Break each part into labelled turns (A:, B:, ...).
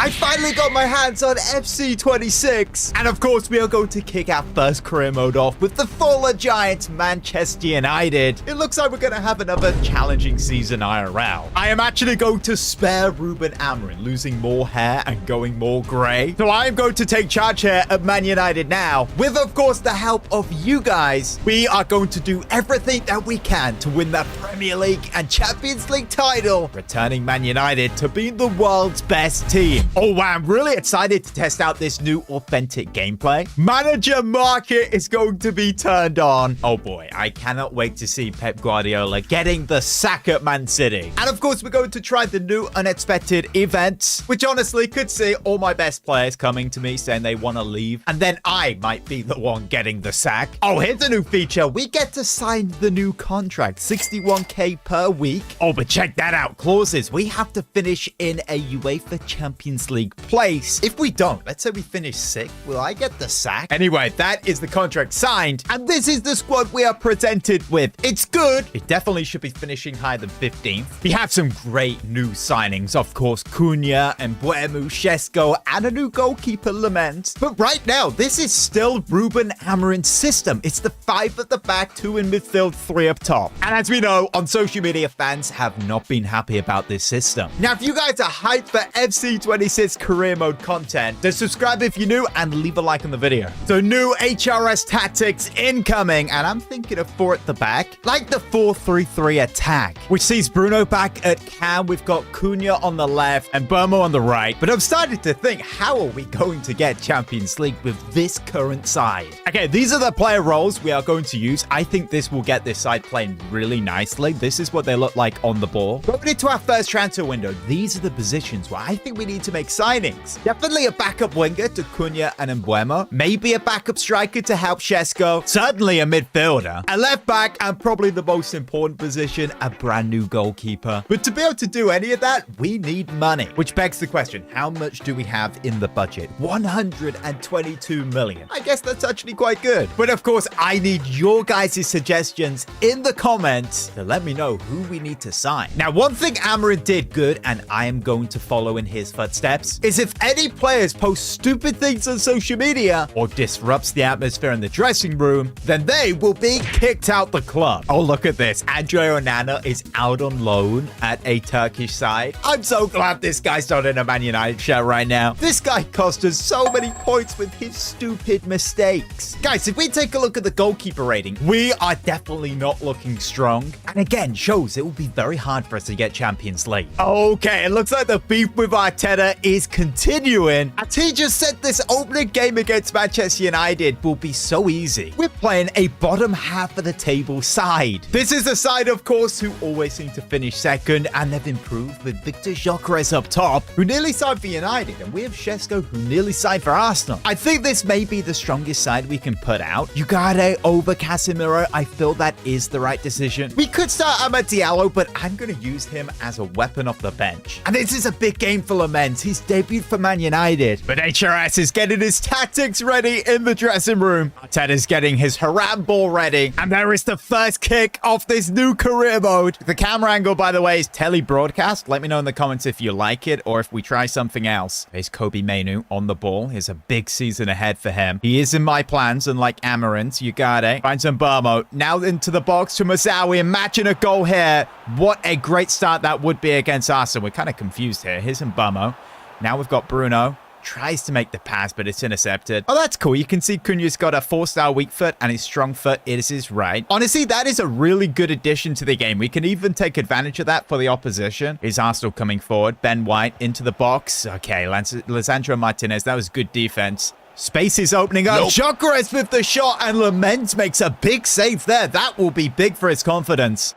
A: I finally got my hands on FC 26. And of course, we are going to kick our first career mode off with the fallen giants, Manchester United. It looks like we're going to have another challenging season IRL. I am actually going to spare Ruben Amorim, losing more hair and going more grey. So I am going to take charge here at Man United now, with of course the help of you guys. We are going to do everything that we can to win that Premier League and Champions League title, returning Man United to being the world's best team. Oh wow, I'm really excited to test out this new authentic gameplay. Manager market is going to be turned on. Oh boy, I cannot wait to see Pep Guardiola getting the sack at Man City. And of course, we're going to try the new unexpected events, which honestly could see all my best players coming to me saying they want to leave, and then I might be the one getting the sack. Oh, here's a new feature. We get to sign the new contract, 61k per week. Oh, but check that out. Clauses. We have to finish in a UEFA Champions League place. If we don't, let's say we finish 6th, will I get the sack? Anyway, that is the contract signed, and this is the squad we are presented with. It's good. It definitely should be finishing higher than 15th. We have some great new signings, of course, Cunha and Mbeumo, Šeško, and a new goalkeeper, Lament. But right now, this is still Ruben Amorim's system. It's the 5 at the back, 2 in midfield, 3 up top. And as we know, on social media, fans have not been happy about this system. Now, if you guys are hyped for FC 26 career mode content, then subscribe if you're new and leave a like on the video. So new HRS tactics incoming, and I'm thinking of 4 at the back, like the 4-3-3 attack, which sees Bruno back at cam. We've got Cunha on the left and Mbeumo on the right. But I'm starting to think, how are we going to get Champions League with this current side? Okay, these are the player roles we are going to use. I think this will get this side playing really nicely. This is what they look like on the ball. Going into our first transfer window, these are the positions where I think we need to make signings. Definitely a backup winger to Cunha and Mbeumo. Maybe a backup striker to help Šeško. Certainly a midfielder. A left back, and probably the most important position, a brand new goalkeeper. But to be able to do any of that, we need money. Which begs the question, how much do we have in the budget? 122 million. I guess that's actually quite good. But of course, I need your guys' suggestions in the comments to let me know who we need to sign. Now, one thing Amorim did good, and I am going to follow in his footsteps, is if any players post stupid things on social media or disrupts the atmosphere in the dressing room, then they will be kicked out the club. Oh, look at this. Andre Onana is out on loan at a Turkish side. I'm so glad this guy's not in a Man United shirt right now. This guy cost us so many points with his stupid mistakes. Guys, if we take a look at the goalkeeper rating, we are definitely not looking strong. And again, shows it will be very hard for us to get Champions League. Okay, it looks like the beef with Arteta is continuing. As he just said, this opening game against Manchester United will be so easy. We're playing a bottom half of the table side. This is a side, of course, who always seem to finish second, and they've improved with Victor Gyökeres up top, who nearly signed for United, and we have Šeško, who nearly signed for Arsenal. I think this may be the strongest side we can put out. Ugarte over Casemiro, I feel that is the right decision. We could start Amad Diallo, but I'm going to use him as a weapon off the bench. And this is a big game for Lament. He's debuted for Man United. But HRS is getting his tactics ready in the dressing room. Arteta's getting his Haram ball ready. And there is the first kick of this new career mode. The camera angle, by the way, is tele-broadcast. Let me know in the comments if you like it or if we try something else. There's Kobe Mainoo on the ball. Here's a big season ahead for him. He is in my plans, unlike Amorim's. Ugarte finds Mbeumo. Now into the box to Mazawi. Imagine a goal here. What a great start that would be against Arsenal. We're kind of confused here. Here's Mbeumo. Now we've got Bruno. Tries to make the pass, but it's intercepted. Oh, that's cool. You can see Cunha's got a 4-star weak foot and his strong foot is his right. Honestly, that is a really good addition to the game. We can even take advantage of that for the opposition. Is Arsenal coming forward? Ben White into the box. Okay, Lisandro Martinez. That was good defense. Space is opening up. Gyökeres with the shot, and Lament makes a big save there. That will be big for his confidence.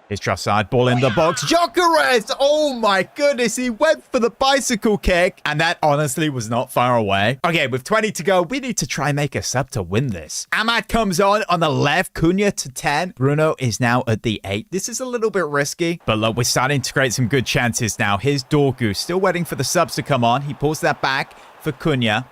A: Here's Trossard, ball in the box. Gyökeres! Oh my goodness, he went for the bicycle kick. And that honestly was not far away. Okay, with 20 to go, we need to try and make a sub to win this. Amad comes on the left. Cunha to 10. Bruno is now at the 8. This is a little bit risky, but look, we're starting to create some good chances now. Here's Dorgu, still waiting for the subs to come on. He pulls that back for Cunha.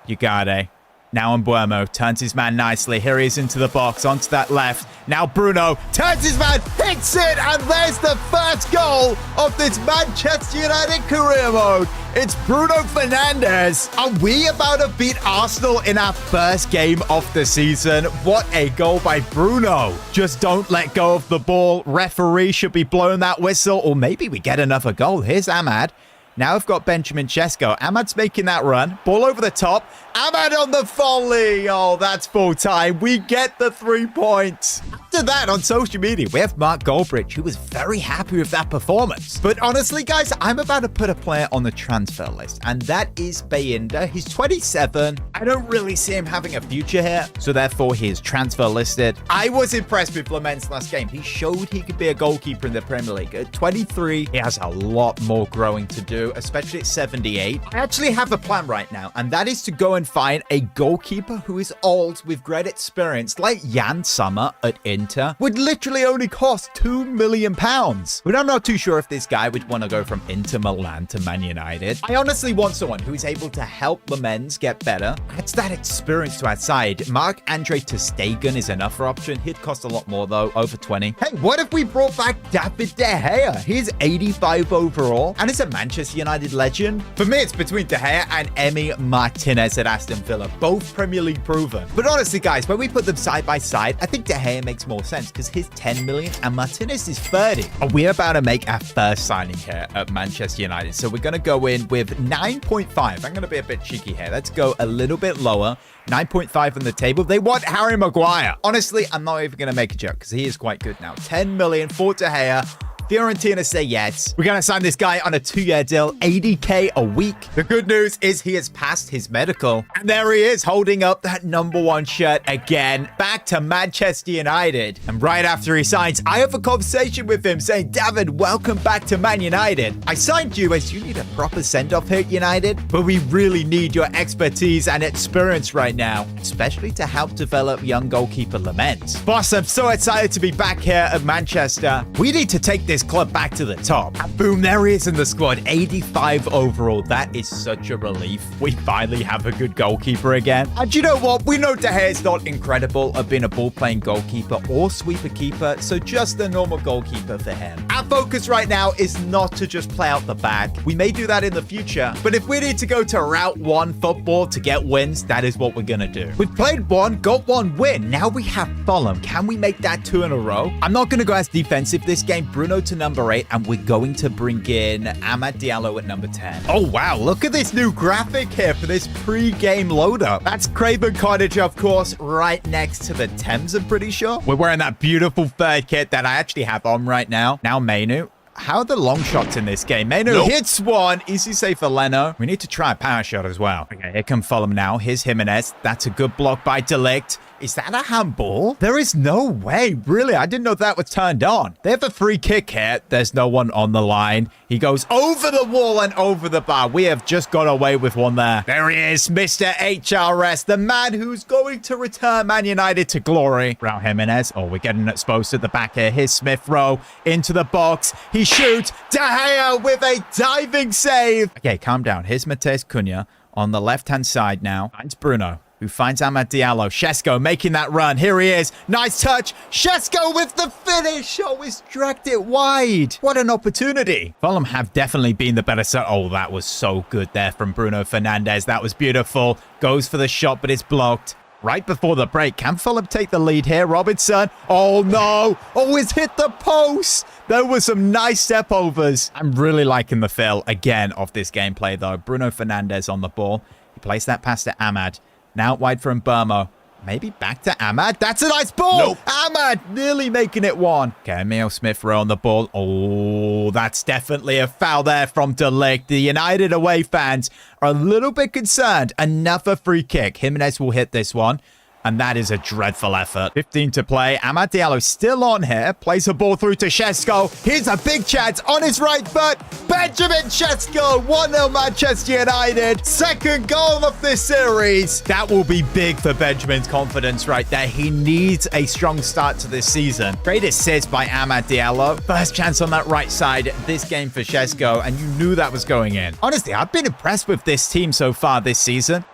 A: Ugarte. Now on Buemo, turns his man nicely. Here he is into the box, onto that left. Now Bruno turns his man, hits it, and there's the first goal of this Manchester United career mode. It's Bruno Fernandes. Are we about to beat Arsenal in our first game of the season? What a goal by Bruno. Just don't let go of the ball. Referee should be blowing that whistle, or maybe we get another goal. Here's Ahmad. Now we've got Benjamin Sesko. Ahmad's making that run. Ball over the top. Ahmad on the volley. Oh, that's full time. We get the 3 points. After that, on social media, we have Mark Goldbridge, who was very happy with that performance. But honestly, guys, I'm about to put a player on the transfer list, and that is Bayinda. He's 27. I don't really see him having a future here, so therefore he is transfer listed. I was impressed with Lament's last game. He showed he could be a goalkeeper in the Premier League. At 23, he has a lot more growing to do, especially at 78. I actually have a plan right now, and that is to go and find a goalkeeper who is old with great experience, like Jan Sommer at Inter. Would literally only cost £2 million. But I'm not too sure if this guy would want to go from Inter Milan to Man United. I honestly want someone who is able to help Lamens get better. Adds that experience to our side. Marc-Andre ter Stegen is another option. He'd cost a lot more though, over 20. Hey, what if we brought back David De Gea? He's 85 overall and is a Manchester United legend. For me, it's between De Gea and Emi Martinez at Aston Villa, both Premier League proven. But honestly, guys, when we put them side by side, I think De Gea makes more sense because he's 10 million and Martinez is 30. We're about to make our first signing here at Manchester United. So we're going to go in with 9.5. I'm going to be a bit cheeky here. Let's go a little bit lower. 9.5 on the table. They want Harry Maguire. Honestly, I'm not even going to make a joke because he is quite good now. 10 million for De Gea. Fiorentina say yes. We're going to sign this guy on a 2-year deal, 80k a week. The good news is he has passed his medical. And there he is, holding up that #1 shirt again. Back to Manchester United. And right after he signs, I have a conversation with him saying, David, welcome back to Man United. I signed you as you need a proper send-off here at United, but we really need your expertise and experience right now, especially to help develop young goalkeeper Lament. Boss, I'm so excited to be back here at Manchester. We need to take this club back to the top. And boom, there he is in the squad. 85 overall. That is such a relief. We finally have a good goalkeeper again. And you know what? We know De Gea is not incredible at being a ball-playing goalkeeper or sweeper keeper, so just a normal goalkeeper for him. Our focus right now is not to just play out the back. We may do that in the future, but if we need to go to Route 1 football to get wins, that is what we're going to do. We've played one, got one win. Now we have Fulham. Can we make that 2 in a row? I'm not going to go as defensive this game. Bruno to number 8, and we're going to bring in Amad Diallo at number 10. Oh, wow. Look at this new graphic here for this pre-game loader. That's Craven Cottage, of course, right next to the Thames, I'm pretty sure. We're wearing that beautiful third kit that I actually have on right now. Now, Mainu. How are the long shots in this game? Mainu hits one. Easy save for Leno. We need to try a power shot as well. Okay, here come Fulham now. Here's Jimenez. That's a good block by De Ligt. Is that a handball? There is no way. Really, I didn't know that was turned on. They have a free kick here. There's no one on the line. He goes over the wall and over the bar. We have just got away with one there. There he is, Mr. HRS, the man who's going to return Man United to glory. Raul Jimenez. Oh, we're getting exposed at the back here. Here's Smith Rowe into the box. He shoots. De Gea with a diving save. Okay, calm down. Here's Mateus Cunha on the left-hand side now. Finds Bruno, who finds Amad Diallo. Sesko making that run. Here he is. Nice touch. Sesko with the finish. Oh, he's dragged it wide. What an opportunity. Fulham have definitely been the better side. Oh, that was so good there from Bruno Fernandes. That was beautiful. Goes for the shot, but it's blocked. Right before the break, can Fulham take the lead here? Robinson. Oh, no. Oh, it's hit the post. There were some nice step overs. I'm really liking the feel again of this gameplay, though. Bruno Fernandes on the ball. He plays that pass to Amad. Now wide from Burmo. Maybe back to Amad. That's a nice ball. Nope. Amad nearly making it 1. Okay, Emile Smith-Rowe on the ball. Oh, that's definitely a foul there from De Ligt. The United away fans are a little bit concerned. Another free kick. Jimenez will hit this one. And that is a dreadful effort. 15 to play. Amad Diallo still on here. Plays a ball through to Sesko. Here's a big chance on his right foot. Benjamin Sesko. 1-0 Manchester United. Second goal of this series. That will be big for Benjamin's confidence right there. He needs a strong start to this season. Great assist by Amad Diallo. First chance on that right side this game for Sesko. And you knew that was going in. Honestly, I've been impressed with this team so far this season.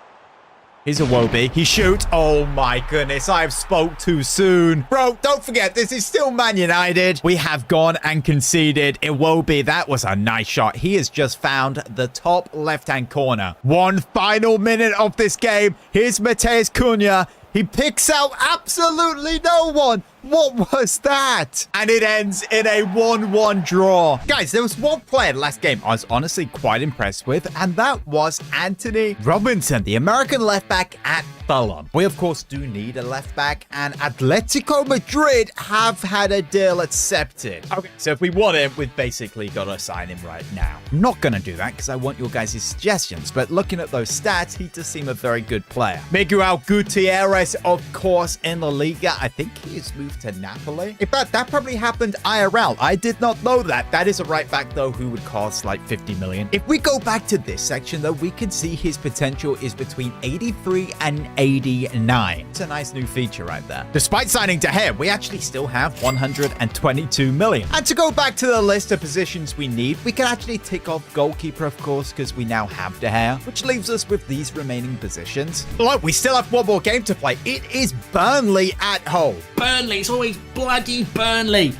A: Here's a Iwobi. He shoots. Oh my goodness, I have spoke too soon. Bro, don't forget, this is still Man United. We have gone and conceded. Iwobi, that was a nice shot. He has just found the top left-hand corner. One final minute of this game. Here's Matheus Cunha. He picks out absolutely no one. What was that? And it ends in a 1-1 draw. Guys, there was one player last game I was honestly quite impressed with, and that was Anthony Robinson, the American left back at Fulham. We, of course, do need a left back, and Atletico Madrid have had a deal accepted. Okay, so if we want him, we've basically got to sign him right now. I'm not going to do that because I want your guys' suggestions, but looking at those stats, he does seem a very good player. Miguel Gutierrez, of course, in La Liga. I think he has moved to Napoli. In fact, that probably happened IRL. I did not know that. That is a right back, though, who would cost like 50 million. If we go back to this section, though, we can see his potential is between 83 and 89. It's a nice new feature right there. Despite signing De Gea, we actually still have 122 million. And to go back to the list of positions we need, we can actually tick off goalkeeper, of course, because we now have De Gea, which leaves us with these remaining positions. Look, we still have one more game to play. It is Burnley at home.
B: Burnley, it's always bloody Burnley.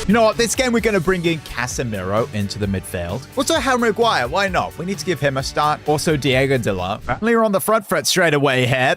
A: You know what? This game, we're going to bring in Casemiro into the midfield. Also, Harry Maguire. Why not? We need to give him a start. Also, Diego Dalot. Burnley are on the front foot straight away here.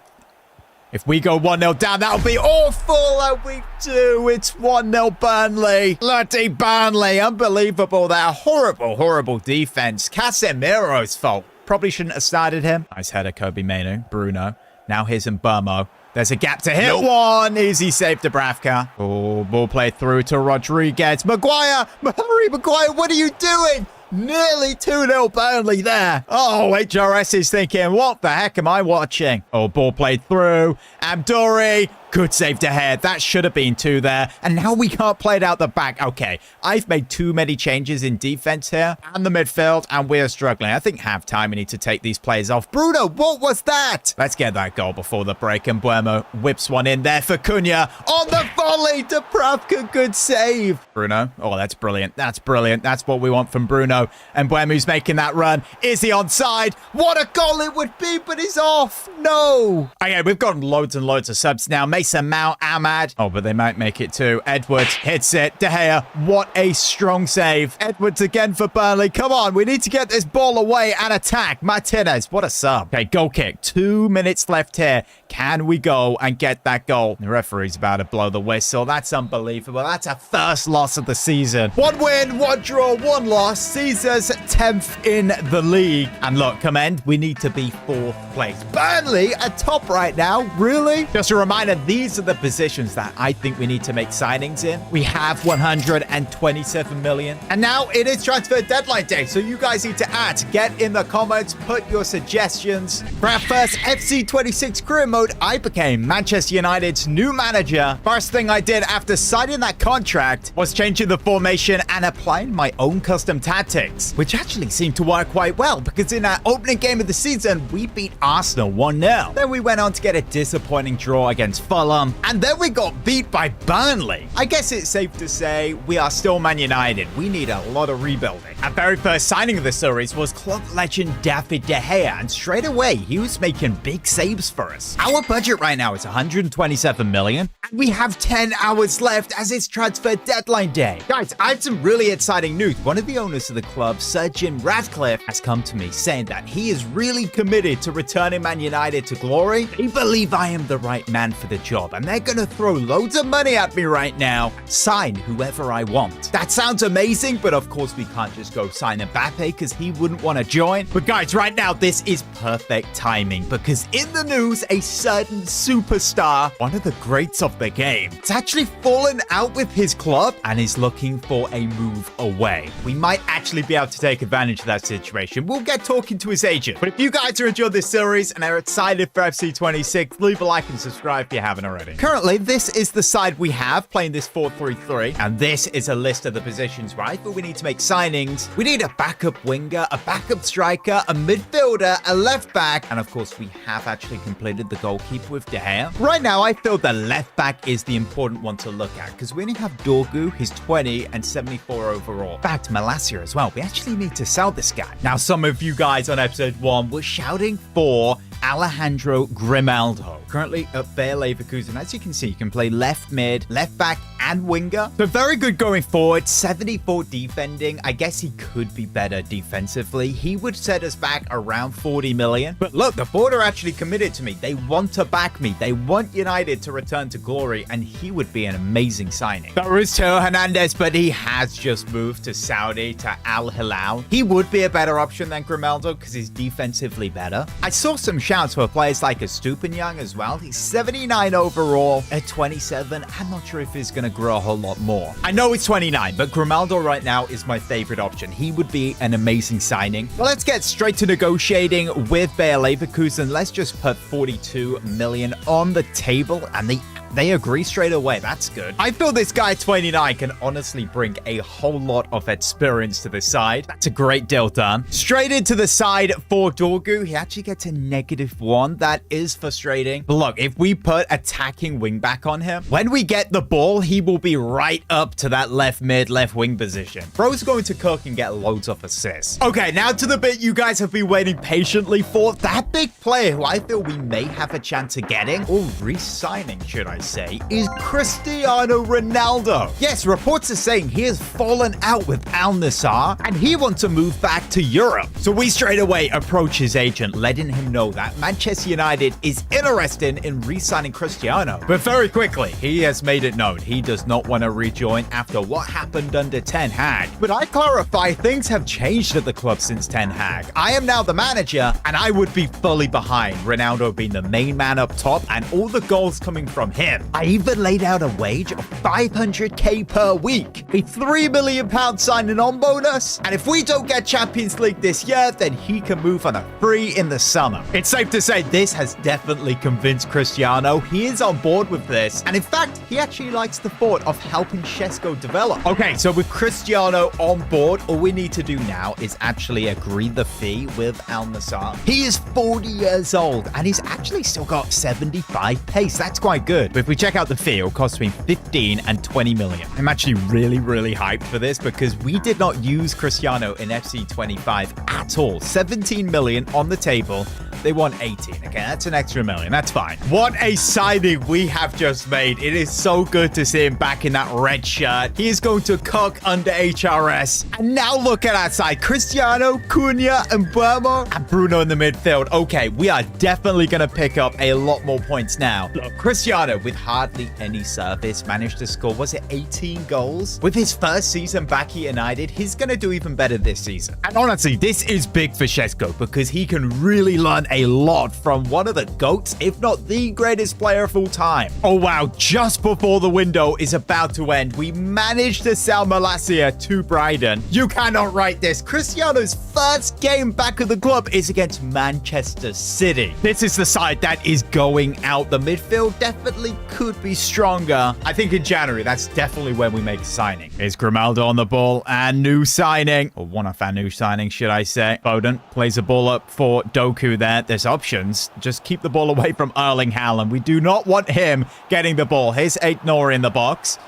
A: If we go 1-0 down, that'll be awful. And we do. It's 1-0 Burnley. Bloody Burnley. Unbelievable. That horrible, horrible defense. Casemiro's fault. Probably shouldn't have started him. Nice header, Kobe Mainoo. Bruno. Now here's Mbermo. There's a gap to hit one. Easy save to Bravka. Oh, ball play through to Rodriguez. Maguire. Harry Maguire, what are you doing? Nearly 2-0 Burnley there. Oh, HRS is thinking, what the heck am I watching? Oh, ball played through. Abdouri. Good save to head. That should have been 2 there. And now we can't play it out the back. Okay, I've made too many changes in defense here and the midfield, and we're struggling. I think halftime we need to take these players off. Bruno, what was that? Let's get that goal before the break. And Buemo whips one in there for Cunha. On the volley to Pravka. Good save. Bruno. Oh, that's brilliant. That's brilliant. That's what we want from Bruno. And Buemo's making that run. Is he onside? What a goal it would be, but he's off. No. Okay, we've got loads and loads of subs now. Mason Mount, Ahmad. Oh, but they might make it too. Edwards hits it. De Gea, what a strong save. Edwards again for Burnley. Come on, we need to get this ball away and attack. Martinez, what a sub. Okay, goal kick. 2 minutes left here. Can we go and get that goal? The referee's about to blow the whistle. That's unbelievable. That's a first loss of the season. 1 win, 1 draw, 1 loss. Caesar's 10th in the league. And look, Command, we need to be 4th place. Burnley at top right now. Really? Just a reminder, these are the positions that I think we need to make signings in. We have 127 million. And now it is transfer deadline day. So you guys need to add. Get in the comments. Put your suggestions. For our first FC26 career mode, I became Manchester United's new manager. First thing I did after signing that contract was changing the formation and applying my own custom tactics, which actually seemed to work quite well because in our opening game of the season, we beat Arsenal 1-0. Then we went on to get a disappointing draw against Fulham, and then we got beat by Burnley. I guess it's safe to say we are still Man United. We need a lot of rebuilding. Our very first signing of the series was club legend David De Gea, and straight away, he was making big saves for us. Our budget right now is 127 million, and we have 10 hours left as it's transfer deadline day. Guys, I have some really exciting news. One of the owners of the club, Sir Jim Ratcliffe, has come to me saying that he is really committed to returning Man United to glory. They believe I am the right man for the job, and they're gonna throw loads of money at me right now. Sign whoever I want. That sounds amazing, but of course we can't just go sign Mbappe because he wouldn't want to join. But guys, right now this is perfect timing because in the news, a certain superstar, one of the greats of the game, has actually fallen out with his club and is looking for a move away. We might actually be able to take advantage of that situation. We'll get talking to his agent. But if you guys are enjoying this series and are excited for FC26, leave a like and subscribe if you haven't already. Currently, this is the side we have playing this 4-3-3, and this is a list of the positions where I thought we need to make signings. We need a backup winger, a backup striker, a midfielder, a left back, and of course we have actually completed the goalkeeper with De Gea. Right now, I feel the left back is the important one to look at because we only have Dorgu, he's 20 and 74 overall. In fact, Malacia as well. We actually need to sell this guy. Now, some of you guys on episode 1 were shouting for Alejandro Grimaldo. Currently at Bayer Leverkusen. As you can see, you can play left mid, left back, and winger. So very good going forward. 74 defending. I guess he could be better defensively. He would set us back around 40 million. But look, the board are actually committed to me. They want to back me. They want United to return to glory, and he would be an amazing signing. That was Theo Hernandez, but he has just moved to Saudi, to Al Hilal. He would be a better option than Grimaldo because he's defensively better. I saw some shouts for players like Estupinian as well. He's 79 overall at 27. I'm not sure if he's going to grow a whole lot more. I know he's 29, but Grimaldo right now is my favorite option. He would be an amazing signing. Well, let's get straight to negotiating with Bayer Leverkusen. Let's just put 42 million on the table, and they agree straight away. That's good. I feel this guy 29 can honestly bring a whole lot of experience to the side. That's a great deal done. Straight into the side for Dorgu. He actually gets a -1. That is frustrating. But look, if we put attacking wing back on him, when we get the ball, he will be right up to that left mid, left wing position. Bro's going to cook and get loads of assists. Okay, now to the bit you guys have been waiting patiently for. That big player who I feel we may have a chance of getting, or re-signing, should I say, is Cristiano Ronaldo. Yes, reports are saying he has fallen out with Al Nassr and he wants to move back to Europe. So we straight away approach his agent, letting him know that Manchester United is interested in re-signing Cristiano. But very quickly, he has made it known he does not want to rejoin after what happened under Ten Hag. But I clarify, things have changed at the club since Ten Hag. I am now the manager, and I would be fully behind Ronaldo being the main man up top and all the goals coming from him. I even laid out a wage of 500k per week, a £3 million signing on bonus, and if we don't get Champions League this year, then he can move on a free in the summer. It's safe to say this has definitely convinced Cristiano. He is on board with this, and in fact, he actually likes the thought of helping Šeško develop. Okay, so with Cristiano on board, all we need to do now is actually agree the fee with Al Nassr. He is 40 years old, and he's actually still got 75 pace. That's quite good. But if we check out the fee, it'll cost me 15 and 20 million. I'm actually really hyped for this because we did not use Cristiano in FC 25 at all. 17 million on the table. They want 18. Okay, that's an extra million. That's fine. What a signing we have just made. It is so good to see him back in that red shirt. He is going to cook under HRS. And now look at that side. Cristiano, Cunha, and Burmo, and Bruno in the midfield. Okay, we are definitely going to pick up a lot more points now. Look, Cristiano, with hardly any service, managed to score, was it 18 goals? With his first season back at United, he's going to do even better this season. And honestly, this is big for Šeško because he can really learn a lot from one of the GOATs, if not the greatest player of all time. Oh wow, just before the window is about to end, we managed to sell Malacia to Brighton. You cannot write this. Cristiano's first game back at the club is against Manchester City. This is the side that is going out. The midfield definitely could be stronger. I think in January, that's definitely when we make a signing. Here's Grimaldo on the ball and new signing, or one of our new signings, should I say. Foden plays the ball up for Doku there. There's options. Just keep the ball away from Erling Haaland. We do not want him getting the ball. Here's Aitnor in the box.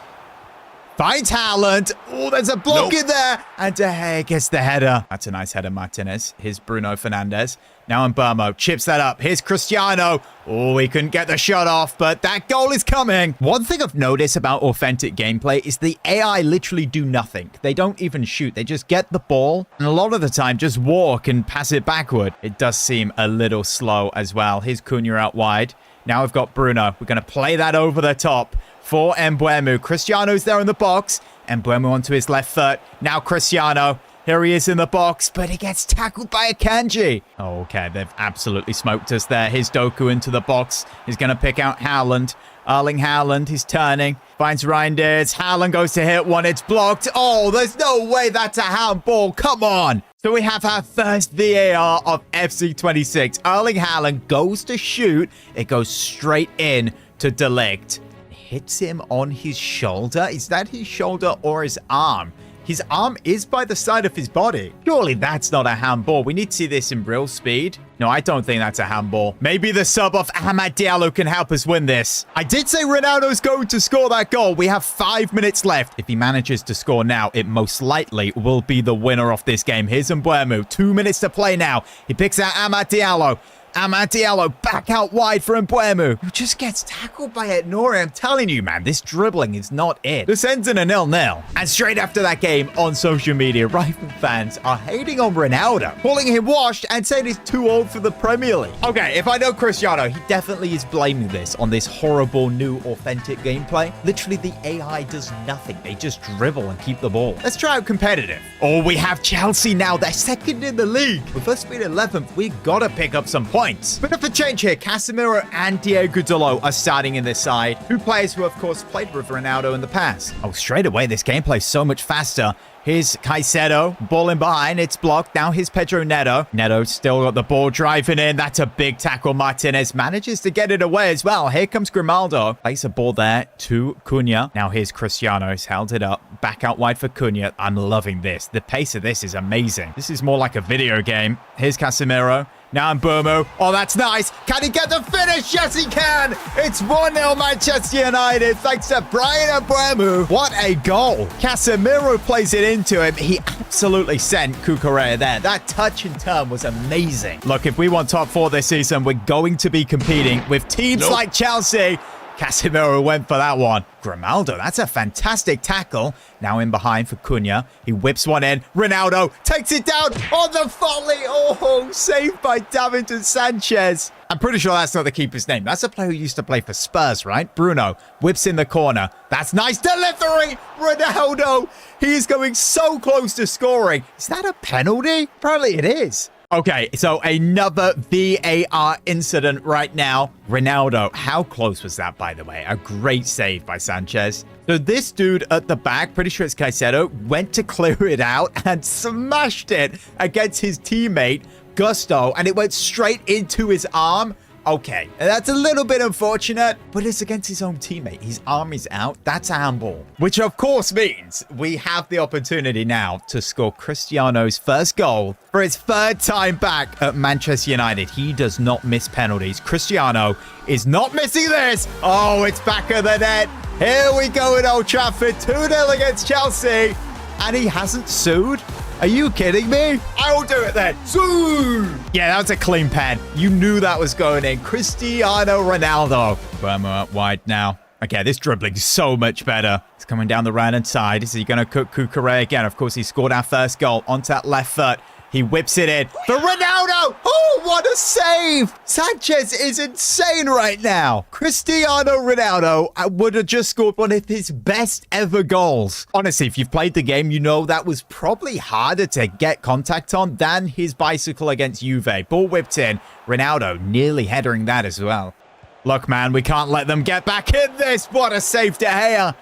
A: Finds Haaland. Oh, there's a block in there. And De Gea gets the header. That's a nice header, Martinez. Here's Bruno Fernandes. Now Burmo chips that up. Here's Cristiano. Oh, he couldn't get the shot off, but that goal is coming. One thing I've noticed about authentic gameplay is the AI literally do nothing. They don't even shoot. They just get the ball and a lot of the time just walk and pass it backward. It does seem a little slow as well. Here's Cunha out wide. Now we've got Bruno. We're going to play that over the top for Mbeumo. Cristiano's there in the box. Mbeumo onto his left foot. Now Cristiano. Here he is in the box, but he gets tackled by Akanji. Oh, okay, they've absolutely smoked us there. Here's Doku into the box. He's going to pick out Haaland. Erling Haaland, he's turning. Finds Reinders. Haaland goes to hit one. It's blocked. Oh, there's no way that's a handball. Come on. So we have our first VAR of FC 26. Erling Haaland goes to shoot. It goes straight in to De Ligt. Hits him on his shoulder. Is that his shoulder or his arm? His arm is by the side of his body. Surely that's not a handball. We need to see this in real speed. No, I don't think that's a handball. Maybe the sub of Amad Diallo can help us win this. I did say Ronaldo's going to score that goal. We have 5 minutes left. If he manages to score now, it most likely will be the winner of this game. Here's Mbeumo. 2 minutes to play now. He picks out Amad Diallo. Amandiello back out wide for Mbeumo, who just gets tackled by Etnori. I'm telling you, man, this dribbling is not it. This ends in a 0-0. And straight after that game on social media, rival fans are hating on Ronaldo, calling him washed and saying he's too old for the Premier League. Okay, if I know Cristiano, he definitely is blaming this on this horrible new authentic gameplay. Literally, the AI does nothing. They just dribble and keep the ball. Let's try out competitive. Oh, we have Chelsea now. They're second in the league. With us being 11th, we gotta pick up some points. Bit of a change here. Casemiro and Diego Dalot are starting in this side. Two players who, of course, played with Ronaldo in the past. Oh, straight away, this gameplay is so much faster. Here's Caicedo, ball in behind, it's blocked. Now here's Pedro Neto. Neto still got the ball driving in. That's a big tackle. Martinez manages to get it away as well. Here comes Grimaldo. Plays a ball there to Cunha. Now here's Cristiano. He's held it up. Back out wide for Cunha. I'm loving this. The pace of this is amazing. This is more like a video game. Here's Casemiro. Now Mbeumo. Oh, that's nice. Can he get the finish? Yes, he can. It's 1-0 Manchester United thanks to Brian Mbeumo. What a goal. Casemiro plays it into him. He absolutely sent Cucurella there. That touch and turn was amazing. Look, if we want top 4 this season, we're going to be competing with teams like Chelsea. Casemiro went for that one. Grimaldo, that's a fantastic tackle. Now in behind for Cunha. He whips one in. Ronaldo takes it down on the volley. Oh, saved by Davinson Sanchez. I'm pretty sure that's not the keeper's name. That's a player who used to play for Spurs, right? Bruno whips in the corner. That's nice delivery. Ronaldo, he's going so close to scoring. Is that a penalty? Probably it is. Okay, so another VAR incident right now. Ronaldo, how close was that, by the way? A great save by Sanchez. So this dude at the back, pretty sure it's Caicedo, went to clear it out and smashed it against his teammate, Gusto, and it went straight into his arm. Okay, that's a little bit unfortunate, but it's against his own teammate. His arm is out. That's a handball, which of course means we have the opportunity now to score Cristiano's first goal for his 3rd time back at Manchester United. He does not miss penalties. Cristiano is not missing this. Oh, it's back of the net. Here we go at Old Trafford, 2-0 against Chelsea, and he hasn't sued. Are you kidding me? I will do it then. Sue! Yeah, that was a clean pen. You knew that was going in. Cristiano Ronaldo. Burma up wide now. Okay, this dribbling is so much better. It's coming down the right-hand side. Is he going to cook Cucurella again? Of course, he scored our first goal onto that left foot. He whips it in for Ronaldo. Oh, what a save. Sanchez is insane right now. Cristiano Ronaldo would have just scored one of his best ever goals. Honestly, if you've played the game, you know that was probably harder to get contact on than his bicycle against Juve. Ball whipped in. Ronaldo nearly headering that as well. Look, man, we can't let them get back in this. What a save to Gea.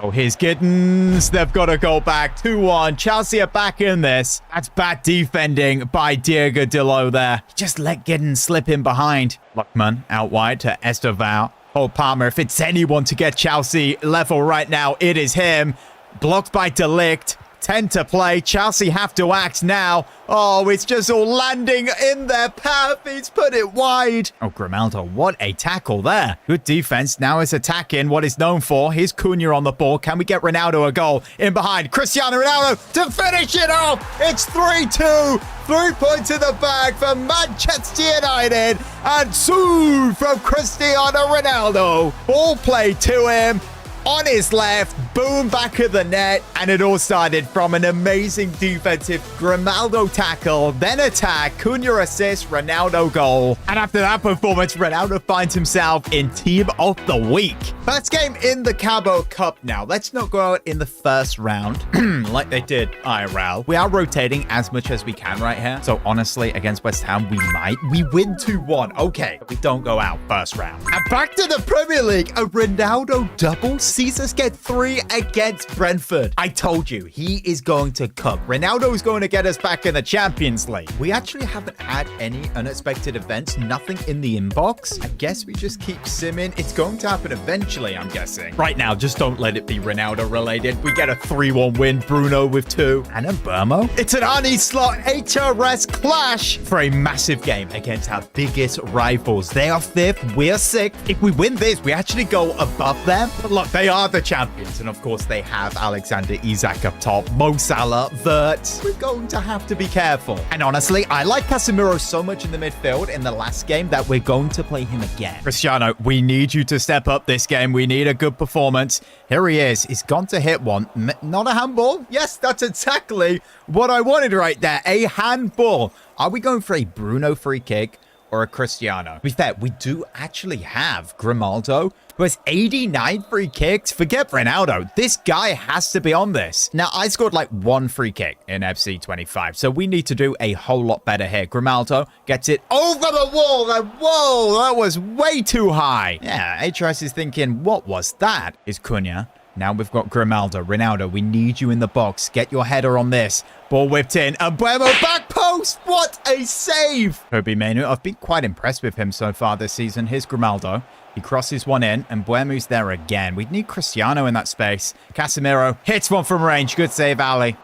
A: Oh, here's Giddens. They've got to go back. 2-1. Chelsea are back in this. That's bad defending by Diego Dalot there. Just let Giddens slip in behind. Luckman out wide to Estevao. Oh, Palmer, if it's anyone to get Chelsea level right now, it is him. Blocked by De Ligt. 10 to play. Chelsea have to act now. Oh, it's just all landing in their path. He's put it wide. Oh, Grimaldo, what a tackle there. Good defense. Now it's attacking what he's known for. Here's Cunha on the ball. Can we get Ronaldo a goal? In behind. Cristiano Ronaldo to finish it off. It's 3-2. 3 points in the bag for Manchester United. And two from Cristiano Ronaldo. Ball played to him. On his left, boom, back of the net, and it all started from an amazing defensive Grimaldo tackle, then attack, Cunha assist, Ronaldo goal. And after that performance, Ronaldo finds himself in Team of the Week. First game in the Carabao Cup now. Let's not go out in the first round like they did IRL. We are rotating as much as we can right here. So honestly, against West Ham, we might. We win 2-1. Okay, we don't go out first round. And back to the Premier League, a Ronaldo double. Sees us get 3 against Brentford. I told you, he is going to cook. Ronaldo is going to get us back in the Champions League. We actually haven't had any unexpected events, nothing in the inbox. I guess we just keep simming. It's going to happen eventually, I'm guessing. Right now, just don't let it be Ronaldo related. We get a 3-1 win, Bruno with 2, and Mbeumo. It's an Arnie Slot HRS clash for a massive game against our biggest rivals. They are 5th, we're 6th. If we win this, we actually go above them. But look, they are the champions, and of course, they have Alexander Isak up top, Mo Salah, Vert. We're going to have to be careful. And honestly, I like Casemiro so much in the midfield in the last game that we're going to play him again. Cristiano, we need you to step up this game. We need a good performance. Here he is. He's gone to hit one. Not a handball. Yes, that's exactly what I wanted right there. A handball. Are we going for a Bruno free kick or a Cristiano? To be fair, we do actually have Ronaldo, who has 89 free kicks. Forget Ronaldo. This guy has to be on this. Now, I scored like 1 free kick in FC 25, so we need to do a whole lot better here. Grimaldo gets it over the wall. Whoa, that was way too high. Yeah, HRS is thinking, what was that? Is Cunha. Now we've got Grimaldo. Ronaldo, we need you in the box. Get your header on this. Ball whipped in. And Buemo back post. What a save. Kobe Mainu, I've been quite impressed with him so far this season. Here's Grimaldo. He crosses one in, and Buemo's there again. We'd need Cristiano in that space. Casemiro hits one from range. Good save, Ali.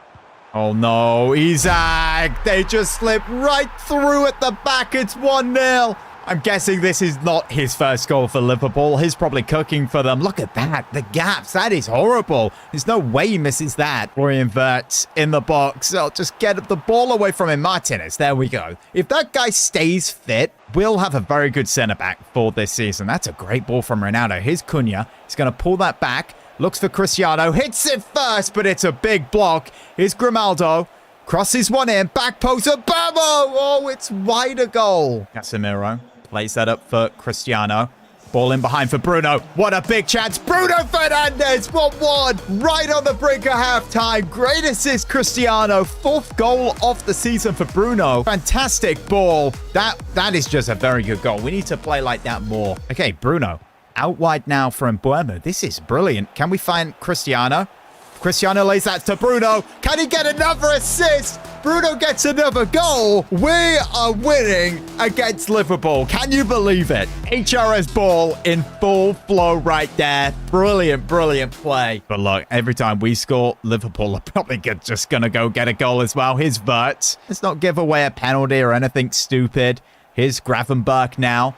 A: Oh, no. Isak. They just slip right through at the back. It's 1-0. I'm guessing this is not his first goal for Liverpool. He's probably cooking for them. Look at that. The gaps. That is horrible. There's no way he misses that. Florian Wirtz in the box. I'll just get the ball away from him. Martinez. There we go. If that guy stays fit, we'll have a very good centre-back for this season. That's a great ball from Ronaldo. Here's Cunha. He's going to pull that back. Looks for Cristiano. Hits it first, but it's a big block. Here's Grimaldo. Crosses one in. Back post. Obama. Oh, it's wider goal. Casemiro. Plays that up for Cristiano. Ball in behind for Bruno. What a big chance. Bruno Fernandes, 1-1. Right on the brink of halftime. Great assist, Cristiano. 4th goal of the season for Bruno. Fantastic ball. That is just a very good goal. We need to play like that more. Okay, Bruno. Out wide now from Buemo. This is brilliant. Can we find Cristiano? Cristiano lays that to Bruno. Can he get another assist? Bruno gets another goal. We are winning against Liverpool. Can you believe it? HRS ball in full flow right there. Brilliant, brilliant play. But look, every time we score, Liverpool are probably just going to go get a goal as well. Here's Wirtz. Let's not give away a penalty or anything stupid. Here's Gravenberch now.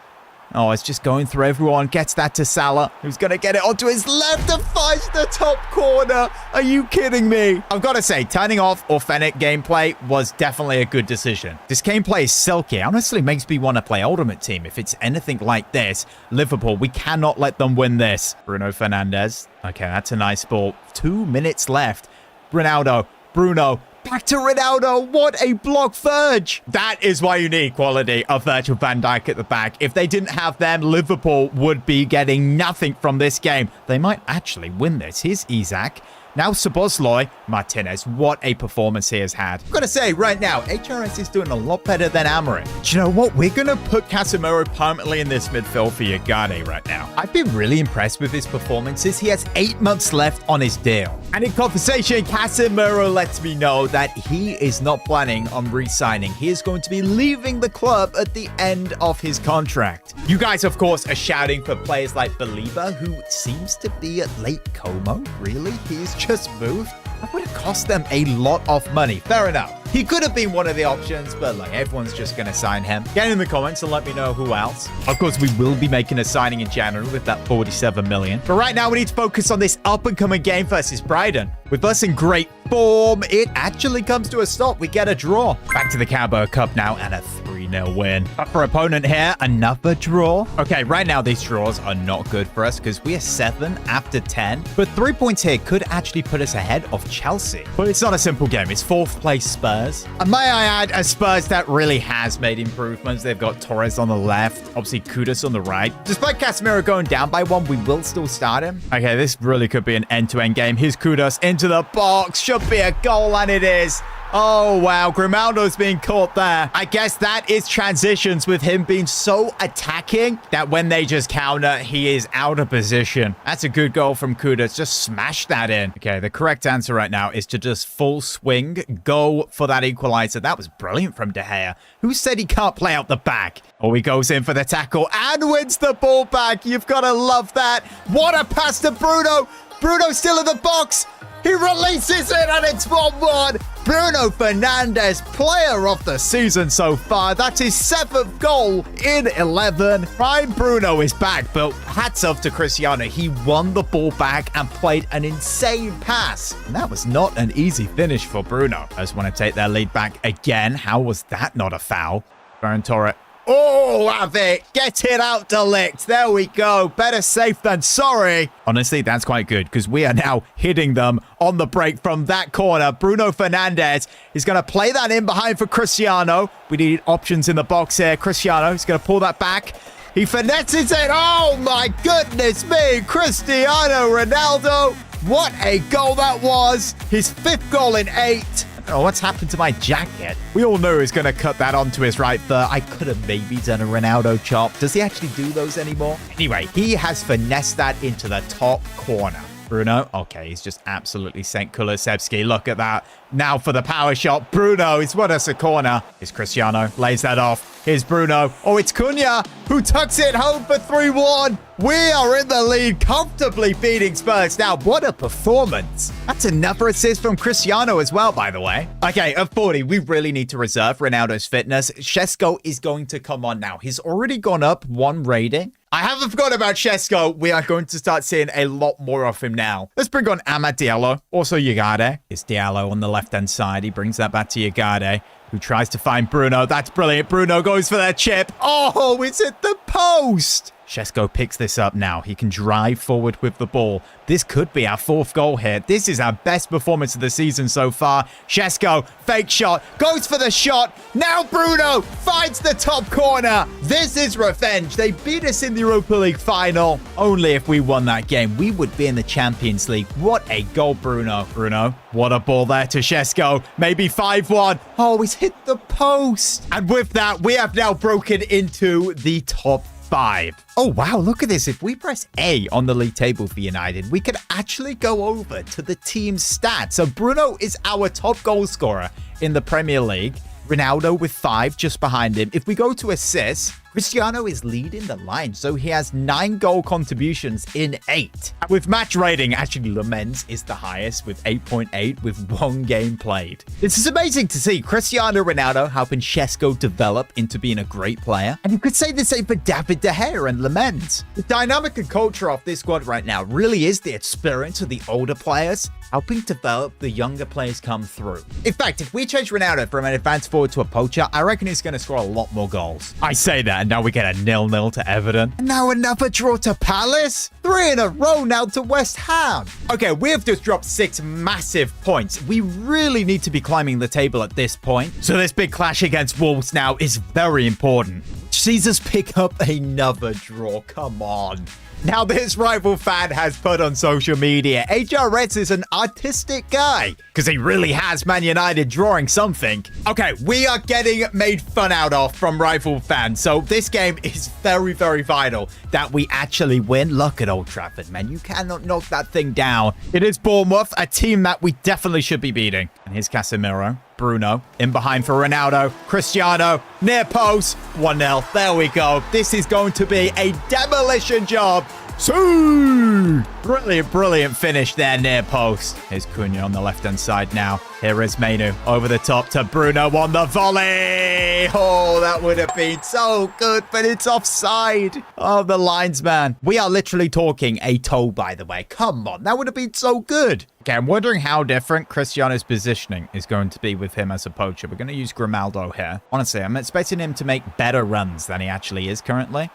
A: Oh, it's just going through everyone. Gets that to Salah, who's going to get it onto his left and finds the top corner. Are you kidding me? I've got to say, turning off authentic gameplay was definitely a good decision. This gameplay is silky. Honestly, makes me want to play Ultimate Team. If it's anything like this, Liverpool, we cannot let them win this. Bruno Fernandes. Okay, that's a nice ball. 2 minutes left. Ronaldo. Bruno. Back to Ronaldo. What a block, Verge. That is why you need quality of Virgil van Dijk at the back. If they didn't have them, Liverpool would be getting nothing from this game. They might actually win this. Here's Isak. Now Szoboszlai. Martinez, what a performance he has had. I've got to say, right now, HRS is doing a lot better than Amorim. Do you know what? We're going to put Casemiro permanently in this midfield for Yagane right now. I've been really impressed with his performances. He has 8 months left on his deal. And in conversation, Casemiro lets me know that he is not planning on re-signing. He is going to be leaving the club at the end of his contract. You guys, of course, are shouting for players like Belieber, who seems to be at Lake Como. Really? He's just moved? That would have cost them a lot of money. Fair enough. He could have been one of the options, but like everyone's just going to sign him. Get in the comments and let me know who else. Of course, we will be making a signing in January with that 47 million. But right now, we need to focus on this up-and-coming game versus Brighton. With us in great form, it actually comes to a stop. We get a draw. Back to the Carabao Cup now and a 3-0 win. Tougher opponent here, another draw. Okay, right now these draws are not good for us because we are 7 after 10. But 3 points here could actually put us ahead of Chelsea. But it's not a simple game. It's 4th place Spurs. And may I add, a Spurs that really has made improvements. They've got Torres on the left, obviously Kudus on the right. Despite Casemiro going down by 1, we will still start him. Okay, this really could be an end-to-end game. Here's Kudus into the box. Should be a goal, and it is. Oh, wow. Grimaldo's being caught there. I guess that is transitions with him being so attacking that when they just counter, he is out of position. That's a good goal from Kudus. Just smash that in. Okay, the correct answer right now is to just full swing, go for that equalizer. That was brilliant from De Gea. Who said he can't play out the back? Oh, he goes in for the tackle and wins the ball back. You've got to love that. What a pass to Bruno. Bruno still in the box. He releases it and it's 1-1. Bruno Fernandes, player of the season so far. That's his 7th goal in 11. Prime Bruno is back, but hats off to Cristiano. He won the ball back and played an insane pass. And that was not an easy finish for Bruno. I just want to take their lead back again. How was that not a foul? Ferran Torres. Oh, have it. Get it out, Delict. There we go. Better safe than sorry. Honestly, that's quite good because we are now hitting them on the break from that corner. Bruno Fernandes is going to play that in behind for Cristiano. We need options in the box here. Cristiano is going to pull that back. He finesses it. Oh, my goodness me. Cristiano Ronaldo. What a goal that was. His 5th goal in 8. Oh, what's happened to my jacket? We all knew he was going to cut that onto his right foot. I could have maybe done a Ronaldo chop. Does he actually do those anymore? Anyway, he has finessed that into the top corner. Bruno, okay, he's just absolutely sent Kulusevski. Look at that. Now for the power shot. Bruno, he's won us a corner. Here's Cristiano, lays that off. Here's Bruno. Oh, it's Cunha who tucks it home for 3-1. We are in the lead, comfortably beating Spurs. Now, what a performance. That's another assist from Cristiano as well, by the way. Okay, at 40, we really need to reserve Ronaldo's fitness. Šeško is going to come on now. He's already gone up 1 rating. I haven't forgotten about Šeško. We are going to start seeing a lot more of him now. Let's bring on Amad Diallo. Also Ugarte. It's Diallo on the left-hand side. He brings that back to Ugarte, who tries to find Bruno. That's brilliant. Bruno goes for that chip. Oh, it's at the post. Šeško picks this up now. He can drive forward with the ball. This could be our 4th goal here. This is our best performance of the season so far. Šeško, fake shot, goes for the shot. Now Bruno finds the top corner. This is revenge. They beat us in the Europa League final. Only if we won that game, we would be in the Champions League. What a goal, Bruno. Bruno, what a ball there to Šeško. Maybe 5-1. Oh, he's hit the post. And with that, we have now broken into the top 5. Oh, wow, look at this. If we press A on the league table for United, we could actually go over to the team's stats. So Bruno is our top goal scorer in the Premier League. Ronaldo with 5 just behind him. If we go to assists, Cristiano is leading the line, so he has 9 goal contributions in 8. With match rating, actually Lamens is the highest with 8.8 with 1 game played. This is amazing to see. Cristiano Ronaldo helping Šeško develop into being a great player. And you could say the same for David De Gea and Lamens. The dynamic and culture of this squad right now really is the experience of the older players, helping develop the younger players come through. In fact, if we change Ronaldo from an advanced forward to a poacher, I reckon he's going to score a lot more goals. I say that, and now we get a 0-0 to Everton. And now another draw to Palace. 3 in a row now to West Ham. Okay, we have just dropped 6 massive points. We really need to be climbing the table at this point. So this big clash against Wolves now is very important. Sees us pick up another draw. Come on. Now, this rival fan has put on social media, HRS is an artistic guy, because he really has Man United drawing something. Okay, we are getting made fun out of from rival fans, so this game is very, very vital that we actually win. Look at Old Trafford, man. You cannot knock that thing down. It is Bournemouth, a team that we definitely should be beating. And here's Casemiro. Bruno in behind for Ronaldo. Cristiano near post. 1-0. There we go. This is going to be a demolition job. So brilliant, brilliant finish there near post. Here's Cunha on the left-hand side now. Here is Mainu over the top to Bruno on the volley. Oh, that would have been so good, but it's offside. Oh, the linesman. We are literally talking a toe, by the way. Come on, that would have been so good. Okay, I'm wondering how different Cristiano's positioning is going to be with him as a poacher. We're going to use Grimaldo here. Honestly, I'm expecting him to make better runs than he actually is currently.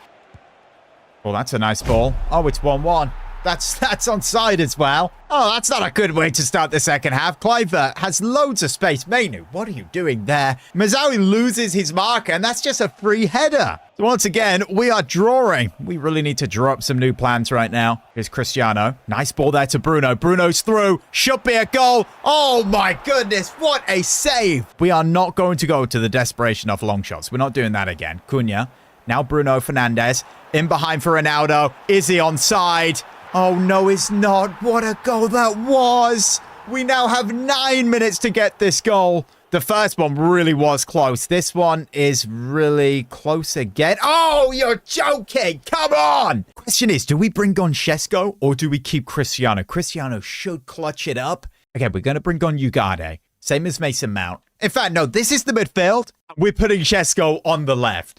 A: Well, that's a nice ball. Oh, it's 1-1. That's onside as well. Oh, that's not a good way to start the second half. Kluivert has loads of space. Mainu, what are you doing there? Mazraoui loses his marker, and that's just a free header. So once again, we are drawing. We really need to draw up some new plans right now. Here's Cristiano. Nice ball there to Bruno. Bruno's through. Should be a goal. Oh, my goodness. What a save. We are not going to go to the desperation of long shots. We're not doing that again. Cunha. Now Bruno Fernandes. In behind for Ronaldo. Is he onside? Oh, no, it's not. What a goal that was. We now have 9 minutes to get this goal. The first one really was close. This one is really close again. Oh, you're joking. Come on. Question is, do we bring on Šeško or do we keep Cristiano? Cristiano should clutch it up. Okay, we're going to bring on Ugarte. Same as Mason Mount. In fact, no, this is the midfield. We're putting Šeško on the left.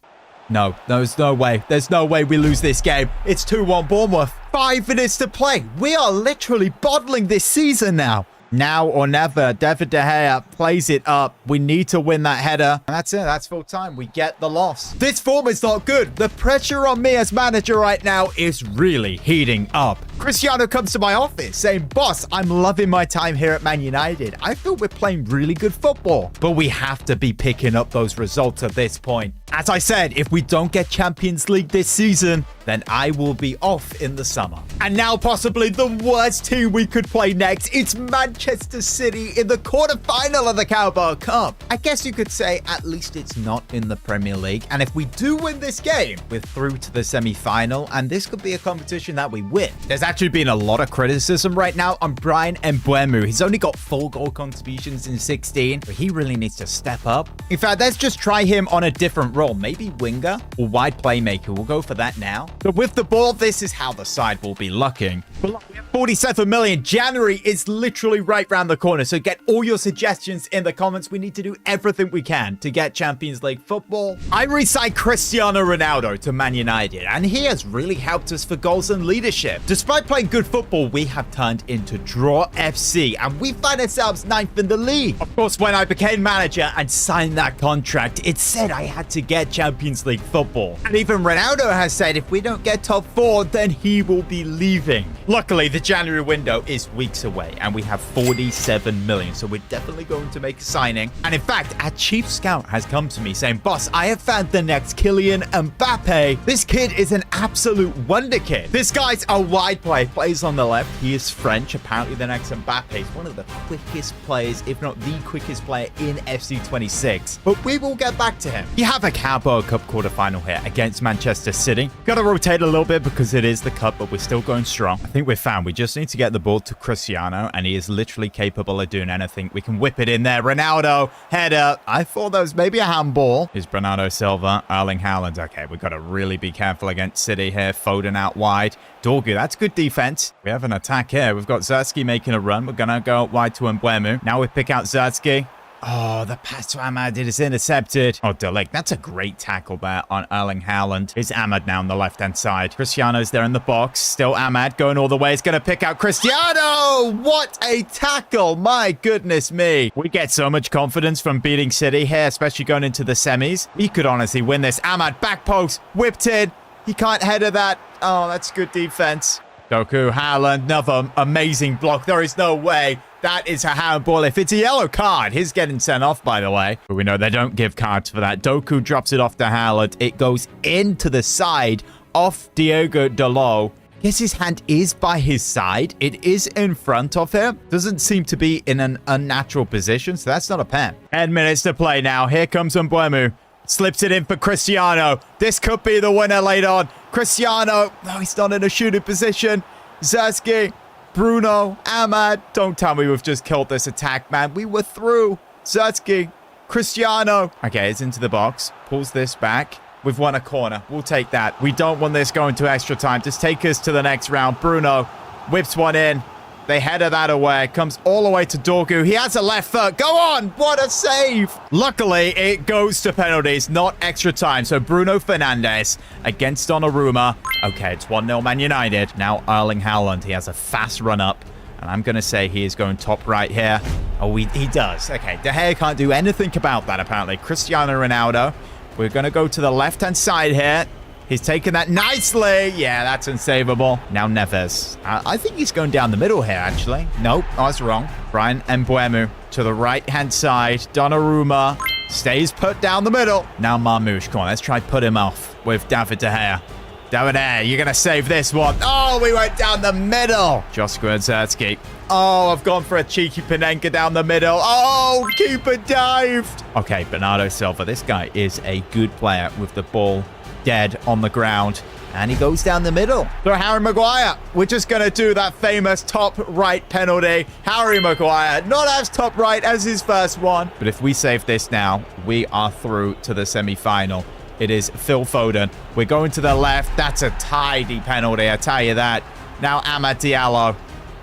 A: No, there's no way. There's no way we lose this game. It's 2-1 Bournemouth. 5 minutes to play. We are literally bottling this season now. Now or never. David De Gea plays it up. We need to win that header. And that's it. That's full time. We get the loss. This form is not good. The pressure on me as manager right now is really heating up. Cristiano comes to my office saying, boss, I'm loving my time here at Man United. I feel we're playing really good football. But we have to be picking up those results at this point. As I said, if we don't get Champions League this season, then I will be off in the summer. And now possibly the worst team we could play next. It's Manchester City in the quarterfinal of the Carabao Cup. I guess you could say at least it's not in the Premier League. And if we do win this game, we're through to the semi-final. And this could be a competition that we win. There's actually been a lot of criticism right now on Bryan Mbeumo. He's only got 4 goal contributions in 16, but he really needs to step up. In fact, let's just try him on a different role. Maybe winger or wide playmaker. We'll go for that now. But with the ball, this is how the side will be looking. We have 47 million. January is literally right round the corner. So get all your suggestions in the comments. We need to do everything we can to get Champions League football. I re-signed Cristiano Ronaldo to Man United, and he has really helped us for goals and leadership. Despite playing good football, we have turned into Draw FC, and we find ourselves 9th in the league. Of course, when I became manager and signed that contract, it said I had to get Champions League football. And even Ronaldo has said if we don't get top 4, then he will be leaving. Luckily, the January window is weeks away, and we have 47 million, so we're definitely going to make a signing. And in fact, our chief scout has come to me saying, boss, I have found the next Kylian Mbappe. This kid is an absolute wonder kid. This guy's a wide player, plays on the left. He is French. Apparently, the next Mbappe is one of the quickest players, if not the quickest player in FC 26. But we will get back to him. You have a Carabao Cup quarterfinal here against Manchester City. Got to rotate a little bit because it is the cup, but we're still going strong. I think we're found. We just need to get the ball to Cristiano, and he is literally capable of doing anything. We can whip it in there. Ronaldo, header. I thought that was maybe a handball. Is Bernardo Silva, Erling Haaland. Okay, we've got to really be careful against City here. Foden out wide. Dorgu, that's good defense. We have an attack here. We've got Zerski making a run. We're going to go wide to Mbeumo. Now we pick out Zerski. Oh, the pass to Ahmad, it is intercepted. Oh, De Ligt, that's a great tackle there on Erling Haaland. It's Ahmad now on the left-hand side. Cristiano's there in the box. Still Ahmad going all the way. He's going to pick out Cristiano. What a tackle. My goodness me. We get so much confidence from beating City here, especially going into the semis. We could honestly win this. Ahmad, back post, whipped in. He can't header that. Oh, that's good defense. Doku, Haaland, another amazing block. There is no way that is a handball. If it's a yellow card, he's getting sent off, by the way. But we know they don't give cards for that. Doku drops it off to Haaland. It goes into the side off Diogo Dalot. I guess his hand is by his side. It is in front of him. Doesn't seem to be in an unnatural position, so that's not a pen. 10 minutes to play now. Here comes Mbeumo. Slips it in for Cristiano. This could be the winner later on. Cristiano. No, he's not in a shooting position. Zerski. Bruno. Ahmad. Don't tell me we've just killed this attack, man. We were through. Zerski. Cristiano. Okay, it's into the box. Pulls this back. We've won a corner. We'll take that. We don't want this going to extra time. Just take us to the next round. Bruno whips one in. They header that away. Comes all the way to Dorgu. He has a left foot. Go on. What a save. Luckily, it goes to penalties, not extra time. So Bruno Fernandes against Donnarumma. Okay, it's 1-0 Man United. Now Erling Haaland. He has a fast run up. And I'm going to say he is going top right here. Oh, he does. Okay, De Gea can't do anything about that, apparently. Cristiano Ronaldo. We're going to go to the left-hand side here. He's taken that nicely. Yeah, that's unsavable. Now Neves. I think he's going down the middle here, actually. Nope, I was wrong. Bryan Mbeumo to the right-hand side. Donnarumma stays put down the middle. Now Marmoush. Come on, let's try put him off with David De Gea. David De Gea, you're going to save this one. Oh, we went down the middle. Joshua Zerski. Oh, I've gone for a cheeky Panenka down the middle. Oh, keeper dived. Okay, Bernardo Silva. This guy is a good player with the ball dead on the ground, and he goes down the middle. So Harry Maguire, we're just going to do that famous top right penalty. Harry Maguire, not as top right as his first one, but if we save this now, we are through to the semi-final. It is Phil Foden. We're going to the left. That's a tidy penalty, I tell you that. Now Amad Diallo.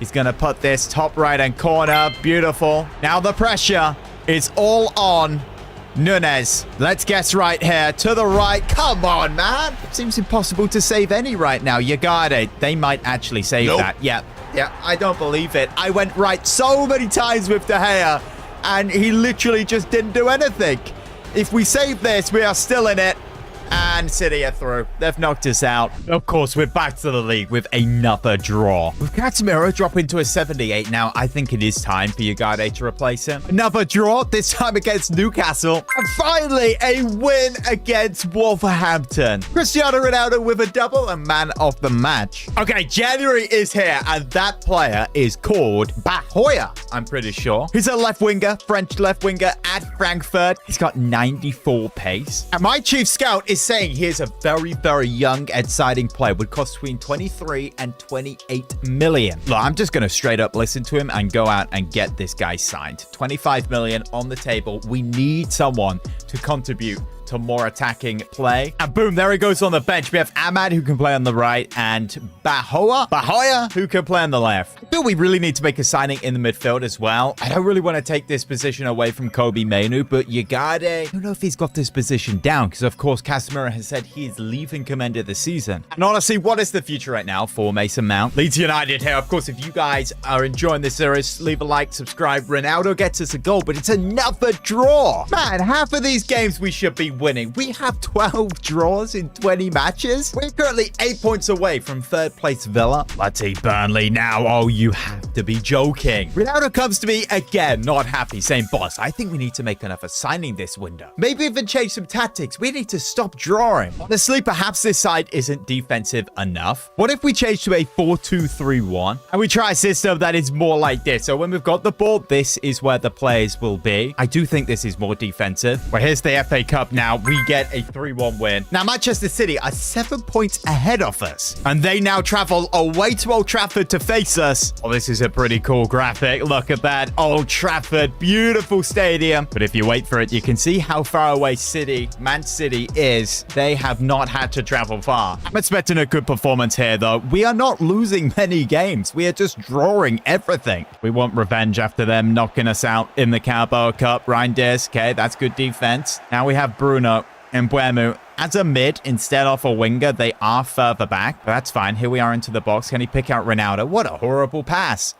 A: He's going to put this top right-hand corner. Beautiful. Now the pressure is all on Nunes. Let's guess right here. To the right. Come on, man. Seems impossible to save any right now. You got it. They might actually save that. Yeah, I don't believe it. I went right so many times with De Gea, and he literally just didn't do anything. If we save this, we are still in it. And City are through. They've knocked us out. Of course, we're back to the league with another draw. With Casemiro dropping to a 78 now, I think it is time for Ugarte to replace him. Another draw, this time against Newcastle. And finally, a win against Wolverhampton. Cristiano Ronaldo with a double and man of the match. Okay, January is here, and that player is called Bahoya, I'm pretty sure. He's a left winger, French left winger at Frankfurt. He's got 94 pace. And my chief scout is saying he is a very, very young, exciting player. Would cost between 23 and 28 million. Look, I'm just going to straight up listen to him and go out and get this guy signed. 25 million on the table. We need someone to contribute to more attacking play. And boom, there he goes on the bench. We have Ahmad, who can play on the right, and Bahoya, who can play on the left. I feel we really need to make a signing in the midfield as well. I don't really want to take this position away from Kobe Mainoo, but Ugarte, I don't know if he's got this position down, because of course Casemiro has said he is leaving command of the season. And honestly, what is the future right now for Mason Mount? Leeds United here. Of course, if you guys are enjoying this series, leave a like, subscribe. Ronaldo gets us a goal, but it's another draw. Man, half of these games we should be winning. We have 12 draws in 20 matches. We're currently 8 points away from third place Villa. Let's see Burnley now. Oh, you have to be joking. Ronaldo comes to me again, not happy, saying, boss, I think we need to make another signing this window. Maybe even change some tactics. We need to stop drawing. Honestly, perhaps this side isn't defensive enough. What if we change to a 4-2-3-1 and we try a system that is more like this? So when we've got the ball, this is where the players will be. I do think this is more defensive. Well, here's the FA Cup now. We get a 3-1 win. Now, Manchester City are 7 points ahead of us, and they now travel away to Old Trafford to face us. Oh, this is a pretty cool graphic. Look at that. Old Trafford, beautiful stadium. But if you wait for it, you can see how far away Man City is. They have not had to travel far. I'm expecting a good performance here, though. We are not losing many games. We are just drawing everything. We want revenge after them knocking us out in the Carabao Cup. Reinders, okay, that's good defense. Now we have Bruno and Mbeumo as a mid instead of a winger. They are further back, but that's fine. Here we are into the box. Can he pick out Ronaldo? What a horrible pass.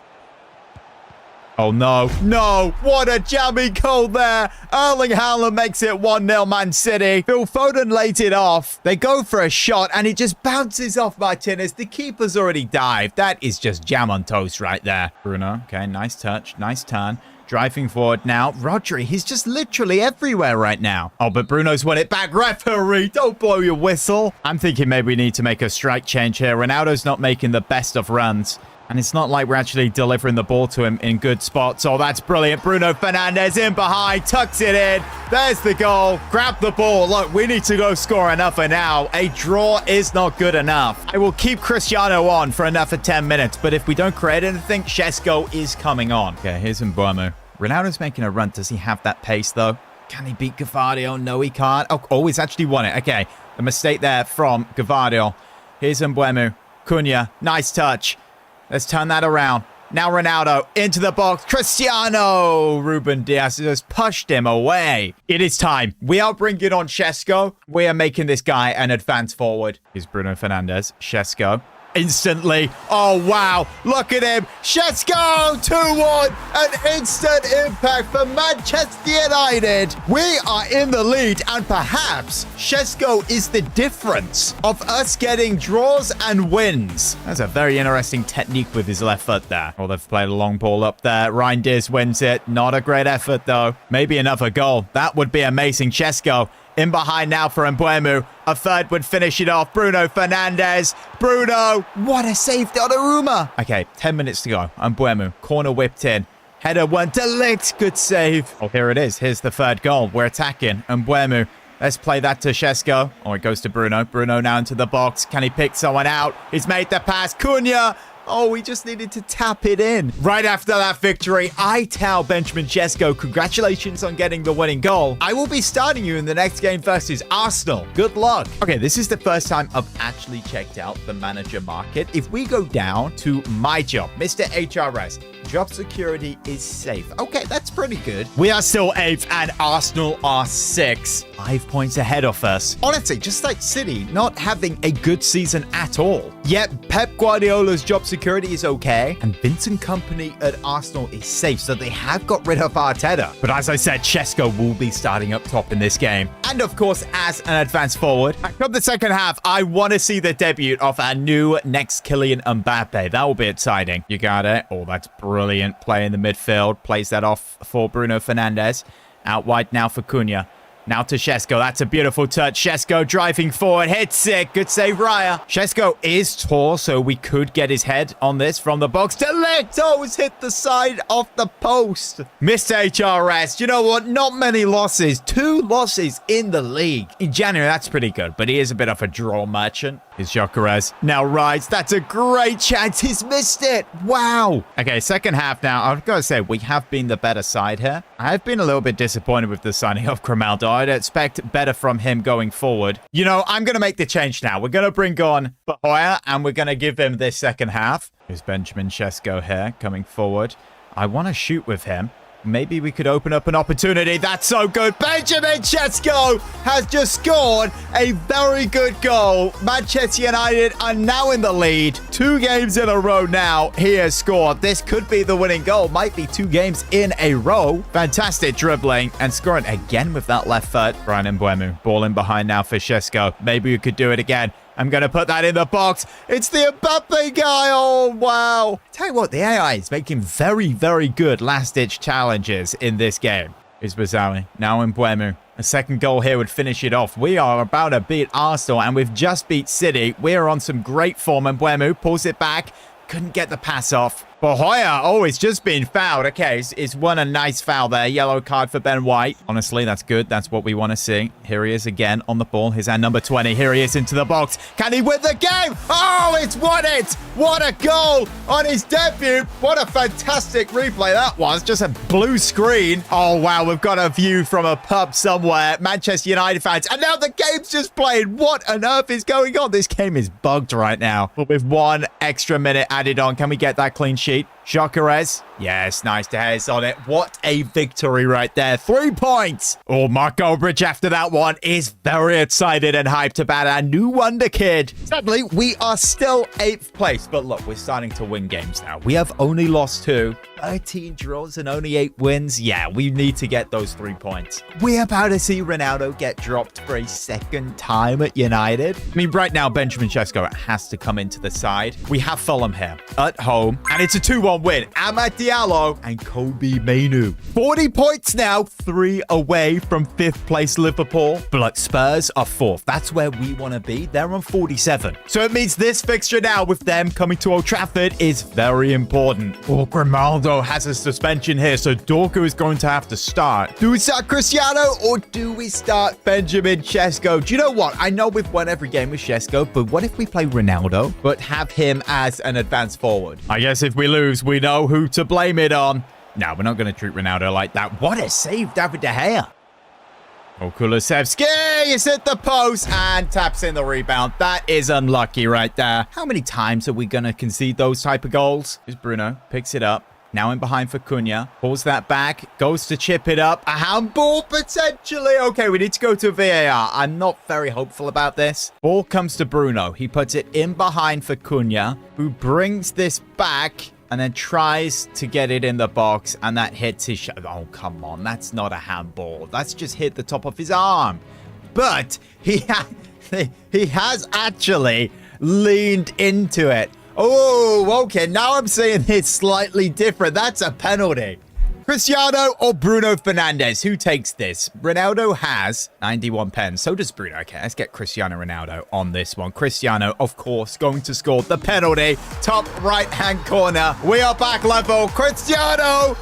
A: Oh, no. No. What a jammy goal there. Erling Haaland makes it 1-0 Man City. Phil Foden laid it off. They go for a shot, and it just bounces off Martinez. The keeper's already dived. That is just jam on toast right there. Bruno. Okay, nice touch. Nice turn. Driving forward now. Rodri, he's just literally everywhere right now. Oh, but Bruno's won it back. Referee, don't blow your whistle. I'm thinking maybe we need to make a strike change here. Ronaldo's not making the best of runs. And it's not like we're actually delivering the ball to him in good spots. Oh, that's brilliant. Bruno Fernandes in behind, tucks it in. There's the goal. Grab the ball. Look, we need to go score another now. A draw is not good enough. I will keep Cristiano on for another 10 minutes. But if we don't create anything, Šeško is coming on. Okay, here's Mbeumo. Ronaldo's making a run. Does he have that pace, though? Can he beat Gvardiol? No, he can't. Oh, he's actually won it. Okay, a mistake there from Gvardiol. Here's Mbeumo. Cunha, nice touch. Let's turn that around. Now Ronaldo into the box. Cristiano! Ruben Dias has pushed him away. It is time. We are bringing on Šeško. We are making this guy an advance forward. Here's Bruno Fernandes. Šeško. Instantly. Oh, wow. Look at him. Šeško 2-1. An instant impact for Manchester United. We are in the lead, and perhaps Šeško is the difference of us getting draws and wins. That's a very interesting technique with his left foot there. Oh, they've played a long ball up there. Reinders wins it. Not a great effort, though. Maybe another goal. That would be amazing. Šeško in behind now for Mbeumo. A third would finish it off. Bruno Fernandes. Bruno. What a save, Donnarumma. Okay, 10 minutes to go. Mbeumo. Corner whipped in. Header one. De Ligt. Good save. Oh, here it is. Here's the third goal. We're attacking. Mbeumo. Let's play that to Šeško. Oh, it goes to Bruno. Bruno now into the box. Can he pick someone out? He's made the pass. Cunha. Oh, we just needed to tap it in. Right after that victory, I tell Benjamin Sesko, congratulations on getting the winning goal. I will be starting you in the next game versus Arsenal. Good luck. Okay, this is the first time I've actually checked out the manager market. If we go down to my job, Mr. HRS, job security is safe. Okay, that's pretty good. We are still 8th and Arsenal are 6. 5 points ahead of us. Honestly, just like City, not having a good season at all. Yet Pep Guardiola's job security is okay, and Vincent Kompany at Arsenal is safe, so they have got rid of Arteta. But as I said, Sesko will be starting up top in this game. And of course, as an advanced forward, come the second half, I want to see the debut of our new next Kylian Mbappe. That will be exciting. You got it. Oh, that's brilliant. Play in the midfield. Plays that off for Bruno Fernandes. Out wide now for Cunha. Now to Sesko. That's a beautiful touch. Sesko driving forward. Hits it. Good save, Raya. Sesko is tall, so we could get his head on this from the box. Delecto's hit the side of the post. Mr. HRS. You know what? Not many losses. 2 losses in the league. In January, that's pretty good, but he is a bit of a draw merchant. Is Gyökeres now rides. That's a great chance. He's missed it. Wow. Okay, second half now. I've got to say, we have been the better side here. I've been a little bit disappointed with the signing of Ronaldo. I'd expect better from him going forward. You know, I'm going to make the change now. We're going to bring on Bahoya, and we're going to give him this second half. Here's Benjamin Sesko here coming forward. I want to shoot with him. Maybe we could open up an opportunity. That's so good. Benjamin Sesko has just scored a very good goal. Manchester United are now in the lead. 2 games in a row now. He has scored. This could be the winning goal. Might be 2 games in a row. Fantastic dribbling and scoring again with that left foot. Bryan Mbeumo. Ball in behind now for Sesko. Maybe we could do it again. I'm going to put that in the box. It's the Mbappe guy. Oh, wow. Tell you what, the AI is making very, very good last-ditch challenges in this game. Here's Bazawi. Now Mbeumo. A second goal here would finish it off. We are about to beat Arsenal, and we've just beat City. We're on some great form. Mbeumo pulls it back. Couldn't get the pass off. Bahoya, oh, it's just been fouled. Okay, it's won a nice foul there. Yellow card for Ben White. Honestly, that's good. That's what we want to see. Here he is again on the ball. Here's our number 20. Here he is into the box. Can he win the game? Oh, it's won it. What a goal on his debut. What a fantastic replay that was. Just a blue screen. Oh, wow. We've got a view from a pub somewhere. Manchester United fans. And now the game's just played. What on earth is going on? This game is bugged right now. But with 1 extra minute added on, can we get that clean sheet? Gyökeres. Yes, nice to have on it. What a victory right there. 3 points. Oh, Mark Goldbridge after that one is very excited and hyped about our new wonder kid. Sadly, we are still 8th place, but look, we're starting to win games now. We have only lost 2. 13 draws and only 8 wins. Yeah, we need to get those 3 points. We're about to see Ronaldo get dropped for a second time at United. I mean, right now, Benjamin Sesko has to come into the side. We have Fulham here at home, and it's a 2-1 win. Amad Diallo and Kobe Mainoo. 40 points now, 3 away from 5th place Liverpool. But like Spurs are 4th. That's where we want to be. They're on 47. So it means this fixture now with them coming to Old Trafford is very important. Oh, Ronaldo has a suspension here, so Dorku is going to have to start. Do we start Cristiano or do we start Benjamin Sesko? Do you know what? I know we've won every game with Sesko, but what if we play Ronaldo, but have him as an advanced forward? I guess if we lose, we know who to blame it on. No, we're not going to treat Ronaldo like that. What a save, David De Gea. Oh, Kulusevski is hit the post and taps in the rebound. That is unlucky right there. How many times are we going to concede those type of goals? Here's Bruno, picks it up. Now in behind for Cunha. Pulls that back. Goes to chip it up. A handball potentially. Okay, we need to go to VAR. I'm not very hopeful about this. Ball comes to Bruno. He puts it in behind for Cunha, who brings this back and then tries to get it in the box, and that hits his shot. Oh, come on. That's not a handball. That's just hit the top of his arm. But he has actually leaned into it. Oh, okay. Now I'm saying it's slightly different. That's a penalty. Cristiano or Bruno Fernandes? Who takes this? Ronaldo has 91 pens. So does Bruno. Okay, let's get Cristiano Ronaldo on this one. Cristiano, of course, going to score the penalty. Top right-hand corner. We are back level. Cristiano.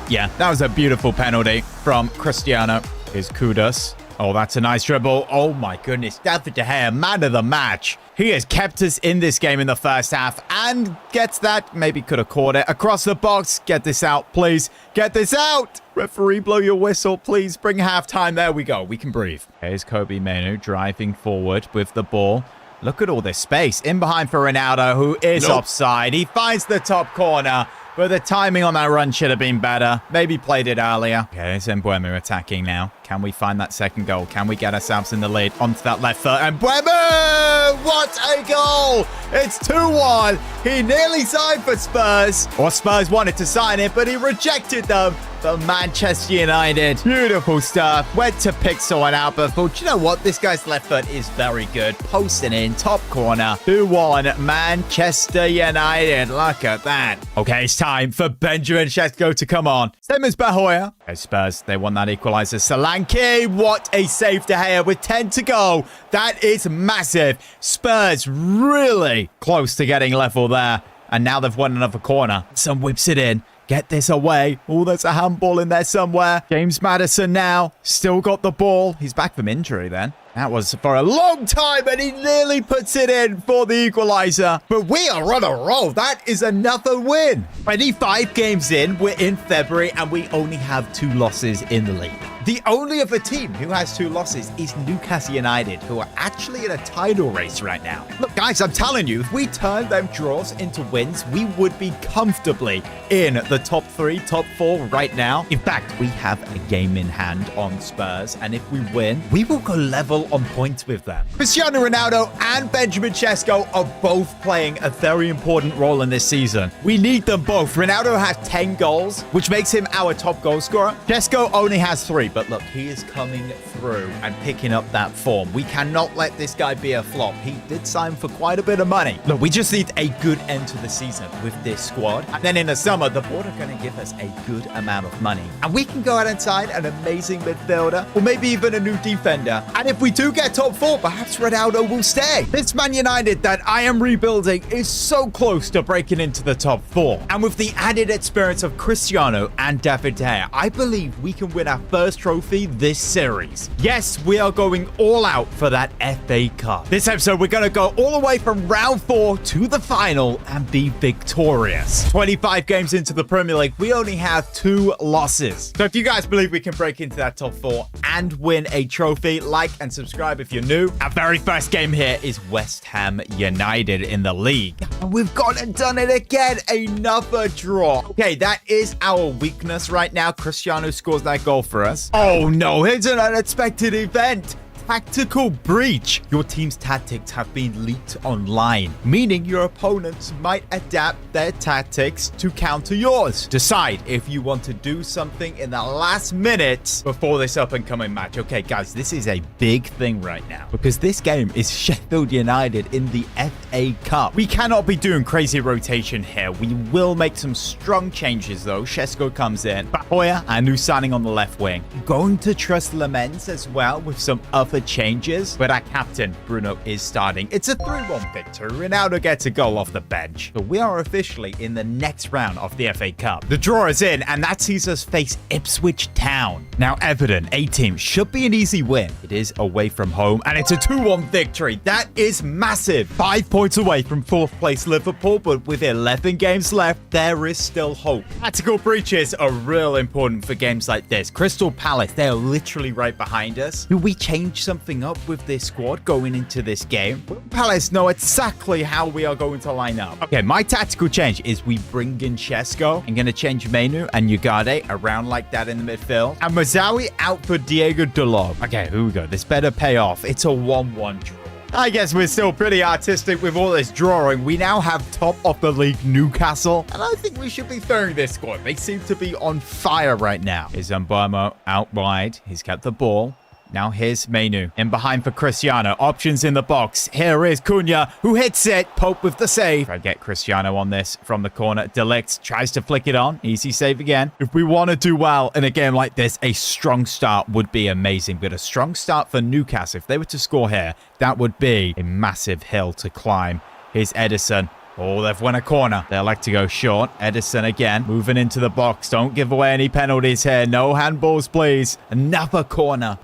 A: Yeah, that was a beautiful penalty from Cristiano. Here's Kudus. Oh, that's a nice dribble. Oh, my goodness. David De Gea, man of the match. He has kept us in this game in the first half and gets that. Maybe could have caught it. Across the box. Get this out, please. Get this out. Referee, blow your whistle, please. Bring halftime. There we go. We can breathe. Here's Kobe Mainoo driving forward with the ball. Look at all this space. In behind for Ronaldo, who is offside. He finds the top corner. But the timing on that run should have been better. Maybe played it earlier. Okay, it's Mbeumo attacking now. Can we find that second goal? Can we get ourselves in the lead? Onto that left foot. And Mbeumo! What a goal! It's 2-1. He nearly signed for Spurs. Or Spurs wanted to sign it, but he rejected them for Manchester United. Beautiful stuff. Went to pick someone out, but thought, you know what? This guy's left foot is very good. Posting in, top corner. 2-1, Manchester United. Look at that. Okay, it's time for Benjamin Sesko to come on. Same as Bahoya. Okay, Spurs, they want that equalizer. Solanke, what a save De Gea with 10 to go. That is massive. Spurs really close to getting level there. And now they've won another corner. Son whips it in. Get this away. Oh, there's a handball in there somewhere. James Maddison now. Still got the ball. He's back from injury then. That was for a long time, and he nearly puts it in for the equalizer. But we are on a roll. That is another win. 25 games in. We're in February, and we only have 2 losses in the league. The only other team who has 2 losses is Newcastle United, who are actually in a title race right now. Look, guys, I'm telling you, if we turn them draws into wins, we would be comfortably in the top 3, top 4 right now. In fact, we have a game in hand on Spurs, and if we win, we will go level on points with them. Cristiano Ronaldo and Benjamin Sesko are both playing a very important role in this season. We need them both. Ronaldo has 10 goals, which makes him our top goal scorer. Sesko only has 3. But look, he is coming through and picking up that form. We cannot let this guy be a flop. He did sign for quite a bit of money. Look, we just need a good end to the season with this squad. And then in the summer, the board are going to give us a good amount of money. And we can go out and sign an amazing midfielder or maybe even a new defender. And if we do get top 4, perhaps Ronaldo will stay. This Man United that I am rebuilding is so close to breaking into the top 4. And with the added experience of Cristiano and David De Gea, I believe we can win our first trophy this series. Yes, we are going all out for that FA Cup. This episode, we're going to go all the way from round 4 to the final and be victorious. 25 games into the Premier League, we only have 2 losses. So if you guys believe we can break into that top 4 and win a trophy, like and subscribe if you're new. Our very first game here is West Ham United in the league. And we've gone and done it again. Another draw. Okay, that is our weakness right now. Cristiano scores that goal for us. Oh no, it's an unexpected event. Tactical breach. Your team's tactics have been leaked online, meaning your opponents might adapt their tactics to counter yours. Decide if you want to do something in the last minute before this up-and-coming match. Okay, guys, this is a big thing right now because this game is Sheffield United in the FA Cup. We cannot be doing crazy rotation here. We will make some strong changes, though. Sesko comes in. Bahoya, our new signing on the left wing. Going to trust Lamens as well with some other changes, but our captain Bruno is starting. It's a 3-1 victory. Ronaldo gets a goal off the bench. But we are officially in the next round of the FA Cup. The draw is in, and that sees us face Ipswich Town. Now, Everton, a team, should be an easy win. It is away from home, and it's a 2-1 victory. That is massive. 5 points away from 4th place Liverpool, but with 11 games left, there is still hope. Tactical breaches are real important for games like this. Crystal Palace, they are literally right behind us. Do we change something up with this squad going into this game? Will Palace know exactly how we are going to line up? Okay, my tactical change is we bring in Sesko. I'm going to change Mainoo and Ugarte around like that in the midfield. And Mazawi out for Diego Dalot. Okay, here we go. This better pay off. It's a 1-1 draw. I guess we're still pretty artistic with all this drawing. We now have top of the league Newcastle, and I think we should be throwing this squad. They seem to be on fire right now. Here's Mbeumo out wide. He's kept the ball. Now here's Mainoo. In behind for Cristiano. Options in the box. Here is Cunha, who hits it. Pope with the save. Try to get Cristiano on this from the corner. De Ligt tries to flick it on. Easy save again. If we want to do well in a game like this, a strong start would be amazing. But a strong start for Newcastle, if they were to score here, that would be a massive hill to climb. Here's Edison. Oh, they've won a corner. They like to go short. Edison again, moving into the box. Don't give away any penalties here. No handballs, please. Another corner.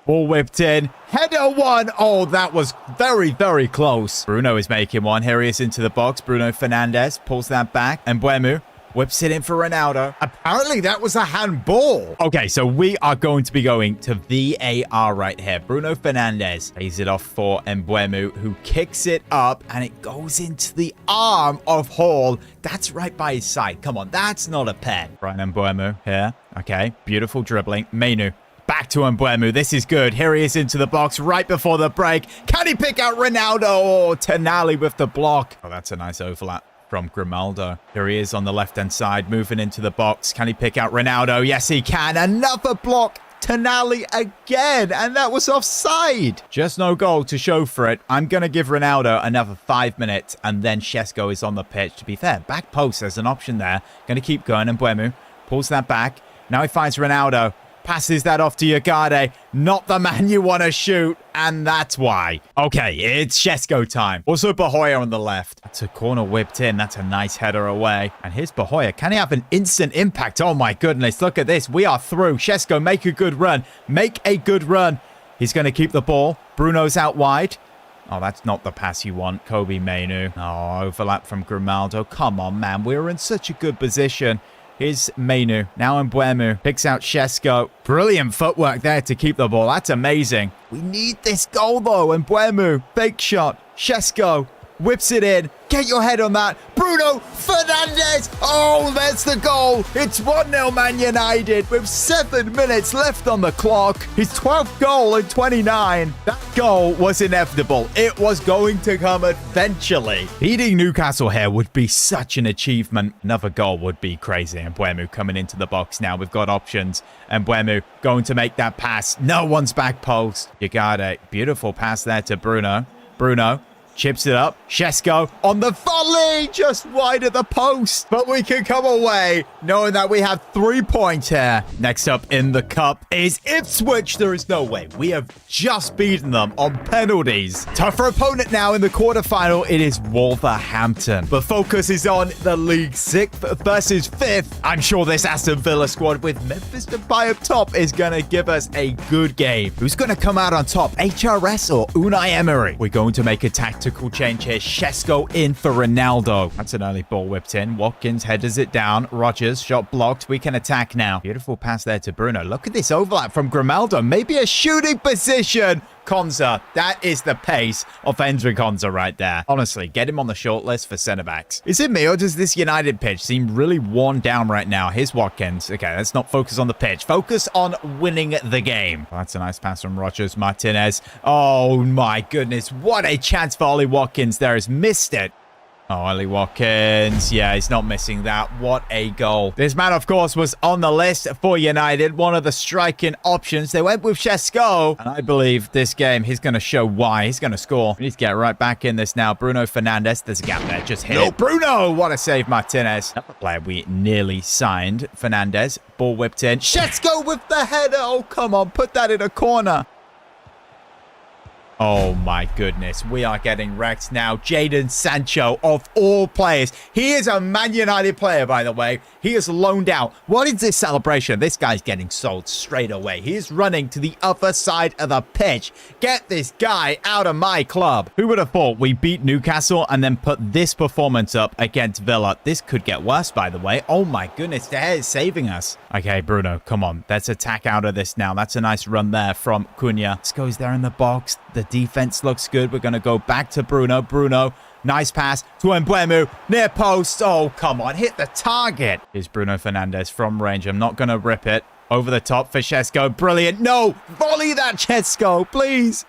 A: Ball whipped in. Header one. Oh, that was very, very close. Bruno is making one. Here he is into the box. Bruno Fernandes pulls that back. And Mbeumo whips it in for Ronaldo. Apparently, that was a handball. Okay, so we are going to be going to VAR right here. Bruno Fernandes plays it off for Mbeumo, who kicks it up, and it goes into the arm of Hall. That's right by his side. Come on, that's not a pen. Brian Mbeumo here. Okay, beautiful dribbling. Mainu. Back to Mbeumo. This is good. Here he is into the box right before the break. Can he pick out Ronaldo? Oh, Tonali with the block. Oh, that's a nice overlap from Grimaldo. Here he is on the left-hand side, moving into the box. Can he pick out Ronaldo? Yes, he can. Another block. Tonali again, and that was offside. Just no goal to show for it. I'm going to give Ronaldo another 5 minutes, and then Šeško is on the pitch. To be fair, back post, there's an option there. Going to keep going, and Mbeumo pulls that back. Now he finds Ronaldo. Passes that off to Yagade. Not the man you want to shoot. And that's why. Okay, it's Šeško time. Also Bahoya on the left. That's a corner whipped in. That's a nice header away. And here's Bahoya. Can he have an instant impact? Oh my goodness. Look at this. We are through. Šeško, make a good run. Make a good run. He's going to keep the ball. Bruno's out wide. Oh, that's not the pass you want. Kobe Mainu. Oh, overlap from Grimaldo. Come on, man. We're in such a good position. Here's Mainu. Now Mbeumo picks out Šeško. Brilliant footwork there to keep the ball. That's amazing. We need this goal, though. Mbeumo, fake shot. Šeško whips it in. Get your head on that. Bruno Fernandes. Oh, there's the goal. It's 1-0 Man United with 7 minutes left on the clock. His 12th goal in 29. That goal was inevitable. It was going to come eventually. Beating Newcastle here would be such an achievement. Another goal would be crazy. And Mbeumo coming into the box now. We've got options. And Mbeumo going to make that pass. No one's back post. You got it. Beautiful pass there to Bruno. Bruno chips it up. Šeško on the volley, just wide of the post. But we can come away knowing that we have 3 points here. Next up in the cup is Ipswich. There is no way. We have just beaten them on penalties. Tougher opponent now in the quarterfinal. It is Wolverhampton. The focus is on the league 6th versus 5th. I'm sure this Aston Villa squad with Memphis Depay up top is going to give us a good game. Who's going to come out on top? HRS or Unai Emery? We're going to make a tactical change here. Šeško in for Ronaldo. That's an early ball whipped in. Watkins headers it down. Rodgers, shot blocked. We can attack now. Beautiful pass there to Bruno. Look at this overlap from Grimaldo. Maybe a shooting position. Konza. That is the pace of Hendrik Konza right there. Honestly, get him on the shortlist for centre-backs. Is it me or does this United pitch seem really worn down right now? Here's Watkins. Okay, let's not focus on the pitch. Focus on winning the game. Well, that's a nice pass from Rodgers. Martinez. Oh my goodness. What a chance for Ollie Watkins there. Has missed it. Oh, Ollie Watkins. Yeah, he's not missing that. What a goal. This man, of course, was on the list for United. One of the striking options. They went with Šeško. And I believe this game, he's going to show why. He's going to score. We need to get right back in this now. Bruno Fernandes. There's a gap there. Just hit it. Bruno! What a save, Martinez. Another player we nearly signed. Fernandes. Ball whipped in. Šeško with the header. Oh, come on. Put that in a corner. Oh my goodness, we are getting wrecked now. Jadon Sancho, of all players. He is a Man United player, by the way. He is loaned out. What is this celebration? This guy's getting sold straight away. He is running to the other side of the pitch. Get this guy out of my club. Who would have thought we beat Newcastle and then put this performance up against Villa? This could get worse, by the way. Oh my goodness, that is saving us. Okay, Bruno, come on. Let's attack out of this now. That's a nice run there from Cunha. Sco's there in the box. The defense looks good. We're going to go back to Bruno. Bruno, nice pass to Mbeumo. Near post. Oh, come on. Hit the target. Here's Bruno Fernandes from range. I'm not going to rip it. Over the top for Šeško. Brilliant. No. Volley that, Šeško, please.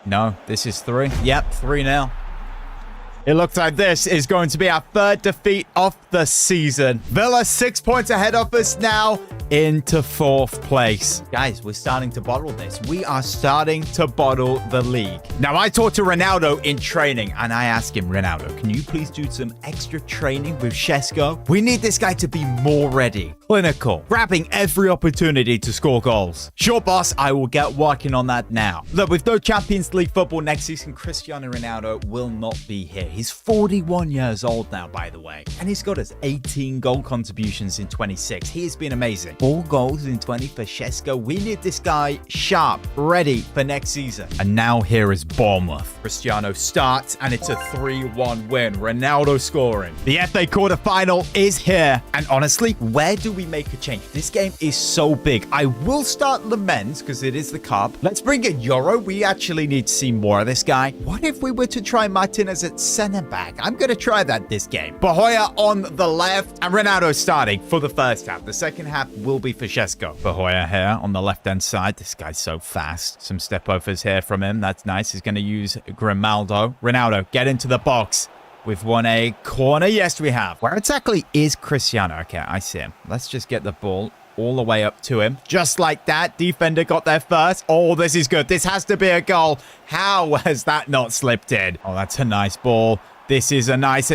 A: No, this is 3. Yep, 3-0. It looks like this is going to be our 3rd defeat of the season. Villa 6 points ahead of us now into 4th place. Guys, we're starting to bottle this. We are starting to bottle the league. Now, I talked to Ronaldo in training and I asked him, Ronaldo, can you please do some extra training with Šeško? We need this guy to be more ready, clinical, grabbing every opportunity to score goals. Sure, boss, I will get working on that now. Look, with no Champions League football next season, Cristiano Ronaldo will not be here. He's 41 years old now, by the way. And he's got us 18 goal contributions in 26. He has been amazing. 4 goals in 20 for Šeško. We need this guy sharp, ready for next season. And now here is Bournemouth. Cristiano starts, and it's a 3-1 win. Ronaldo scoring. The FA quarterfinal is here. And honestly, where do we make a change? This game is so big. I will start the men's because it is the cup. Let's bring in Euro. We actually need to see more of this guy. What if we were to try Martinez at center back? I'm going to try that this game. Bahoya on the left and Ronaldo starting for the first half. The second half will be for Šeško. Bahoya here on the left-hand side. This guy's so fast. Some step-overs here from him. That's nice. He's going to use Grimaldo. Ronaldo, get into the box. We've won a corner. Yes, we have. Where exactly is Cristiano? Okay, I see him. Let's just get the ball all the way up to him. Just like that. Defender got there first. Oh, this is good. This has to be a goal. How has that not slipped in? Oh, that's a nice ball. This is a nice...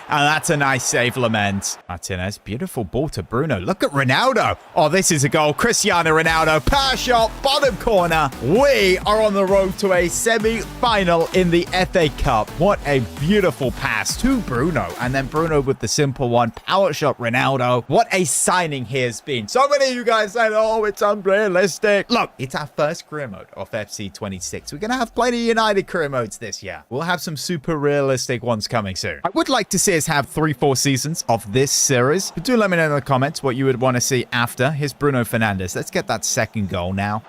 A: And that's a nice save, Lament. Martinez, beautiful ball to Bruno. Look at Ronaldo. Oh, this is a goal. Cristiano Ronaldo, power shot, bottom corner. We are on the road to a semi-final in the FA Cup. What a beautiful pass to Bruno. And then Bruno with the simple one. Power shot, Ronaldo. What a signing he has been. So many of you guys said, oh, it's unrealistic. Look, it's our first career mode of FC 26. We're going to have plenty of United career modes this year. We'll have some super realistic ones coming soon. I would like to see us have 3-4 seasons of this series, but do let me know in the comments what you would want to see after. Here's Bruno Fernandes. Let's get that second goal now.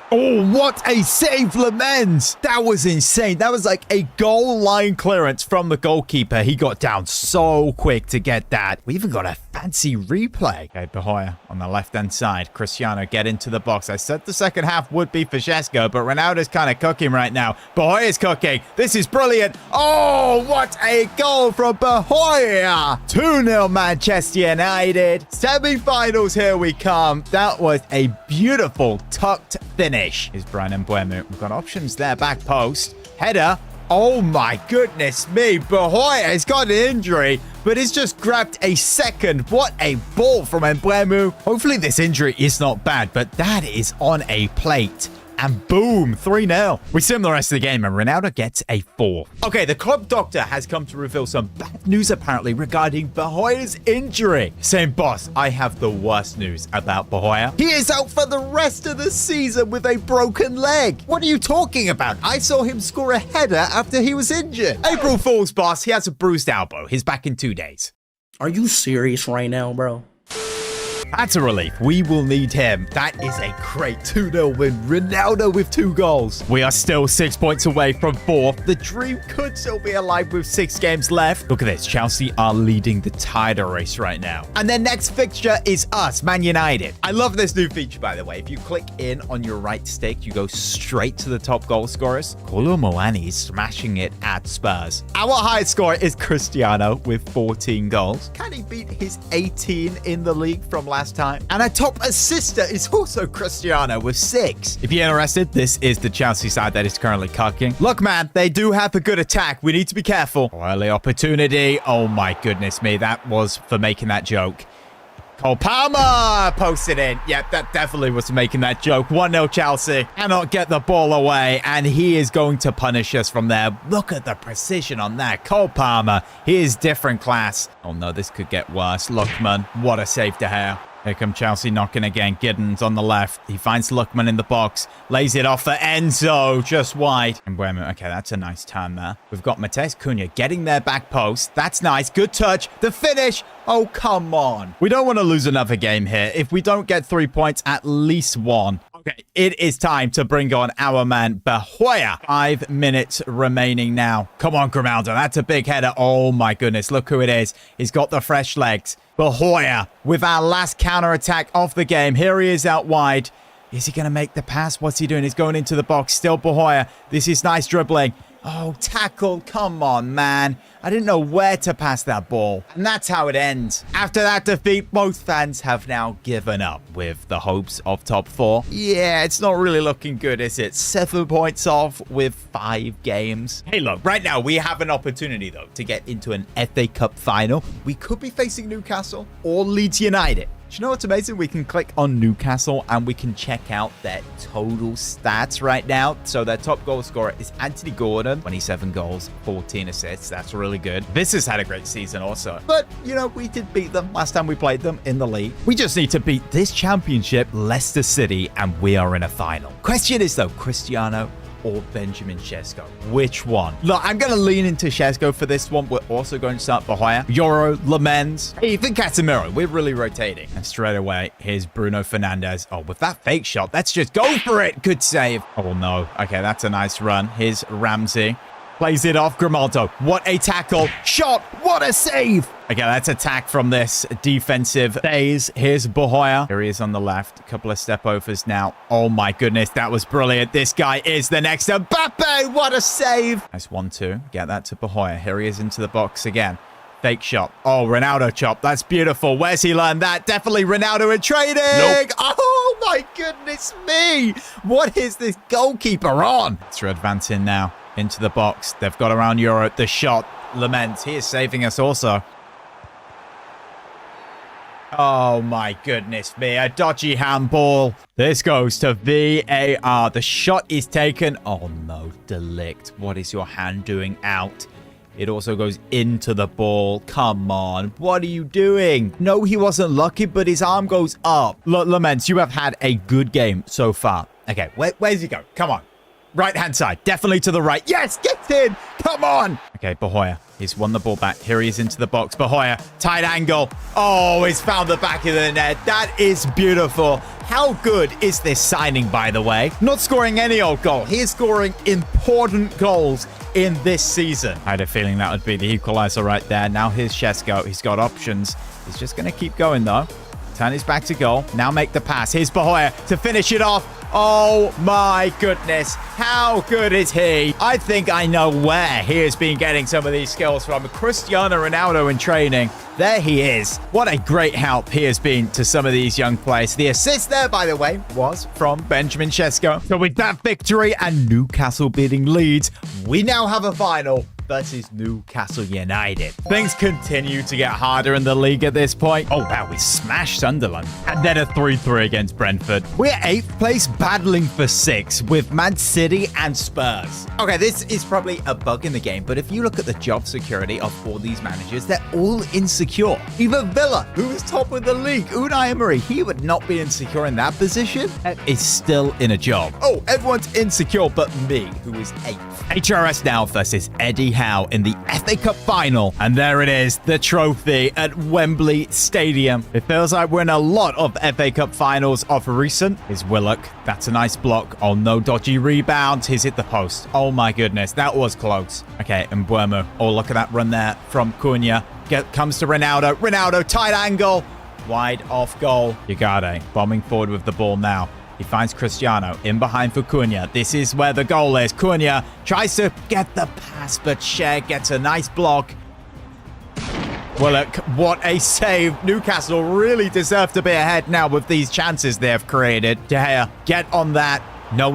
A: Oh, what a save, Lamens. That was insane. That was like a goal line clearance from the goalkeeper. He got down so quick to get that. We even got a fancy replay. Okay, Bahoya on the left-hand side. Cristiano, get into the box. I said the second half would be for Šeško, but Ronaldo's kind of cooking right now. Bahoya's cooking. This is brilliant. Oh, what a goal from Bahoya. 2-0 Manchester United. Semi-finals, here we come. That was a beautiful tucked finish. Is Brian Mbeumo. We've got options there. Back post. Header. Oh my goodness me. Bahoya has got an injury, but he's just grabbed a second. What a ball from Mbeumo. Hopefully this injury is not bad, but that is on a plate. And boom, 3-0. We sim the rest of the game and Ronaldo gets a 4. Okay, the club doctor has come to reveal some bad news apparently regarding Bahoya's injury. Saying, boss, I have the worst news about Bahoya. He is out for the rest of the season with a broken leg. What are you talking about? I saw him score a header after he was injured. April Fool's, boss. He has a bruised elbow. He's back in 2 days.
B: Are you serious right now, bro?
A: That's a relief. We will need him. That is a great 2-0 win. Ronaldo with 2 goals. We are still 6 points away from 4th. The dream could still be alive with 6 games left. Look at this. Chelsea are leading the title race right now. And their next fixture is us, Man United. I love this new feature, by the way. If you click in on your right stick, you go straight to the top goal scorers. Kolo Muani is smashing it at Spurs. Our highest scorer is Cristiano with 14 goals. Can he beat his 18 in the league from last time? And our top assister is also Cristiano with 6. If you're interested, this is the Chelsea side that is currently cooking. Look, man, they do have a good attack. We need to be careful. Early opportunity. Oh my goodness me. That was for making that joke. Cole Palmer posted in. Yep, that definitely was making that joke. 1-0 Chelsea. Cannot get the ball away, and he is going to punish us from there. Look at the precision on that. Cole Palmer, he is different class. Oh no, this could get worse. Lookman, what a save to have. Here come Chelsea knocking again. Giddens on the left. He finds Lookman in the box. Lays it off for Enzo. Just wide. And Mbeumo. Okay, that's a nice turn there. We've got Matheus Cunha getting their back post. That's nice. Good touch. The finish. Oh, come on. We don't want to lose another game here. If we don't get 3 points, at least 1. Okay, it is time to bring on our man, Bahoya. 5 minutes remaining now. Come on, Grimaldo. That's a big header. Oh, my goodness. Look who it is. He's got the fresh legs. Bahoya with our last counter-attack of the game. Here he is out wide. Is he going to make the pass? What's he doing? He's going into the box. Still Bahoya. This is nice dribbling. Oh, tackle. Come on, man. I didn't know where to pass that ball. And that's how it ends. After that defeat, both fans have now given up with the hopes of top 4. Yeah, it's not really looking good, is it? 7 points off with 5 games. Hey, look, right now we have an opportunity, though, to get into an FA Cup final. We could be facing Newcastle or Leeds United. you know what's amazing? We can click on Newcastle and we can check out their total stats right now. So their top goal scorer is Anthony Gordon, 27 goals, 14 assists. That's really good. This has had a great season also. But, you know, we did beat them last time we played them in the league. We just need to beat this championship, Leicester City, and we are in a final. Question is, though, Cristiano or Benjamin Sesko? Which one? Look, I'm going to lean into Sesko for this one. We're also going to start Bahia, Yoro, Lamens, even Casemiro. We're really rotating. And straight away, here's Bruno Fernandes. Oh, with that fake shot, let's just go for it. Good save. Oh, no. Okay, that's a nice run. Here's Ramsey. Plays it off. Grimaldo. What a tackle. Shot. What a save. Okay, let's attack from this defensive phase. Here's Bohoya. Here he is on the left. A couple of step overs now. Oh my goodness, that was brilliant. This guy is the next Mbappe. What a save. Nice 1-2. Get that to Bohoya. Here he is into the box again. Fake shot. Oh, Ronaldo chop. That's beautiful. Where's he learned that? Definitely Ronaldo in training. Nope. Oh my goodness me. What is this goalkeeper on? Let's advance in now. Into the box. They've got around Euro. The shot. Lament. He is saving us also. Oh my goodness me. A dodgy handball. This goes to VAR. The shot is taken. Oh no. Delict. What is your hand doing out? It also goes into the ball. Come on. What are you doing? No, he wasn't lucky, but his arm goes up. Laments, you have had a good game so far. Okay, where's he go? Come on. Right-hand side. Definitely to the right. Yes, get in. Come on. Okay, Bahoya. He's won the ball back. Here he is into the box. Bahoya, tight angle. Oh, he's found the back of the net. That is beautiful. How good is this signing, by the way? Not scoring any old goal. He is scoring important goals in this season. I had a feeling that would be the equalizer right there. Now here's Sesko. He's got options. He's just going to keep going, though. Turn his back to goal. Now make the pass. Here's Bahoya to finish it off. Oh my goodness. How good is he? I think I know where he has been getting some of these skills from. Cristiano Ronaldo in training. There he is. What a great help he has been to some of these young players. The assist there, by the way, was from Benjamin Sesko. So with that victory and Newcastle beating Leeds, we now have a final versus Newcastle United. Things continue to get harder in the league at this point. Oh, wow, we smashed Sunderland. And then a 3-3 against Brentford. We're 8th place battling for 6th with Man City and Spurs. Okay, this is probably a bug in the game, but if you look at the job security of all these managers, they're all insecure. Even Villa, who is top of the league, Unai Emery, he would not be insecure in that position. Is still in a job. Oh, everyone's insecure but me, who is 8th. HRS now versus Eddie Howe in the FA Cup final. And there it is, the trophy at Wembley Stadium. It feels like we're in a lot of FA Cup finals of recent. Is Willock. That's a nice block. Oh, no dodgy rebound. He's hit the post. Oh, my goodness. That was close. Okay, and Bournemouth. Oh, look at that run there from Cunha. Comes to Ronaldo. Ronaldo, tight angle. Wide off goal. Ugarte bombing forward with the ball now. He finds Cristiano in behind for Cunha. This is where the goal is. Cunha tries to get the pass, but Shea gets a nice block. Willock, what a save. Newcastle really deserve to be ahead now with these chances they have created. De Gea, get on that. No.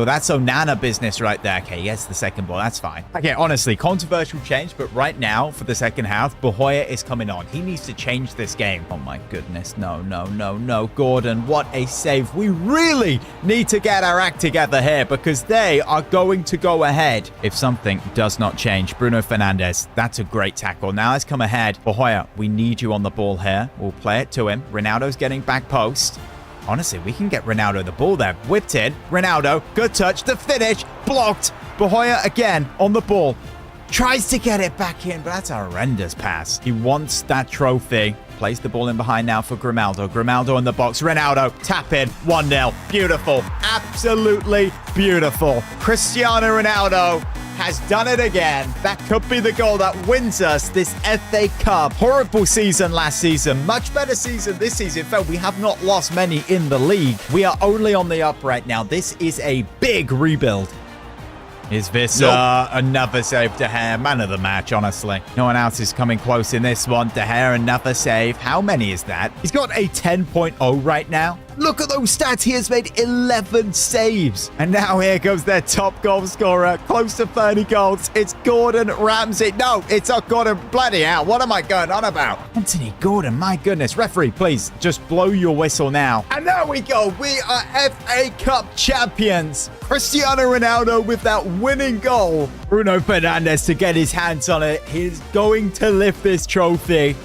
A: That's Onana business right there. Okay, yes, the second ball. That's fine. Okay, honestly, controversial change, but right now for the second half, Bahoya is coming on. He needs to change this game. Oh my goodness. No. Gordon, what a save. We really need to get our act together here because they are going to go ahead if something does not change. Bruno Fernandes, that's a great tackle. Now let's come ahead. Bahoya, we need you on the ball here. We'll play it to him. Ronaldo's getting back post. Honestly, we can get Ronaldo the ball there. Whipped in. Ronaldo, good touch. The finish. Blocked. Bahoya again on the ball. Tries to get it back in, but that's a horrendous pass. He wants that trophy. Plays the ball in behind now for Grimaldo. Grimaldo in the box. Ronaldo, tap in. 1-0. Beautiful. Absolutely beautiful. Cristiano Ronaldo has done it again. That could be the goal that wins us this FA Cup. Horrible season last season. Much better season this season. In fact, we have not lost many in the league. We are only on the up right now. This is a big rebuild. Is this another save? De Gea, man of the match, honestly. No one else is coming close in this one. De Gea, another save. How many is that? He's got a 10.0 right now. Look at those stats. He has made 11 saves. And now here comes their top goal scorer, close to 30 goals. It's Gordon Ramsay. No, it's not Gordon. Bloody hell. What am I going on about? Anthony Gordon, my goodness. Referee, please just blow your whistle now. And there we go. We are FA Cup champions. Cristiano Ronaldo with that winning goal. Bruno Fernandes to get his hands on it. He's going to lift this trophy.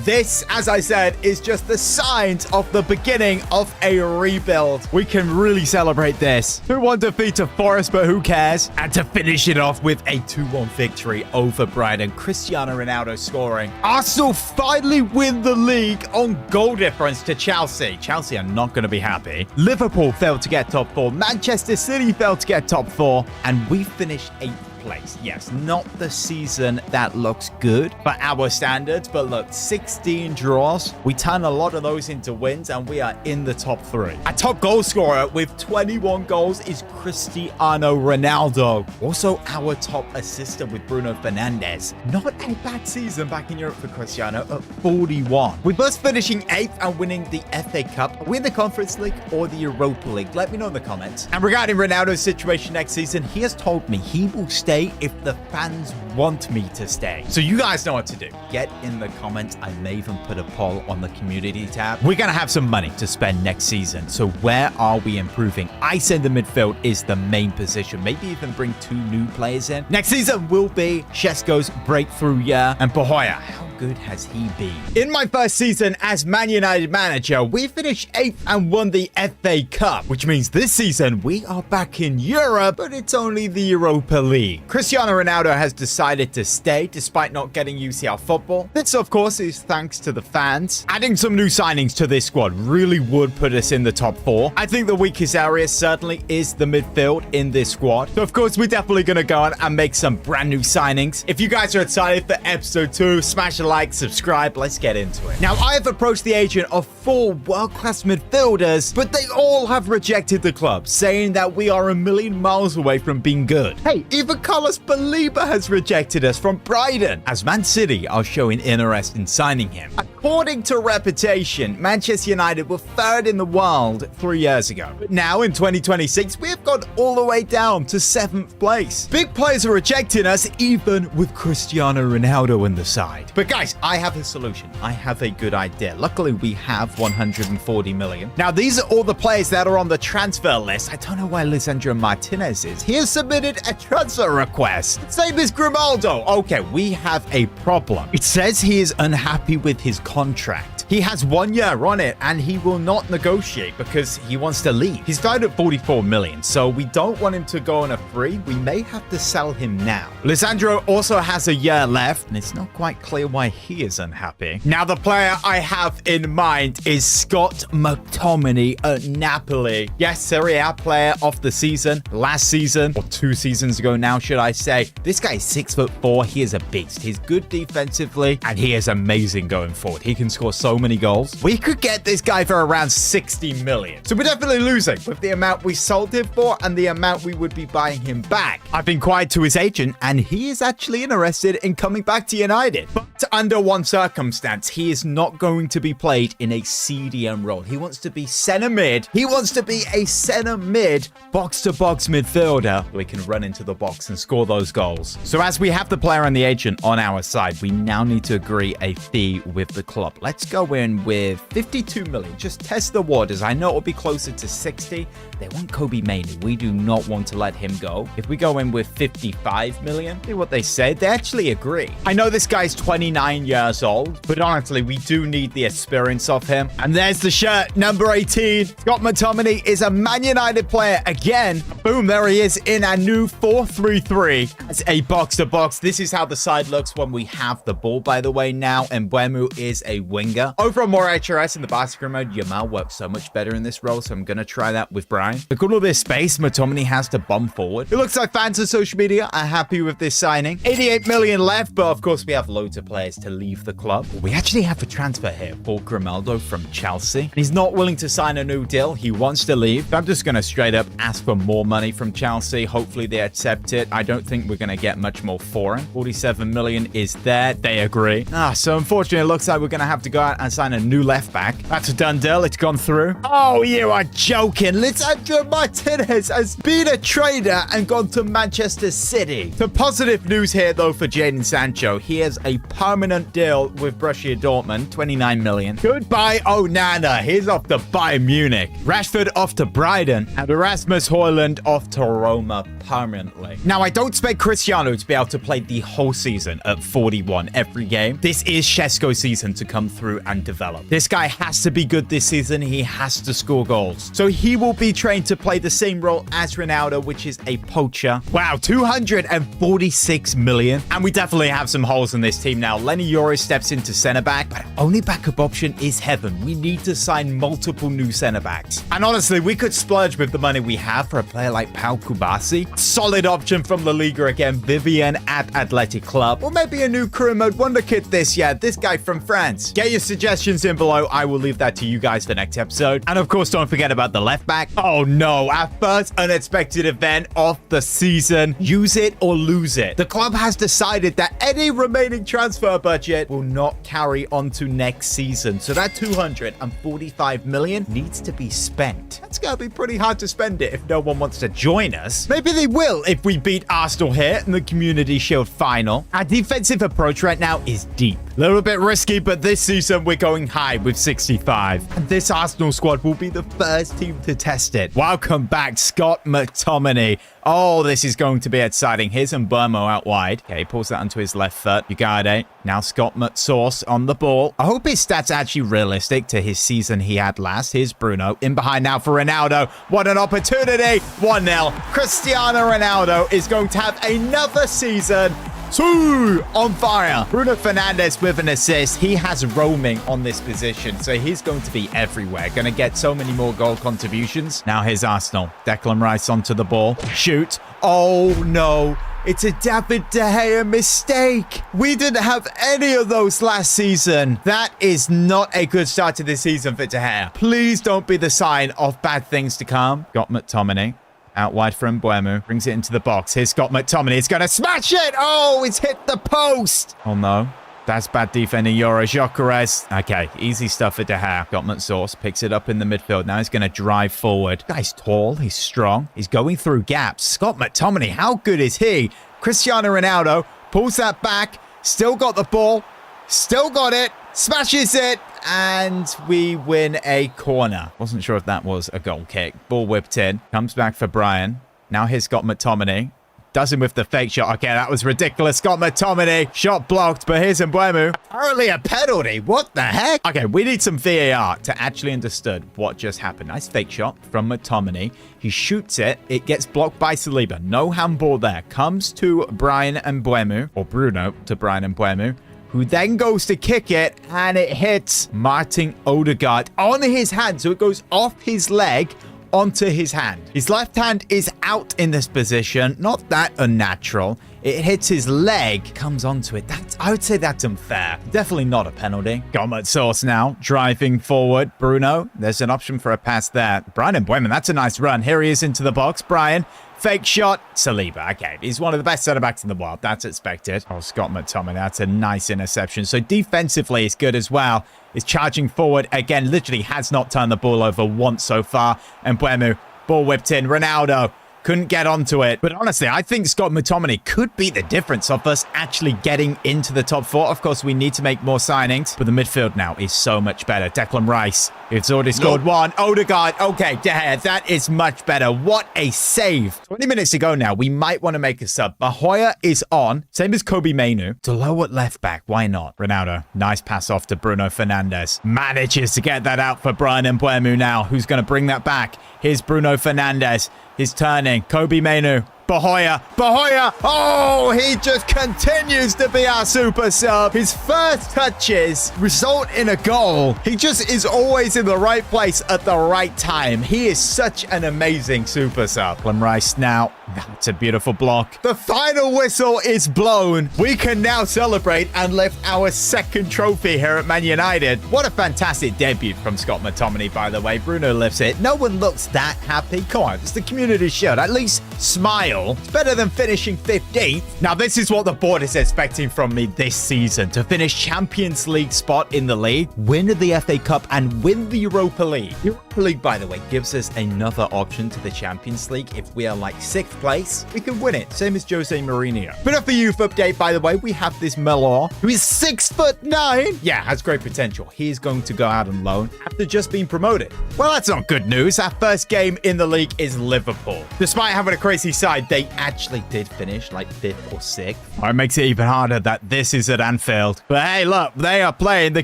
A: This, as I said, is just the signs of the beginning of a rebuild. We can really celebrate this. 2-1 defeat to Forest, but who cares? And to finish it off with a 2-1 victory over Brighton. Cristiano Ronaldo scoring. Arsenal finally win the league on goal difference to Chelsea. Chelsea are not going to be happy. Liverpool failed to get top 4. Manchester City failed to get top 4. And we finished 8th place. Yes, not the season that looks good by our standards, but look, 16 draws. We turn a lot of those into wins, and we are in the top 3. Our top goal scorer with 21 goals is Cristiano Ronaldo. Also, our top assister with Bruno Fernandes. Not a bad season back in Europe for Cristiano at 41. With us finishing 8th and winning the FA Cup, win the Conference League or the Europa League? Let me know in the comments. And regarding Ronaldo's situation next season, he has told me he will stay if the fans want me to stay. So you guys know what to do. Get in the comments. I may even put a poll on the community tab. We're going to have some money to spend next season. So where are we improving? I said the midfield is the main position. Maybe even bring 2 new players in. Next season will be Šeško's breakthrough year. And Pahoya, how good has he been? In my first season as Man United manager, we finished 8th and won the FA Cup, which means this season we are back in Europe, but it's only the Europa League. Cristiano Ronaldo has decided to stay despite not getting UCL football. This, of course, is thanks to the fans. Adding some new signings to this squad really would put us in the top 4. I think the weakest area certainly is the midfield in this squad. So, of course, we're definitely going to go on and make some brand new signings. If you guys are excited for episode 2, smash a like, subscribe. Let's get into it. Now, I have approached the agent of 4 world-class midfielders, but they all have rejected the club, saying that we are a million miles away from being good. Hey, even Carlos Belieber has rejected us from Brighton, as Man City are showing interest in signing him. According to Reputation, Manchester United were 3rd in the world 3 years ago. But now in 2026, we have gone all the way down to 7th place. Big players are rejecting us, even with Cristiano Ronaldo in the side. But guys, I have a solution. I have a good idea. Luckily, we have 140 million. Now, these are all the players that are on the transfer list. I don't know where Lisandro Martinez is. He has submitted a transfer request. Same as Ronaldo. Okay, we have a problem. It says he is unhappy with his contract. He has 1 year on it and he will not negotiate because he wants to leave. He's valued at 44 million, so we don't want him to go on a free. We may have to sell him now. Lisandro also has a year left, and it's not quite clear why he is unhappy. Now, the player I have in mind is Scott McTominay at Napoli. Yes, Serie A player of the season. Last season, or 2 seasons ago now, should I say. This guy is 6'4". He is a beast. He's good defensively, and he is amazing going forward. He can score so many goals. We could get this guy for around 60 million. So we're definitely losing with the amount we sold him for and the amount we would be buying him back. I've been quiet to his agent, and he is actually interested in coming back to United. But under one circumstance, he is not going to be played in a CDM role. He wants to be center mid. He wants to be a center mid, box-to-box midfielder. We can run into the box and score those goals. So as we have the player and the agent on our side, we now need to agree a fee with the club. Let's go in with 52 million. Just test the waters. I know it'll be closer to 60. They want Kobe Mainoo. We do not want to let him go. If we go in with 55 million, see what they say. They actually agree. I know this guy's 29 years old, but honestly, we do need the experience of him. And there's the shirt, number 18. Scott McTominay is a Man United player again. Boom, there he is in our new 4-3-3 as a box-to-box. This is how the side looks when we have the ball, by the way, now. And Mbeumo is a winger. Over on more HRS in the basketball mode, Yamal works so much better in this role, so I'm going to try that with Brian. Look at all this space McTominay has to bump forward. It looks like fans on social media are happy with this signing. 88 million left, but of course we have loads of players to leave the club. We actually have a transfer here for Ronaldo from Chelsea. And he's not willing to sign a new deal. He wants to leave. So I'm just going to straight up ask for more money from Chelsea. Hopefully they accept it. I don't think we're going to get much more for him. 47 million is there. They agree. So unfortunately, it looks like we're going to have to go out and sign a new left back. That's a done deal. It's gone through. Oh, you are joking. Lisandro Martinez has been a trader and gone to Manchester City. The positive news here, though, for Jadon Sancho. He has a permanent deal with Borussia Dortmund, 29 million. Goodbye, Onana. He's off to Bayern Munich. Rashford off to Brighton. And Erasmus Højlund off to Roma permanently. Now, I don't expect Cristiano to be able to play the whole season at 41 every game. This is Šeško's season to come through and develop. This guy has to be good this season. He has to score goals. So he will be trained to play the same role as Ronaldo, which is a poacher. Wow, 246 million. And we definitely have some holes in this team now. Lenny Yoris steps into centre-back, but only backup option is heaven. We need to sign multiple new centre-backs. And honestly, we could splurge with the money we have for a player like Pau Kubasi. Solid option from La Liga again, Vivian at Athletic Club. Or maybe a new career mode wonderkid this year, this guy from France. Get your suggestions in below. I will leave that to you guys for next episode. And of course, don't forget about the left back. Oh no, our first unexpected event of the season. Use it or lose it. The club has decided that any remaining transfer budget will not carry on to next season. So that 245 million needs to be spent. That's going to be pretty hard to spend it if no one wants to join us. Maybe they will if we beat Arsenal here in the Community Shield final. Our defensive approach right now is deep. A little bit risky, but this season we're going high with 65. And this Arsenal squad will be the first team to test it. Welcome back, Scott McTominay. Oh, this is going to be exciting. Here's Mbermo out wide. Okay, he pulls that onto his left foot. Ugarte. Now Scott McSauce on the ball. I hope his stats are actually realistic to his season he had last. Here's Bruno. In behind now for Ronaldo. What an opportunity. 1-0. Cristiano Ronaldo is going to have another season on fire. Bruno Fernandes with an assist. He has roaming on this position, so he's going to be everywhere. Going to get so many more goal contributions. Now here's Arsenal. Declan Rice onto the ball. Shoot. Oh, no. It's a David De Gea mistake. We didn't have any of those last season. That is not a good start to the season for De Gea. Please don't be the sign of bad things to come. Got McTominay. Out wide for Mbuemo. Brings it into the box. Here's Scott McTominay. He's going to smash it. Oh, it's hit the post. Oh, no. That's bad defending, Yoro Gyökeres. Okay, easy stuff for De Gea. Got McSauce. Picks it up in the midfield. Now he's going to drive forward. Guy's tall. He's strong. He's going through gaps. Scott McTominay, how good is he? Cristiano Ronaldo pulls that back. Still got the ball. Still got it. Smashes it. And we win a corner. Wasn't sure if that was a goal kick. Ball whipped in. Comes back for Brian. Now here's Scott McTominay. Does him with the fake shot. Okay, that was ridiculous. Scott McTominay. Shot blocked, but here's Mbuemo. Apparently a penalty. What the heck? Okay, we need some VAR to actually understand what just happened. Nice fake shot from McTominay. He shoots it. It gets blocked by Saliba. No handball there. Comes to Brian Mbuemo. Or Bruno to Brian Mbuemo, who then goes to kick it, and it hits Martin Odegaard on his hand. So it goes off his leg onto his hand. His left hand is out in this position. Not that unnatural. It hits his leg, comes onto it. I would say that's unfair. Definitely not a penalty. Got McSauce now, driving forward. Bruno, there's an option for a pass there. Brian Mbuemo, that's a nice run. Here he is into the box. Brian, fake shot. Saliba, okay. He's one of the best centre-backs in the world. That's expected. Oh, Scott McTominay, that's a nice interception. So defensively, it's good as well. Is charging forward again. Literally has not turned the ball over once so far. And Mbuemo, ball whipped in. Ronaldo couldn't get onto it. But honestly, I think Scott McTominay could be the difference of us actually getting into the top four. Of course, we need to make more signings, but the midfield now is so much better. Declan Rice, it's already scored one. Odegaard, okay, De Gea, that is much better. What a save. 20 minutes to go now. We might want to make a sub. Mahoya is on, same as Kobe Mainu. Delo at left back, why not? Ronaldo, nice pass off to Bruno Fernandes. Manages to get that out for Brian Mbuemo now, who's going to bring that back. Here's Bruno Fernandes. He's turning. Kobe Mainu. Bahoya. Oh, he just continues to be our super sub. His first touches result in a goal. He just is always in the right place at the right time. He is such an amazing super sub. Declan Rice now. That's a beautiful block. The final whistle is blown. We can now celebrate and lift our second trophy here at Man United. What a fantastic debut from Scott McTominay, by the way. Bruno lifts it. No one looks that happy. Come on, it's the Community Shield. At least smile. while. It's better than finishing 15th. Now, this is what the board is expecting from me this season. To finish Champions League spot in the league, win the FA Cup, and win the Europa League. Europa League, by the way, gives us another option to the Champions League. If we are like 6th place, we can win it. Same as Jose Mourinho. But for youth update, by the way, we have this Melor, who is 6'9". Yeah, has great potential. He is going to go out on loan after just being promoted. Well, that's not good news. Our first game in the league is Liverpool. Despite having a crazy side, they actually did finish like 5th or 6th. It makes it even harder that this is at Anfield. But hey, look, they are playing the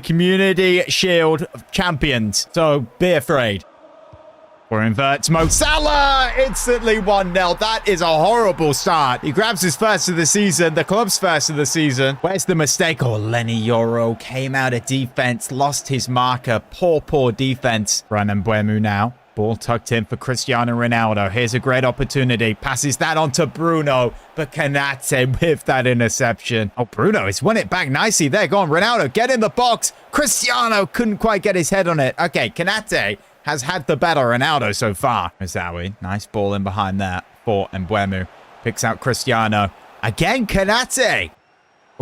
A: Community Shield champions, so be afraid. Or inverts Mo Salah, instantly 1-0. That is a horrible start. He grabs his first of the season, the club's first of the season. Where's the mistake? Oh, Lenny Yoro came out of defense, lost his marker. Poor defense. Brandon Buemu now. Ball tucked in for Cristiano Ronaldo. Here's a great opportunity. Passes that on to Bruno, but Canate with that interception. Oh, Bruno has won it back nicely there. Go on, Ronaldo, get in the box. Cristiano couldn't quite get his head on it. Okay, Canate has had the better Ronaldo so far. Mizawi, nice ball in behind there for Mbuemu. Picks out Cristiano. Again, Canate.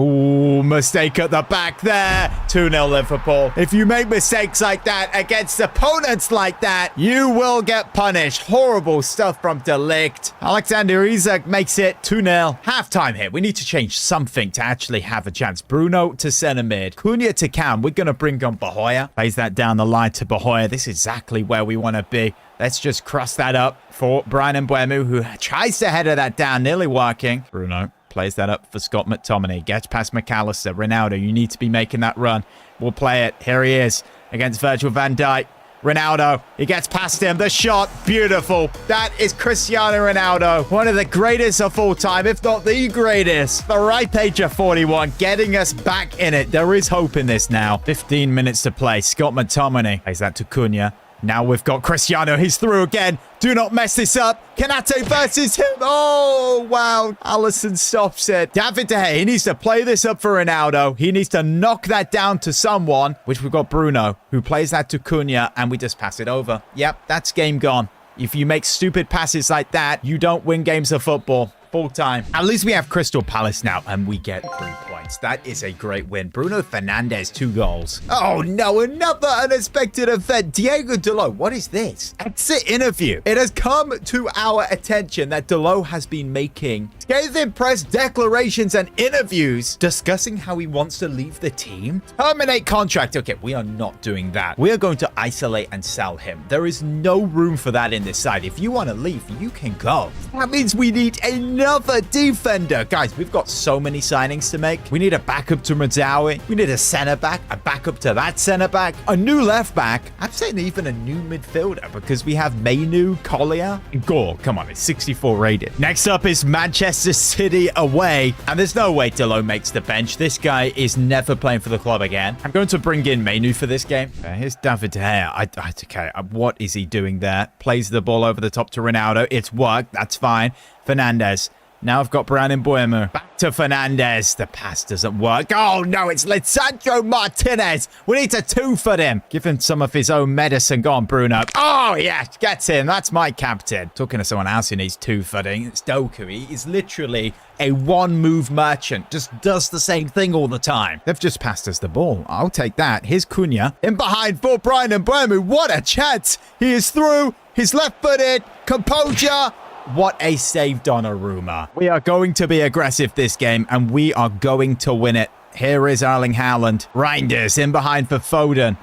A: Ooh, mistake at the back there. 2-0 Liverpool. If you make mistakes like that against opponents like that, you will get punished. Horrible stuff from De Ligt. Alexander Isak makes it 2-0. Halftime here. We need to change something to actually have a chance. Bruno to centre mid. Cunha to Cam. We're going to bring on Bahoya. Plays that down the line to Bahoya. This is exactly where we want to be. Let's just cross that up for Brian Mbuemu, who tries to header that down. Nearly working. Bruno plays that up for Scott McTominay. Gets past McAllister. Ronaldo, you need to be making that run. We'll play it. Here he is against Virgil van Dijk. Ronaldo, he gets past him. The shot, beautiful. That is Cristiano Ronaldo, one of the greatest of all time, if not the greatest. The ripe age of 41, getting us back in it. There is hope in this now. 15 minutes to play. Scott McTominay plays that to Cunha. Now we've got Cristiano. He's through again. Do not mess this up. Canate versus him. Oh, wow. Alisson stops it. David De Gea, he needs to play this up for Ronaldo. He needs to knock that down to someone, which we've got Bruno, who plays that to Cunha, and we just pass it over. Yep, that's game gone. If you make stupid passes like that, you don't win games of football. Full time. At least we have Crystal Palace now, and we get 3 points. That is a great win. Bruno Fernandes, 2 goals. Oh no, another unexpected event. Diego Dalot, what is this? Exit interview. It has come to our attention that Dalot has been making scathing press declarations and interviews discussing how he wants to leave the team. Terminate contract. Okay, we are not doing that. We are going to isolate and sell him. There is no room for that in this side. If you want to leave, you can go. That means we need another defender. Guys, we've got so many signings to make. We need a backup to Mazawi. We need a center back, a backup to that center back, a new left back. I'm saying even a new midfielder because we have Mainu, Collier, and Gore. Come on, it's 64 rated. Next up is Manchester City away, and there's no way Dalot makes the bench. This guy is never playing for the club again. I'm going to bring in Mainu for this game. Here's David De Gea. Okay, what is he doing there? Plays the ball over the top to Ronaldo. It's worked. That's fine. Fernandes. Now I've got Brandon Buemu. Back to Fernandes. The pass doesn't work. Oh, no, it's Lisandro Martinez. We need to 2-foot him. Give him some of his own medicine. Go on, Bruno. Oh, yeah, gets him. That's my captain. Talking to someone else who needs 2-footing. It's Doku. He is literally a one-move merchant. Just does the same thing all the time. They've just passed us the ball. I'll take that. Here's Cunha. In behind for Brian Mbuemu. What a chance. He is through. He's left-footed. Composure. What a save Donnarumma. We are going to be aggressive this game, and we are going to win it. Here is Erling Haaland. Reinders in behind for Foden.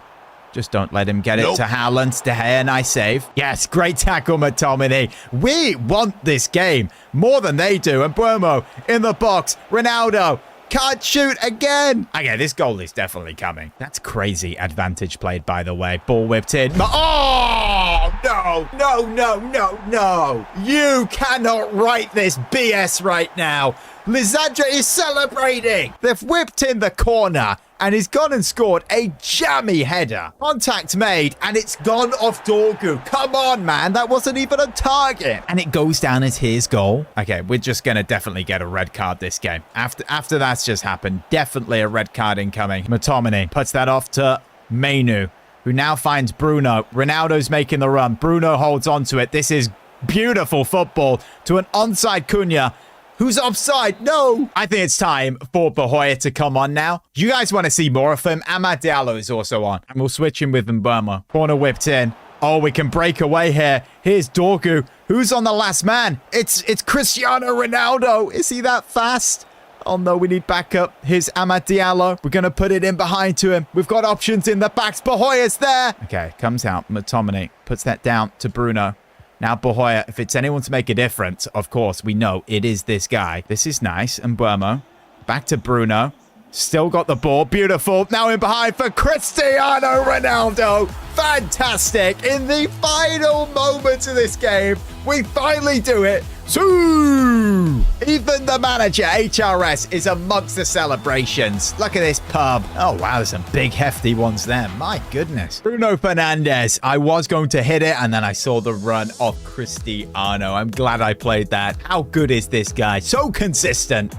A: Just don't let him get it to Haaland. De Gea, nice save. Yes, great tackle, McTominay. We want this game more than they do. And Buemo in the box. Ronaldo. Can't shoot again. Okay, this goal is definitely coming. That's crazy advantage played, by the way. Ball whipped in. Oh, no, no, no, no, no. You cannot write this BS right now. Lisandro is celebrating. They've whipped in the corner and he's gone and scored a jammy header. Contact made and it's gone off Dorgu. Come on, man. That wasn't even a target. And it goes down as his goal. Okay, we're just going to definitely get a red card this game. After that's just happened, definitely a red card incoming. McTominay puts that off to Mainu, who now finds Bruno. Ronaldo's making the run. Bruno holds on to it. This is Beautiful football to an onside Cunha. Who's offside? No! I think it's time for Bahoya to come on now. You guys want to see more of him? Amad Diallo is also on. And we'll switch him with Mbeumo. Corner whipped in. Oh, we can break away here. Here's Dorgu. Who's on the last man? It's Cristiano Ronaldo. Is he that fast? Oh no, we need backup. Here's Amad Diallo. We're going to put it in behind to him. We've got options in the backs. Bahoya's there. Okay, comes out. McTominay puts that down to Bruno. Now, Bahoya, if it's anyone to make a difference, of course, we know it is this guy. This is nice. And Mbeumo. Back to Bruno. Still got the ball. Beautiful. Now in behind for Cristiano Ronaldo. Fantastic. In the final moments of this game, we finally do it. So, even the manager, HRS, is amongst the celebrations. Look at this pub. Oh, wow, there's some big, hefty ones there. My goodness. Bruno Fernandes. I was going to hit it, and then I saw the run of Cristiano. I'm glad I played that. How good is this guy? So consistent.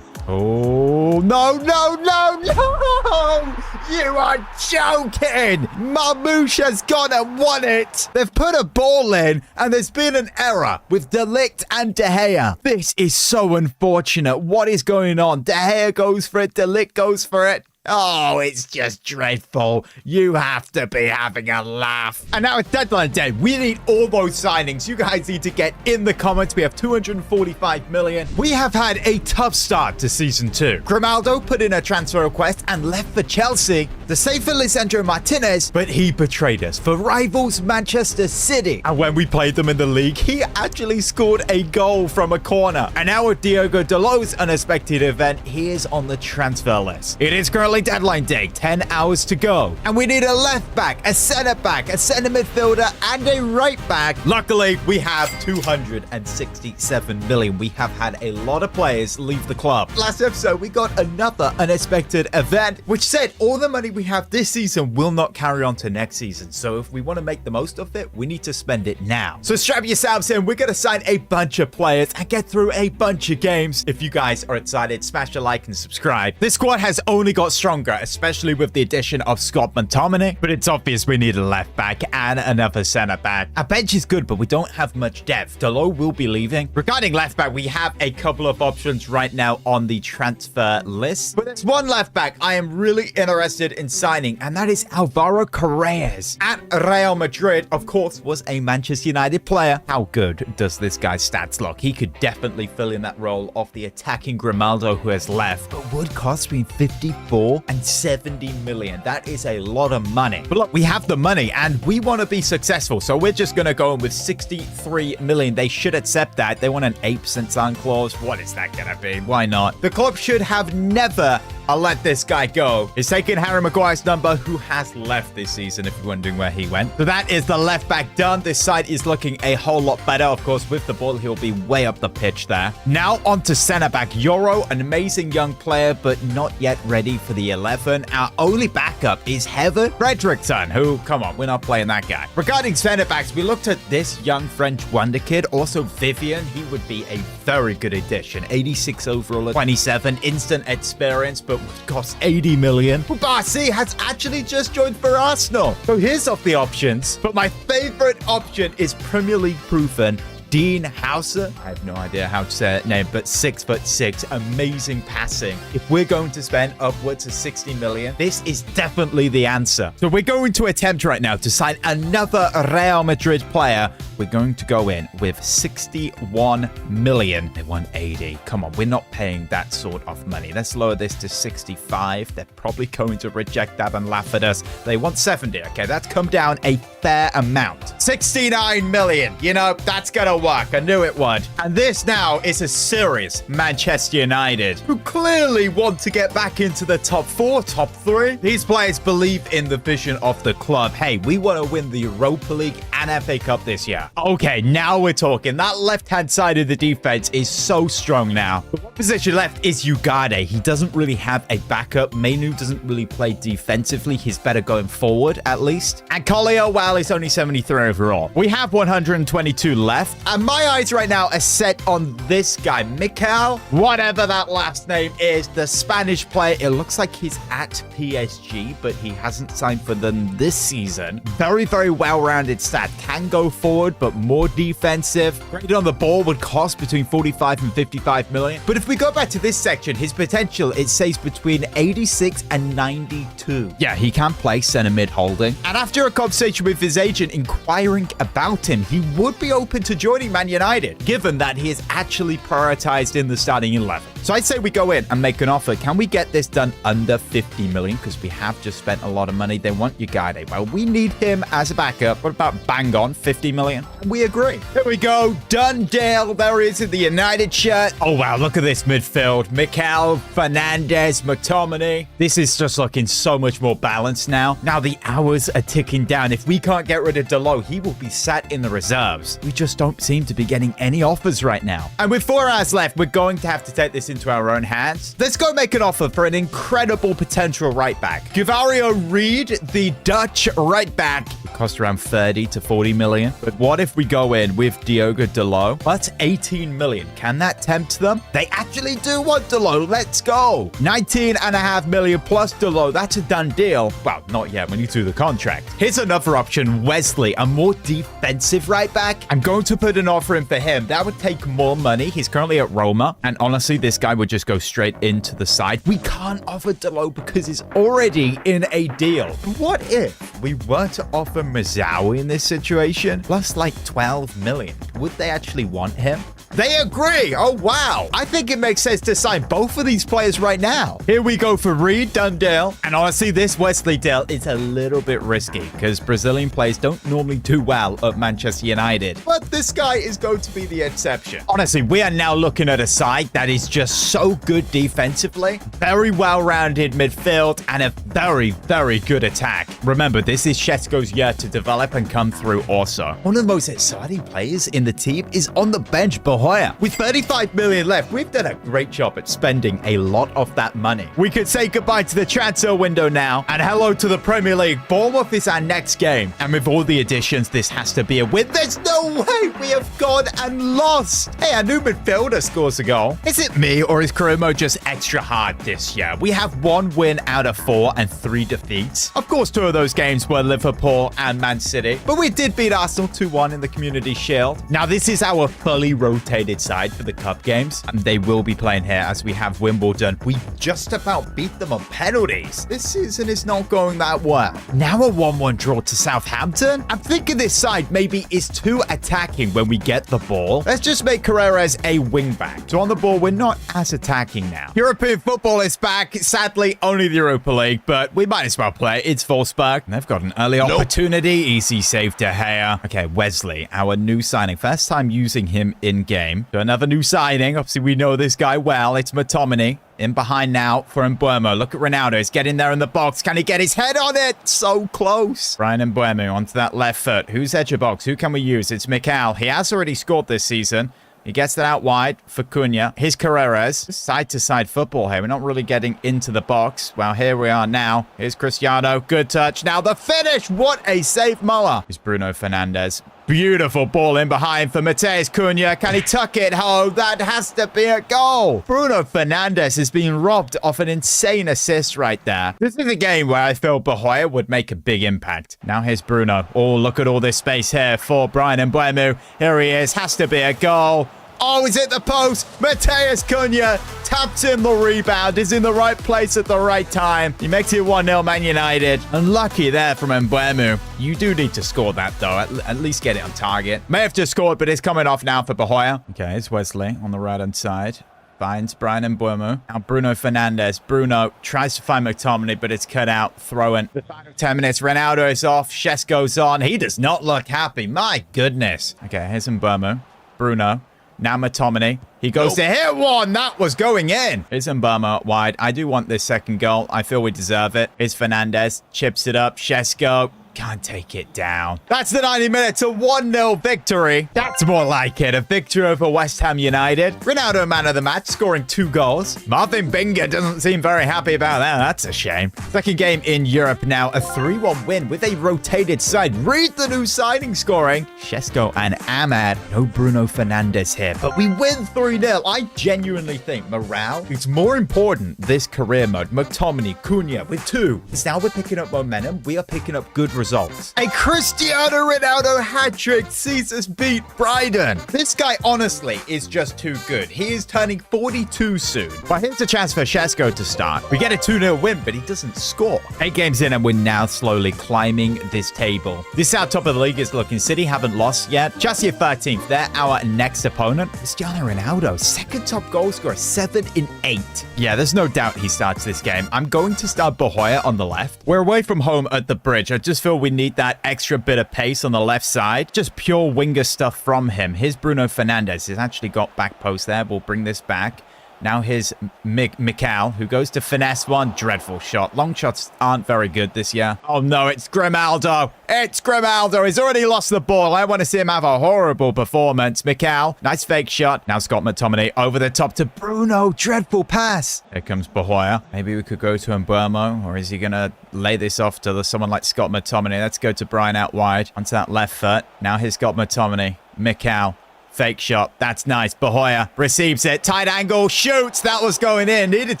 A: Oh, no, no, no, no! You are joking! Marmouche has gone and won it! They've put a ball in, and there's been an error with De Ligt and De Gea. This is so unfortunate. What is going on? De Gea goes for it, De Ligt goes for it. Oh, it's just dreadful. You have to be having a laugh. And now it's deadline day. We need all those signings. You guys need to get in the comments. We have 245 million. We have had a tough start to season 2. Ronaldo put in a transfer request and left for Chelsea. The same for Lisandro Martinez, but he betrayed us for rivals Manchester City. And when we played them in the league, he actually scored a goal from a corner. And now with Diogo Dalot's unexpected event, he is on the transfer list. It is currently deadline day, 10 hours to go. And we need a left back, a centre back, a centre midfielder, and a right back. Luckily, we have 267 million. We have had a lot of players leave the club. Last episode, we got another unexpected event, which said all the money we have this season will not carry on to next season. So if we want to make the most of it, we need to spend it now. So strap yourselves in. We're going to sign a bunch of players and get through a bunch of games. If you guys are excited, smash a like and subscribe. This squad has only got stronger, especially with the addition of Scott McTominay, but it's obvious we need a left back and another centre back. Our bench is good, but we don't have much depth. Dalot will be leaving. Regarding left back, we have a couple of options right now on the transfer list, but there's one left back I am really interested in signing, and that is Alvaro Carreras. At Real Madrid, of course, was a Manchester United player. How good does this guy's stats look? He could definitely fill in that role of the attacking Ronaldo who has left, but would cost between 54 and 70 million. That is a lot of money. But look, we have the money and we want to be successful. So we're just going to go in with 63 million. They should accept that. They want an 8% sign clause. What is that going to be? Why not? The club should have never let this guy go. He's taking Harry Maguire's number, who has left this season, if you're wondering where he went. So that is the left back done. This side is looking a whole lot better. Of course, with the ball, he'll be way up the pitch there. Now on to centre back. Euro, an amazing young player, but not yet ready for the 11. Our only backup is Heather Fredrickson, who, come on, we're not playing that guy. Regarding centre backs, we looked at this young French wonder kid, also Vivian. He would be a very good addition. 86 overall at 27, instant experience, but would cost 80 million. Barsi has actually just joined for Arsenal. So here's off the options, but my favorite option is Premier League proven Dean Hauser. I have no idea how to say that name, but 6'6", amazing passing. If we're going to spend upwards of 60 million, this is definitely the answer. So we're going to attempt right now to sign another Real Madrid player. We're going to go in with 61 million. They want 80. Come on, we're not paying that sort of money. Let's lower this to 65. They're probably going to reject that and laugh at us. They want 70. Okay, that's come down a fair amount. 69 million. You know, that's gonna work. I knew it would. And this now is a serious Manchester United, who clearly want to get back into the top 4, top 3. These players believe in the vision of the club. Hey, we want to win the Europa League and FA Cup this year. Okay, now we're talking. That left-hand side of the defense is so strong now. The one position left is Ugarte. He doesn't really have a backup. Mainu doesn't really play defensively. He's better going forward, at least. And Collier, well, he's only 73 overall. We have 122 left. And my eyes right now are set on this guy, Mikel, whatever that last name is, the Spanish player. It looks like he's at PSG, but he hasn't signed for them this season. Very, very well-rounded stat. Can go forward, but more defensive. Graded on the ball would cost between 45 and 55 million. But if we go back to this section, his potential, it says between 86 and 92. Yeah, he can play center mid holding. And after a conversation with his agent inquiring about him, he would be open to joining Man United, given that he is actually prioritized in the starting 11. So I'd say we go in and make an offer. Can we get this done under 50 million? Because we have just spent a lot of money. They want Ugarte. Well, we need him as a backup. What about bang on 50 million? We agree. Here we go. Done deal. There he is in the United shirt. Oh, wow. Look at this midfield. Mikel, Fernandez, McTominay. This is just looking so much more balanced now. Now the hours are ticking down. If we can't get rid of Delo, he will be sat in the reserves. We just don't seem to be getting any offers right now. And with 4 hours left, we're going to have to take this into our own hands. Let's go make an offer for an incredible potential right back. Givario Reed, the Dutch right back. It costs around 30 to 40 million. But what if we go in with Diogo Delo? That's 18 million. Can that tempt them? They actually do want Delo. Let's go. 19.5 million plus Delo. That's a done deal. Well, not yet. We need to do the contract. Here's another option. Wesley, a more defensive right back. I'm going to put an offer in for him. That would take more money. He's currently at Roma. And honestly, this guy would just go straight into the side. We can't offer Delo because he's already in a deal. What if we were to offer Mazawi in this situation? Plus like 12 million. Would they actually want him? They agree. Oh, wow. I think it makes sense to sign both of these players right now. Here we go for Reed, done deal. And honestly, this Wesley deal is a little bit risky because Brazilian players don't normally do well at Manchester United. But this guy is going to be the exception. Honestly, we are now looking at a side that is just so good defensively. Very well-rounded midfield and a very, very good attack. Remember, this is Šeško's year to develop and come through also. One of the most exciting players in the team is on the bench, with 35 million left, we've done a great job at spending a lot of that money. We could say goodbye to the transfer window now and hello to the Premier League. Bournemouth is our next game. And with all the additions, this has to be a win. There's no way we have gone and lost. Hey, our new midfielder scores a goal. Is it me or is Karimo just extra hard this year? We have 1 win out of 4 and 3 defeats. Of course, 2 of those games were Liverpool and Man City, but we did beat Arsenal 2-1 in the Community Shield. Now, this is our fully rotated side for the cup games, and they will be playing here as we have Wimbledon. We just about beat them on penalties. This season is not going that well. Now a 1-1 draw to Southampton. I'm thinking this side maybe is too attacking when we get the ball. Let's just make Carreras a wing back. So on the ball, we're not as attacking now. European football is back. Sadly, only the Europa League, but we might as well play. It's Wolfsburg. They've got an early opportunity. Easy save to Gea. Okay, Wesley, our new signing. First time using him in game. So another new signing. Obviously, we know this guy well. It's McTominay. In behind now for Mbeumo. Look at Ronaldo. He's getting there in the box. Can he get his head on it? So close. Brian Mbeumo onto that left foot. Who's edge of box? Who can we use? It's Mikel. He has already scored this season. He gets that out wide for Cunha. Here's Carreras. Side-to-side football here. We're not really getting into the box. Well, here we are now. Here's Cristiano. Good touch. Now the finish. What a save, Muller. Here's Bruno Fernandes. Beautiful ball in behind for Matheus Cunha. Can he tuck it home? That has to be a goal. Bruno Fernandes is being robbed of an insane assist right there. This is a game where I feel Bahoya would make a big impact. Now here's Bruno. Oh, look at all this space here for Brian Mbeumo. Here he is. Has to be a goal. Oh, he's at the post. Matheus Cunha taps in the rebound. Is in the right place at the right time. He makes it 1-0 Man United. Unlucky there from Mbeumo. You do need to score that, though. At least get it on target. May have just scored, but it's coming off now for Bahoya. Okay, it's Wesley on the right-hand side. Finds Brian Mbeumo. Now Bruno Fernandes. Bruno tries to find McTominay, but it's cut out. Throw-in. The final 10 minutes. Ronaldo is off. Šeško's on. He does not look happy. My goodness. Okay, here's Mbeumo. Bruno. Now McTominay. He goes to hit one. That was going in. Here's Mbeumo wide. I do want this second goal. I feel we deserve it. Here's Fernandes. Chips it up. Šeško. Can't take it down. That's the 90 minutes, a 1-0 victory. That's more like it. A victory over West Ham United. Ronaldo, man of the match, scoring 2 goals. Marvin Binger doesn't seem very happy about that. That's a shame. Second game in Europe now. A 3-1 win with a rotated side. Read the new signing scoring. Šeško and Ahmad. No Bruno Fernandes here, but we win 3-0. I genuinely think morale is more important this career mode. McTominay, Cunha with 2. Now we're picking up momentum. We are picking up good results. A Cristiano Ronaldo hat-trick sees us beat Brighton. This guy, honestly, is just too good. He is turning 42 soon. But here's a chance for Šeško to start. We get a 2-0 win, but he doesn't score. 8 games in, and we're now slowly climbing this table. This is how top of the league is looking. City haven't lost yet. Chelsea are 13th. They're our next opponent. Cristiano Ronaldo, second top goal scorer, 7 in 8. Yeah, there's no doubt he starts this game. I'm going to start Bohoya on the left. We're away from home at the Bridge. I just feel we need that extra bit of pace on the left side. Just pure winger stuff from him. Here's Bruno Fernandes. He's actually got back post there. We'll bring this back. Now here's Mikal, who goes to finesse one. Dreadful shot. Long shots aren't very good this year. Oh no, it's Grimaldo. It's Grimaldo. He's already lost the ball. I want to see him have a horrible performance. Mikal, nice fake shot. Now Scott McTominay over the top to Bruno. Dreadful pass. Here comes Bohoya. Maybe we could go to Mbermo, or is he going to lay this off to someone like Scott McTominay? Let's go to Brian out wide. Onto that left foot. Now here's Scott McTominay. Mikal. Fake shot. That's nice. Bohoya receives it. Tight angle. Shoots. That was going in. Needed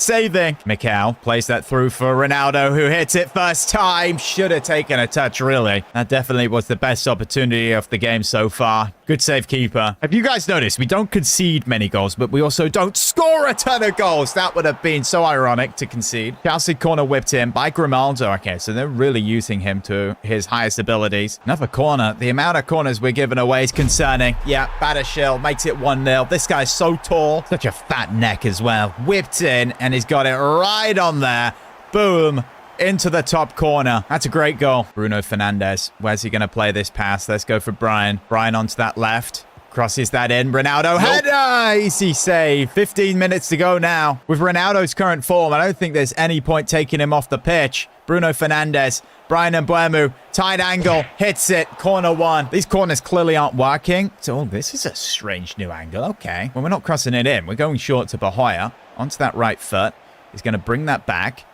A: saving. Mikal plays that through for Ronaldo, who hits it first time. Should have taken a touch, really. That definitely was the best opportunity of the game so far. Good save, keeper. Have you guys noticed? We don't concede many goals, but we also don't score a ton of goals. That would have been so ironic to concede. Chelsea corner whipped in by Grimaldo. Okay, so they're really using him to his highest abilities. Another corner. The amount of corners we're giving away is concerning. Yeah, Badiashile makes it 1-0. This guy's so tall. Such a fat neck as well. Whipped in, and he's got it right on there. Boom. Into the top corner. That's a great goal. Bruno Fernandes. Where's he going to play this pass? Let's go for Brian. Brian onto that left. Crosses that in. Ronaldo. Header! Easy save. 15 minutes to go now. With Ronaldo's current form, I don't think there's any point taking him off the pitch. Bruno Fernandes. Brian Mbermo. Tight angle. Hits it. Corner 1. These corners clearly aren't working. So, this is a strange new angle. Okay. Well, we're not crossing it in. We're going short to Bohoya. Onto that right foot. He's going to bring that back.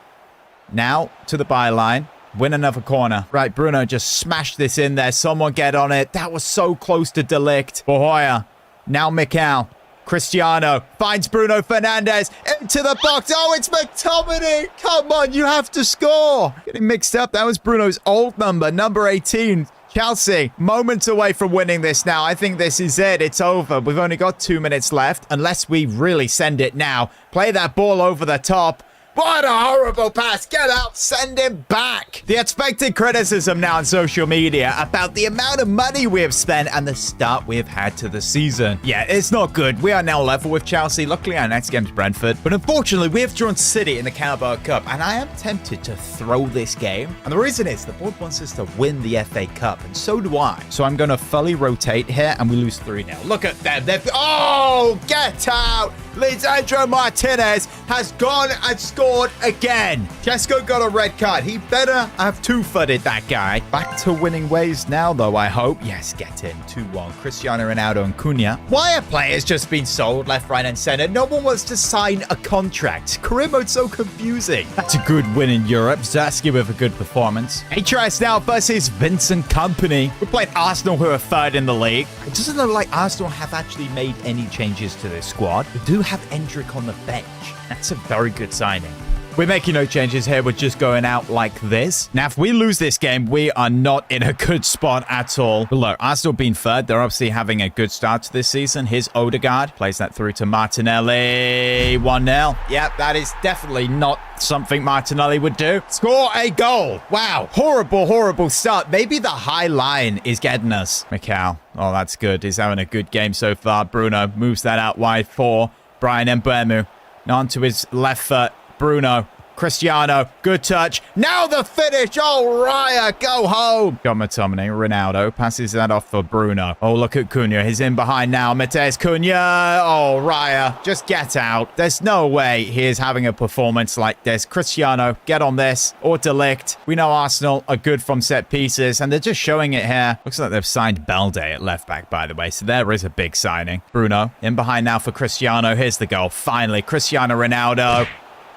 A: Now to the byline. Win another corner. Right, Bruno just smashed this in there. Someone get on it. That was so close to Delict. Bohoya. Now Mikal. Cristiano finds Bruno Fernandes into the box. Oh, it's McTominay. Come on, you have to score. Getting mixed up. That was Bruno's old number, number 18. Chelsea, moments away from winning this now. I think this is it. It's over. We've only got 2 minutes left, unless we really send it now. Play that ball over the top. What a horrible pass. Get out. Send him back. The expected criticism now on social media about the amount of money we have spent and the start we have had to the season. Yeah, it's not good. We are now level with Chelsea. Luckily, our next game's Brentford. But unfortunately, we have drawn City in the Carabao Cup. And I am tempted to throw this game. And the reason is the board wants us to win the FA Cup. And so do I. So I'm going to fully rotate here. And we lose 3-0. Look at them. Oh, get out. Lisandro Martinez has gone and scored again. Šeško got a red card. He better have two-footed that guy. Back to winning ways now, though, I hope. Yes, get in. 2-1. Cristiano Ronaldo and Cunha. Why are players just been sold left, right, and center? No one wants to sign a contract. Career mode's so confusing. That's a good win in Europe. Zaski with a good performance. HRS now versus Vincent Kompany. We played Arsenal, who are third in the league. It doesn't look like Arsenal have actually made any changes to their squad. We do have Endrick on the bench. That's a very good signing. We're making no changes here. We're just going out like this. Now, if we lose this game, we are not in a good spot at all. But look, Arsenal being third, they're obviously having a good start to this season. Here's Odegaard. Plays that through to Martinelli. 1-0. Yep, that is definitely not something Martinelli would do. Score a goal. Wow. Horrible, horrible start. Maybe the high line is getting us. Mikal. Oh, that's good. He's having a good game so far. Bruno moves that out wide for Brian Mbermo. On to his left foot. Bruno Cristiano, good touch. Now the finish. Oh, Raya, go home. Got McTominay, Ronaldo passes that off for Bruno. Oh, look at Cunha. He's in behind now. Mateus Cunha. Oh, Raya, just get out. There's no way he is having a performance like this. Cristiano, get on this. Or Delict. We know Arsenal are good from set pieces, and they're just showing it here. Looks like they've signed Belde at left back, by the way, so there is a big signing. Bruno in behind now for Cristiano. Here's the goal. Finally, Cristiano Ronaldo.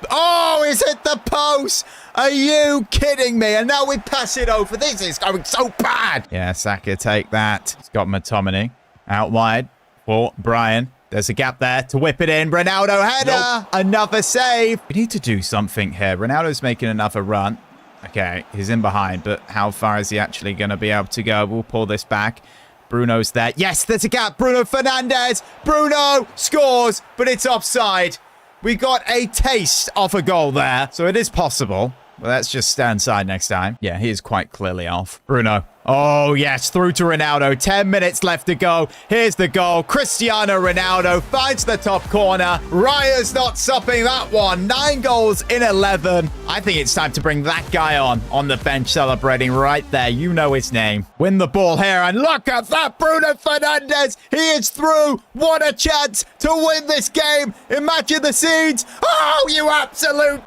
A: Oh, he's hit the post. Are you kidding me? And now we pass it over. This is going so bad. Yeah, Saka, take that. He's got McTominay out wide for Brian. There's a gap there to whip it in. Ronaldo header. Nope. Another save. We need to do something here. Ronaldo's making another run. Okay, he's in behind, but how far is he actually going to be able to go? We'll pull this back. Bruno's there. Yes, there's a gap. Bruno Fernandes. Bruno scores, but it's offside. We got a taste of a goal there, so it is possible. Well, let's just stand inside next time. Yeah, he is quite clearly off. Bruno. Oh, yes, through to Ronaldo. 10 minutes left to go. Here's the goal. Cristiano Ronaldo finds the top corner. Raya's not stopping that one. 9 goals in 11. I think it's time to bring that guy on the bench celebrating right there. You know his name. Win the ball here, and look at that. Bruno Fernandes. He is through. What a chance to win this game. Imagine the scenes. Oh, you absolute...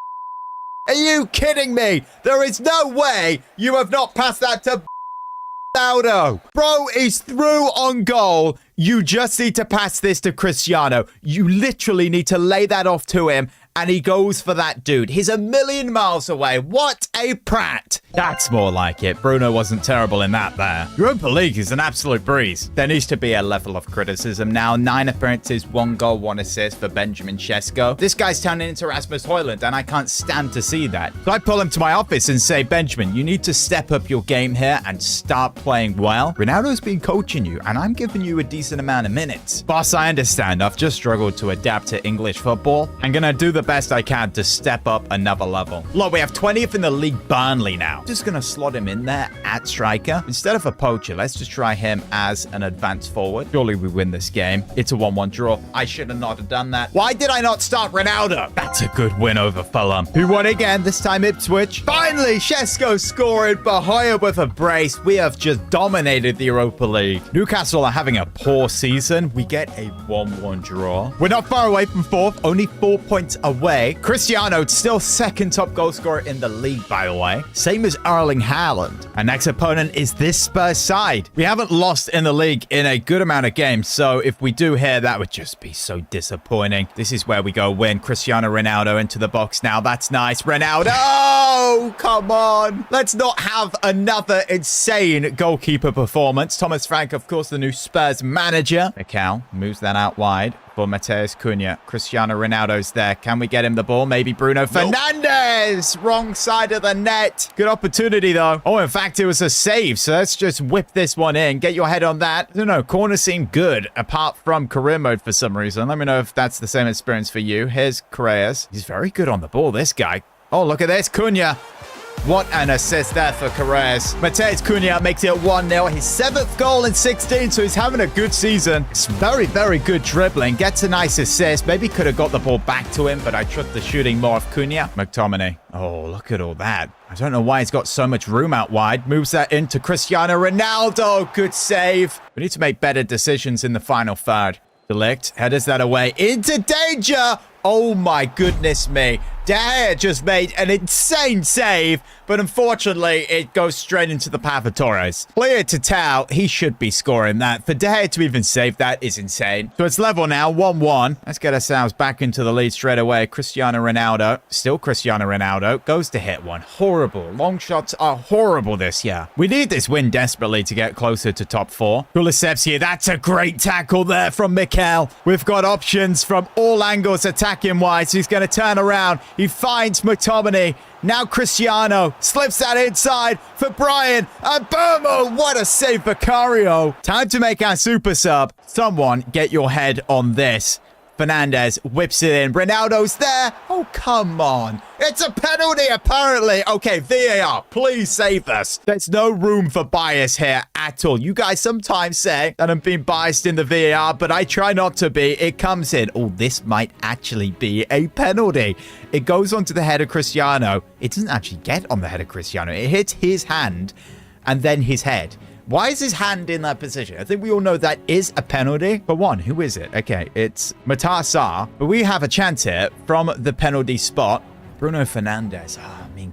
A: Are you kidding me? There is no way you have not passed that to Ronaldo. Bro is through on goal. You just need to pass this to Cristiano. You literally need to lay that off to him, and he goes for that dude. He's a million miles away. What a prat. That's more like it. Bruno wasn't terrible in that there. Europa League is an absolute breeze. There needs to be a level of criticism now. 9 appearances, 1 goal, 1 assist for Benjamin Sesko. This guy's turning into Rasmus Højlund, and I can't stand to see that. So I pull him to my office and say, Benjamin, you need to step up your game here and start playing well. Ronaldo's been coaching you, and I'm giving you a decent amount of minutes. Boss, I understand. I've just struggled to adapt to English football. I'm going to do the best I can to step up another level. Look, we have 20th in the league Burnley now. Just going to slot him in there at striker. Instead of a poacher, let's just try him as an advanced forward. Surely we win this game. It's a 1-1 draw. I should have not have done that. Why did I not start Ronaldo? That's a good win over Fulham, who won again, this time Ipswich. Finally, Sesko scoring. Bahia with a brace. We have just dominated the Europa League. Newcastle are having a poor season. We get a 1-1 draw. We're not far away from 4th, only 4 points away. Cristiano still second top goal scorer in the league, by the way. Same as Erling Haaland. Our next opponent is this Spurs side. We haven't lost in the league in a good amount of games, so if we do here, that would just be so disappointing. This is where we go win. Cristiano Ronaldo into the box now. That's nice. Ronaldo! Oh, come on. Let's not have another insane goalkeeper performance. Thomas Frank, of course, the new Spurs manager. Mikal moves that out wide for Mateus Cunha. Cristiano Ronaldo's there. Can we get him the ball? Maybe Bruno Fernandes. Nope. Wrong side of the net. Good opportunity, though. Oh, in fact, it was a save. So let's just whip this one in. Get your head on that. I don't know. Corners seem good, apart from career mode for some reason. Let me know if that's the same experience for you. Here's Correas. He's very good on the ball, this guy. Oh, look at this. Cunha. What an assist there for Carreras. Mateus Cunha makes it 1-0. His 7th goal in 16, so he's having a good season. It's very, very good dribbling. Gets a nice assist. Maybe could have got the ball back to him, but I trust the shooting more of Cunha. McTominay. Oh, look at all that. I don't know why he's got so much room out wide. Moves that into Cristiano Ronaldo. Good save. We need to make better decisions in the final third. Delict headers that away into danger. Oh my goodness me. De Gea just made an insane save, but unfortunately, it goes straight into the path of Torres. Clear to tell, he should be scoring that. For De Gea to even save that is insane. So it's level now, 1-1. Let's get ourselves back into the lead straight away. Cristiano Ronaldo, still Cristiano Ronaldo, goes to hit one. Horrible. Long shots are horrible this year. We need this win desperately to get closer to top 4. Kulusevski, that's a great tackle there from Mikel. We've got options from all angles attacking-wise. He's going to turn around. He finds McTominay. Now Cristiano slips that inside for Brian. And boom! What a save for Cario. Time to make our super sub. Someone get your head on this. Fernandes whips it in. Ronaldo's there. Oh, come on. It's a penalty, apparently. Okay, VAR, please save us. There's no room for bias here at all. You guys sometimes say that I'm being biased in the VAR, but I try not to be. It comes in. Oh, this might actually be a penalty. It goes onto the head of Cristiano. It doesn't actually get on the head of Cristiano. It hits his hand and then his head. Why is his hand in that position? I think we all know that is a penalty. For one, who is it? Okay, it's Matar Sarr. But we have a chance here from the penalty spot. Bruno Fernandes.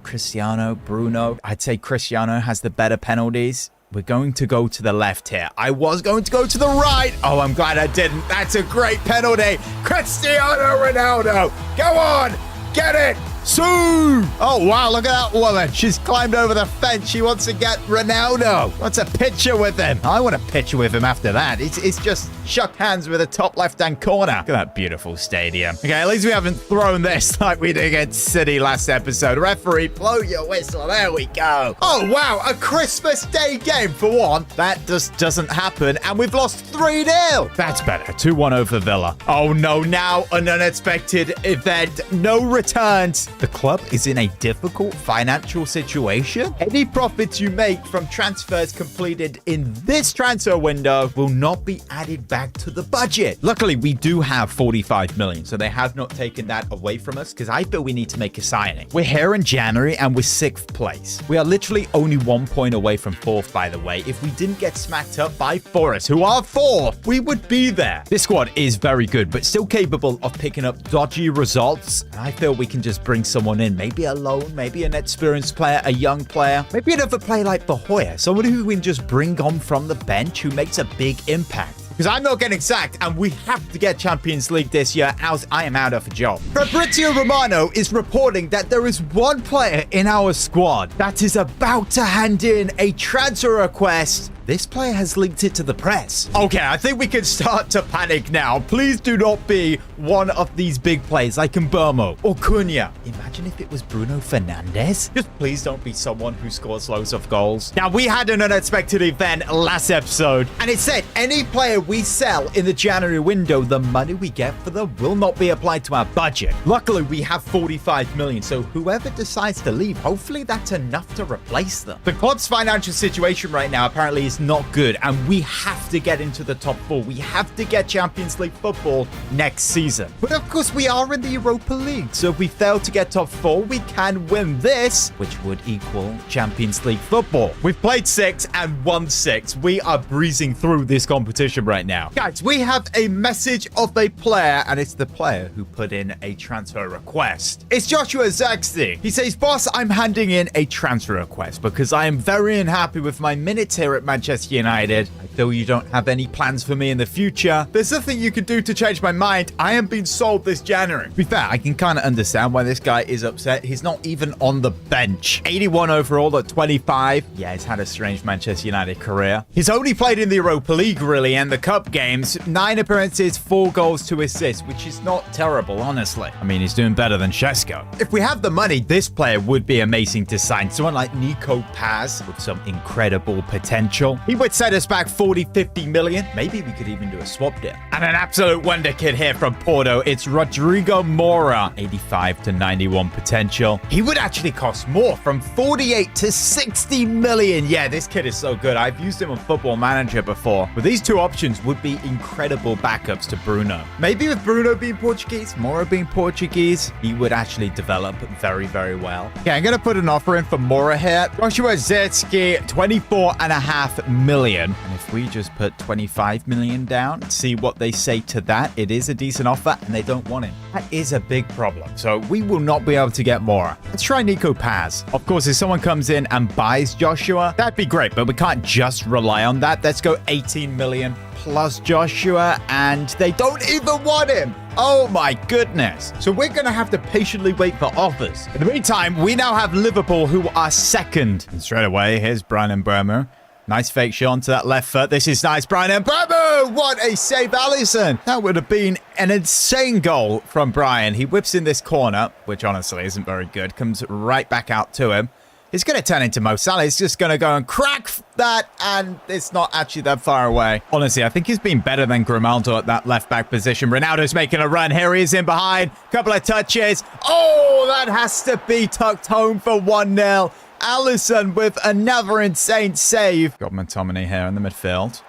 A: Cristiano, Bruno. I'd say Cristiano has the better penalties. We're going to go to the left here. I was going to go to the right. Oh, I'm glad I didn't. That's a great penalty. Cristiano Ronaldo. Go on. Get it. Sue! Oh, wow, look at that woman. She's climbed over the fence. She wants to get Ronaldo. Wants a picture with him. I want a picture with him after that. It's just shook hands with the top left-hand corner. Look at that beautiful stadium. Okay, at least we haven't thrown this like we did against City last episode. Referee, blow your whistle. There we go. Oh, wow, a Christmas Day game for one. That just doesn't happen, and we've lost 3-0. That's better. 2-1 over Villa. Oh, no, now an unexpected event. No returns. The club is in a difficult financial situation. Any profits you make from transfers completed in this transfer window will not be added back to the budget. Luckily, we do have 45 million, so they have not taken that away from us because I feel we need to make a signing. We're here in January and we're 6th place. We are literally only 1 point away from 4th, by the way. If we didn't get smacked up by Forest, who are 4th, we would be there. This squad is very good, but still capable of picking up dodgy results. And I feel we can just bring someone in, maybe a loan, maybe an experienced player, a young player, maybe another player like Bahoya, someone who we can just bring on from the bench who makes a big impact. Because I'm not getting sacked, and we have to get Champions League this year, else I am out of a job. Fabrizio Romano is reporting that there is one player in our squad that is about to hand in a transfer request. This player has linked it to the press. Okay, I think we can start to panic now. Please do not be one of these big players like Mbermo or Cunha. Imagine if it was Bruno Fernandes. Just please don't be someone who scores loads of goals. Now, we had an unexpected event last episode, and it said any player we sell in the January window, the money we get for them will not be applied to our budget. Luckily, we have 45 million, so whoever decides to leave, hopefully that's enough to replace them. The club's financial situation right now apparently is not good, and we have to get into the top 4. We have to get Champions League football next season. But of course, we are in the Europa League, so if we fail to get top 4, we can win this, which would equal Champions League football. We've played 6 and won 6. We are breezing through this competition right now. Guys, we have a message of a player, and it's the player who put in a transfer request. It's Joshua Zirkzee. He says, "Boss, I'm handing in a transfer request because I am very unhappy with my minutes here at Manchester United. I feel you don't have any plans for me in the future. There's nothing you can do to change my mind. I am being sold this January." To be fair, I can kind of understand why this guy is upset. He's not even on the bench. 81 overall at 25. Yeah, he's had a strange Manchester United career. He's only played in the Europa League, really, and the Cup games. 9 appearances, 4 goals, 2 assists, which is not terrible, honestly. I mean, he's doing better than Šeško. If we have the money, this player would be amazing to sign. Someone like Nico Paz with some incredible potential. He would set us back 40, 50 million. Maybe we could even do a swap deal. And an absolute wonder kid here from Porto. It's Rodrigo Moura, 85 to 91 potential. He would actually cost more, from 48 to 60 million. Yeah, this kid is so good. I've used him on Football Manager before. But these two options would be incredible backups to Bruno. Maybe with Bruno being Portuguese, Moura being Portuguese, he would actually develop very, very well. Okay, I'm going to put an offer in for Moura here. Joshua Zirkzee, 24.5 million. And if we just put 25 million down, see what they say to that. It is a decent offer, and they don't want him. That is a big problem. So we will not be able to get Moura. Let's try Nico Paz. Of course, if someone comes in and buys Joshua, that'd be great, but we can't just rely on that. Let's go 18 million plus Joshua, and they don't even want him. Oh my goodness. So we're going to have to patiently wait for offers. In the meantime, we now have Liverpool, who are second. And straight away, here's Brian Mbermo. Nice fake shot onto that left foot. This is nice, Brian Mbermo. What a save, Alisson. That would have been an insane goal from Brian. He whips in this corner, which honestly isn't very good. Comes right back out to him. It's going to turn into Mo Salah. He's just going to go and crack that, and it's not actually that far away. Honestly, I think he's been better than Ronaldo at that left-back position. Ronaldo's making a run. Here he is in behind. Couple of touches. Oh, that has to be tucked home for 1-0. Alisson with another insane save. Got McTominay here in the midfield.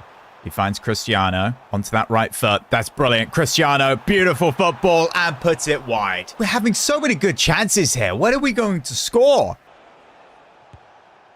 A: He finds Cristiano onto that right foot. That's brilliant. Cristiano, beautiful football, and puts it wide. We're having so many good chances here. When are we going to score?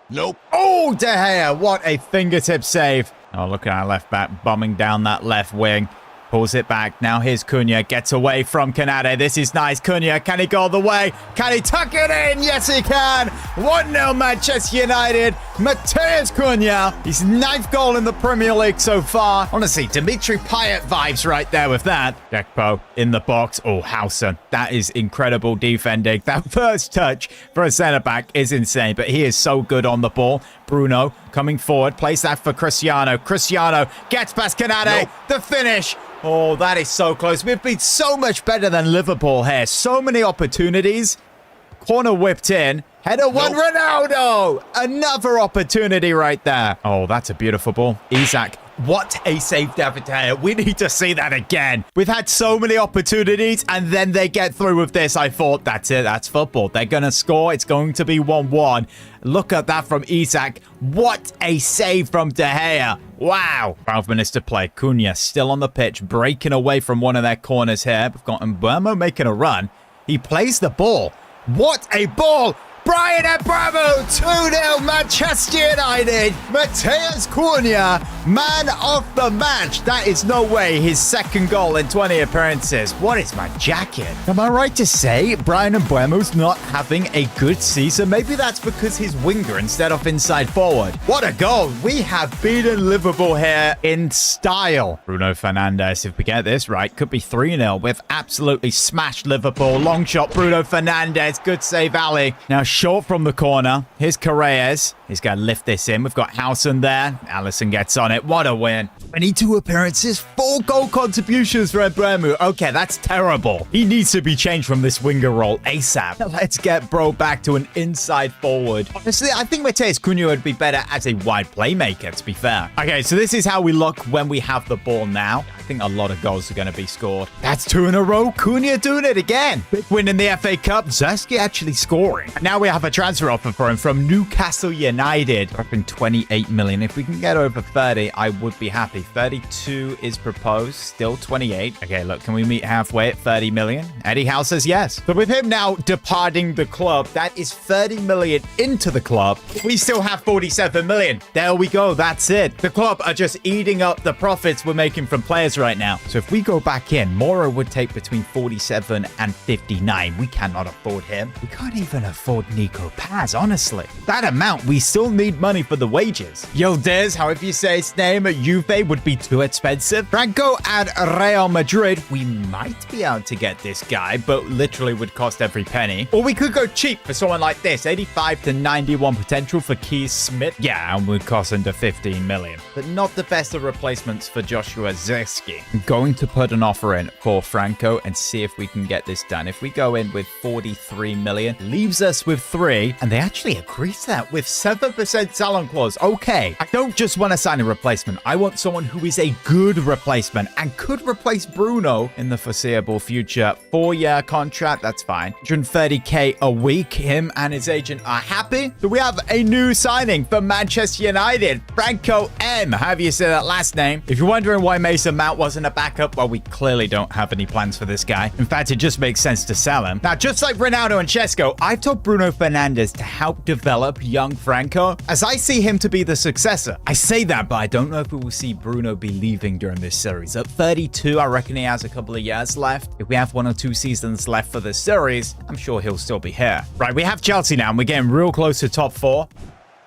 C: Nope.
A: Oh, De Gea, what a fingertip save. Oh, look at our left back bombing down that left wing. Pulls it back. Now here's Cunha. Gets away from Canade. This is nice. Cunha, can he go all the way? Can he tuck it in? Yes, he can. 1-0 Manchester United. Matheus Cunha. His 9th goal in the Premier League so far. Honestly, Dimitri Payet vibes right there with that. Gakpo in the box. Oh, Howson. That is incredible defending. That first touch for a centre-back is insane, but he is so good on the ball. Bruno coming forward. Plays that for Cristiano. Cristiano gets past Canade. Nope. The finish. Oh, that is so close. We've been so much better than Liverpool here. So many opportunities. Corner whipped in. Header one, nope. Ronaldo. Another opportunity right there. Oh, that's a beautiful ball. Isak. What a save, David De Gea. We need to see that again. We've had so many opportunities, and then they get through with this. I thought, that's it. That's football. They're going to score. It's going to be 1-1. Look at that from Isak. What a save from De Gea. Wow. 12 minutes to play. Cunha still on the pitch, breaking away from one of their corners here. We've got Mbeumo making a run. He plays the ball. What a ball. Brian Bravo, 2-0 Manchester United. Matheus Cunha, man of the match. That is no way his 2nd goal in 20 appearances. What is my jacket? Am I right to say Brian Mbeumo's not having a good season? Maybe that's because he's winger instead of inside forward. What a goal. We have beaten Liverpool here in style. Bruno Fernandes, if we get this right, could be 3-0. We've absolutely smashed Liverpool. Long shot, Bruno Fernandes. Good save, Ali. Now, short from the corner. Here's Correas. He's going to lift this in. We've got Howson there. Alisson gets on it. What a win. 22 appearances, 4 goal contributions for Mbeumo. Okay, that's terrible. He needs to be changed from this winger role ASAP. Let's get bro back to an inside forward. Honestly, I think Matheus Cunha would be better as a wide playmaker, to be fair. Okay, so this is how we look when we have the ball now. I think a lot of goals are going to be scored. That's 2 in a row. Cunha doing it again. Big win in the FA Cup. Zersky actually scoring. Now we have a transfer offer for him from Newcastle United. Offering 28 million. If we can get over 30, I would be happy. 32 is proposed. Still 28. Okay, look, can we meet halfway at 30 million? Eddie Howe says yes. But with him now departing the club, that is 30 million into the club. We still have 47 million. There we go. That's it. The club are just eating up the profits we're making from players right now. So if we go back in, Mora would take between 47 and 59. We cannot afford him. We can't even afford Nico Paz, honestly. That amount, we still need money for the wages. Yildiz, however you say his name, at Juve would be too expensive. Franco at Real Madrid, we might be able to get this guy, but literally would cost every penny. Or we could go cheap for someone like this. 85 to 91 potential for Keith Smith. Yeah, and would cost under 15 million. But not the best of replacements for Joshua Zirkzee. I'm going to put an offer in for Franco and see if we can get this done. If we go in with 43 million, leaves us with 3, and they actually agree to that with 7% sell-on clause. Okay, I don't just want to sign a replacement. I want someone who is a good replacement and could replace Bruno in the foreseeable future. 4-year contract, that's fine. 130k a week. Him and his agent are happy. So we have a new signing for Manchester United. Franco M. However you say that last name. If you're wondering why Mason Mount wasn't a backup, well, we clearly don't have any plans for this guy. In fact, it just makes sense to sell him. Now, just like Ronaldo and Chesko, I've told Bruno Fernandes to help develop young Franco, as I see him to be the successor. I say that, but I don't know if we will see Bruno be leaving during this series. At 32, I reckon he has a couple of years left. If we have 1 or 2 seasons left for this series, I'm sure he'll still be here. Right, we have Chelsea now, and we're getting real close to top 4.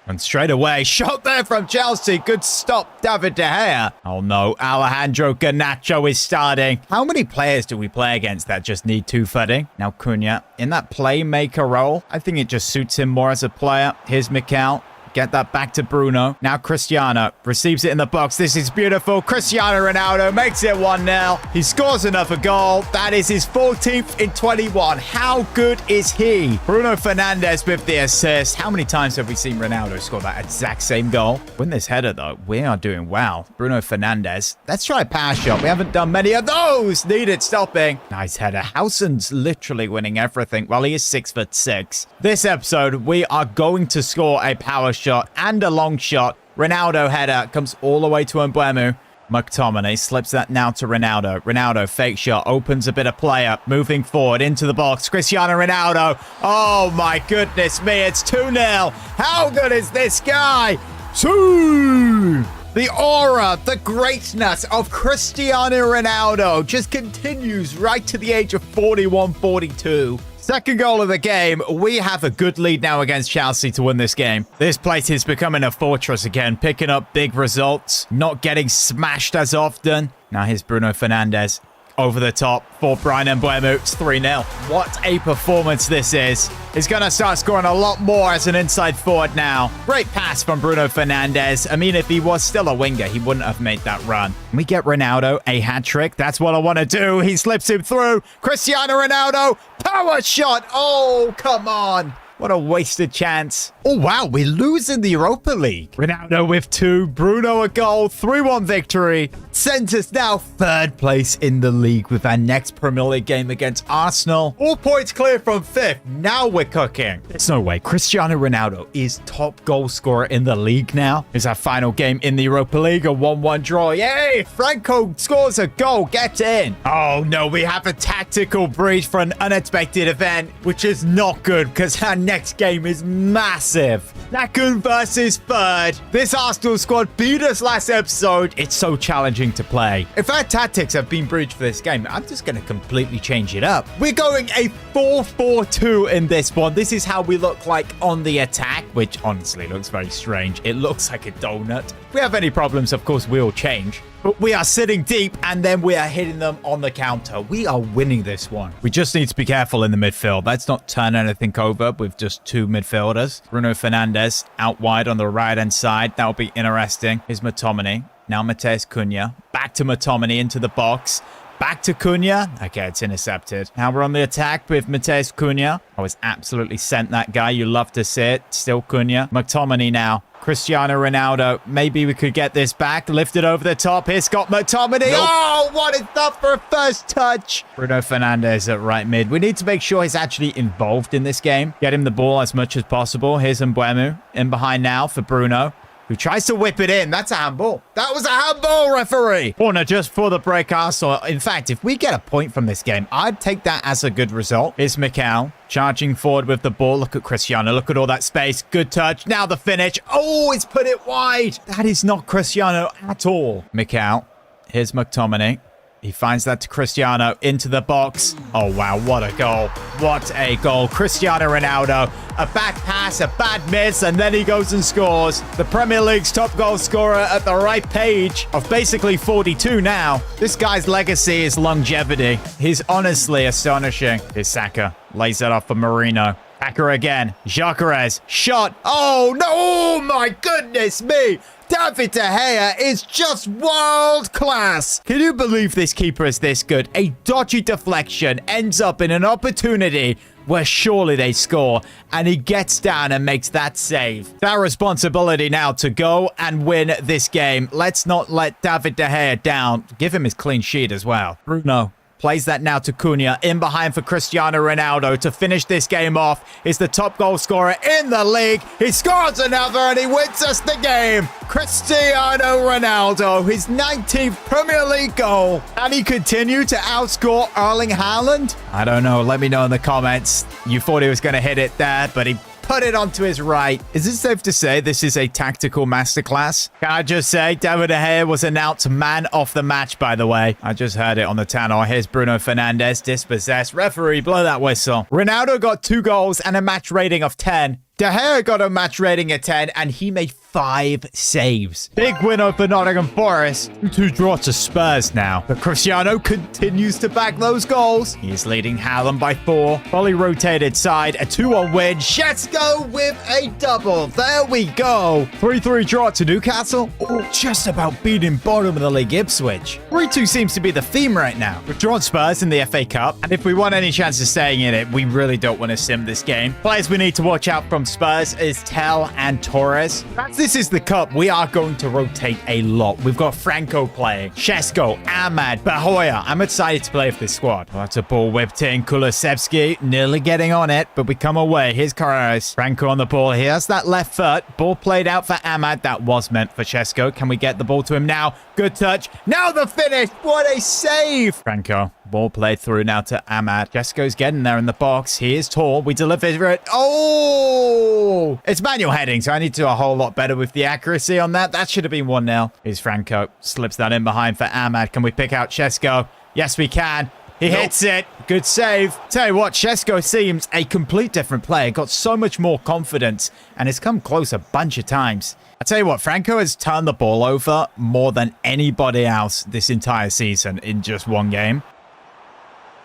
A: And straight away, shot there from Chelsea. Good stop, David De Gea. Oh no, Alejandro Garnacho is starting. How many players do we play against that just need 2-footing? Now Cunha, in that playmaker role, I think it just suits him more as a player. Here's Mikel. Get that back to Bruno. Now Cristiano receives it in the box. This is beautiful. Cristiano Ronaldo makes it 1-0. He scores another goal. That is his 14th in 21. How good is he? Bruno Fernandes with the assist. How many times have we seen Ronaldo score that exact same goal? Win this header, though. We are doing well. Bruno Fernandes. Let's try a power shot. We haven't done many of those. Needed stopping. Nice header. Howson's literally winning everything. Well, he is 6'6". This episode, we are going to score a power shot and a long shot. Ronaldo header comes all the way to Mbeumo. McTominay slips that now to Ronaldo. Ronaldo, fake shot, opens a bit of play up, moving forward into the box. Cristiano Ronaldo. Oh my goodness me, it's 2-0. How good is this guy? 2. The aura, the greatness of Cristiano Ronaldo just continues right to the age of 41, 42. Second goal of the game. We have a good lead now against Chelsea to win this game. This place is becoming a fortress again, picking up big results, not getting smashed as often. Now here's Bruno Fernandes. Over the top for Brian Mbeumo. It's 3-0. What a performance this is. He's going to start scoring a lot more as an inside forward now. Great pass from Bruno Fernandes. I mean, if he was still a winger, he wouldn't have made that run. We get Ronaldo a hat-trick. That's what I want to do. He slips him through. Cristiano Ronaldo. Power shot. Oh, come on. What a wasted chance. Oh, wow. We lose in the Europa League. Ronaldo with 2. Bruno a goal. 3-1 victory. Sends us now 3rd place in the league with our next Premier League game against Arsenal. 4 points clear from 5th. Now we're cooking. There's no way. Cristiano Ronaldo is top goal scorer in the league now. It's our final game in the Europa League. A 1-1 draw. Yay! Franco scores a goal. Get in. Oh, no. We have a tactical breach for an unexpected event, which is not good because our next game is massive. Nakun versus 3rd. This Arsenal squad beat us last episode. It's so challenging to play. If our tactics have been breached for this game, I'm just going to completely change it up. We're going a 4-4-2 in this one. This is how we look like on the attack, which honestly looks very strange. It looks like a donut. If we have any problems, of course, we'll change. But we are sitting deep and then we are hitting them on the counter. We are winning this one. We just need to be careful in the midfield. Let's not turn anything over with just 2 midfielders. Bruno Fernandes out wide on the right-hand side. That'll be interesting. Here's McTominay. Now Mateus Cunha. Back to McTominay into the box. Back to Cunha. Okay, it's intercepted. Now we're on the attack with Mateus Cunha. I was absolutely sent that guy. You love to see it. Still Cunha. McTominay now. Cristiano Ronaldo. Maybe we could get this back. Lift it over the top. Here's Scott McTominay. Nope. Oh, what is that for a first touch? Bruno Fernandes at right mid. We need to make sure he's actually involved in this game. Get him the ball as much as possible. Here's Mbeumo in behind now for Bruno, who tries to whip it in. That's a handball. That was a handball, referee. Corner just for the break, Arsenal. In fact, if we get a point from this game, I'd take that as a good result. Here's Mikel charging forward with the ball. Look at Cristiano. Look at all that space. Good touch. Now the finish. Oh, it's put it wide. That is not Cristiano at all. Mikel. Here's McTominay. He finds that to Cristiano into the box. Oh, wow. What a goal. What a goal. Cristiano Ronaldo. A back pass, a bad miss, and then he goes and scores. The Premier League's top goal scorer at the right page of basically 42 now. This guy's legacy is longevity. He's honestly astonishing. Here's Saka. Lays that off for Marino. Hacker again. Gyökeres. Shot. Oh, no. Oh, my goodness me. David De Gea is just world class. Can you believe this keeper is this good? A dodgy deflection ends up in an opportunity where surely they score, and he gets down and makes that save. It's our responsibility now to go and win this game. Let's not let David De Gea down. Give him his clean sheet as well. Bruno plays that now to Cunha. In behind for Cristiano Ronaldo to finish this game off. Is the top goal scorer in the league. He scores another and he wins us the game. Cristiano Ronaldo, his 19th Premier League goal. And he continue to outscore Erling Haaland? I don't know. Let me know in the comments. You thought he was going to hit it there, but he put it onto his right. Is it safe to say this is a tactical masterclass? Can I just say David De Gea was announced man of the match, by the way. I just heard it on the tannoy. Here's Bruno Fernandes, dispossessed. Referee, blow that whistle. Ronaldo got 2 goals and a match rating of 10. De Gea got a match rating of 10, and he made 5 saves. Big winner for Nottingham Forest. 2 draw to Spurs now. But Cristiano continues to back those goals. He is leading Haaland by 4. Fully rotated side. A 2-1 win. Šeško with a double. There we go. 3-3 draw to Newcastle. Oh, just about beating bottom of the league Ipswich. 3-2 seems to be the theme right now. We've drawn Spurs in the FA Cup. And if we want any chance of staying in it, we really don't want to sim this game. Players we need to watch out from Spurs is Tel and Torres. This is the cup. We are going to rotate a lot. We've got Franco playing, Šeško, Ahmad, Bahoya. I'm excited to play with this squad. Well, that's a ball whipped in. Kulusevski nearly getting on it, but we come away. Here's Carreras. Franco on the ball. He has that left foot. Ball played out for Ahmad. That was meant for Šeško. Can we get the ball to him now? Good touch. Now the finish. What a save. Franco. Ball played through now to Ahmad. Šeško's getting there in the box. He is tall. We deliver it. Oh! It's manual heading, so I need to do a whole lot better with the accuracy on that. That should have been 1-0. Here's Franco. Slips that in behind for Ahmad. Can we pick out Šeško? Yes, we can. He hits it. Good save. Tell you what, Šeško seems a complete different player. Got so much more confidence and has come close a bunch of times. I tell you what, Franco has turned the ball over more than anybody else this entire season in just one game.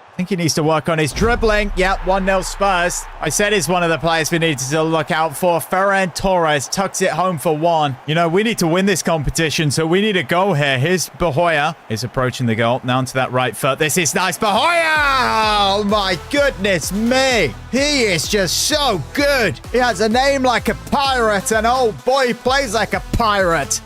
A: I think he needs to work on his dribbling. Yep, 1-0 Spurs. I said he's one of the players we needed to look out for. Ferran Torres tucks it home for 1. You know, we need to win this competition, so we need a goal here. Here's Bahoya. Is approaching the goal. Now onto that right foot. This is nice. Bahoya! Oh, my goodness me. He is just so good. He has a name like a pirate, and oh boy, he plays like a pirate.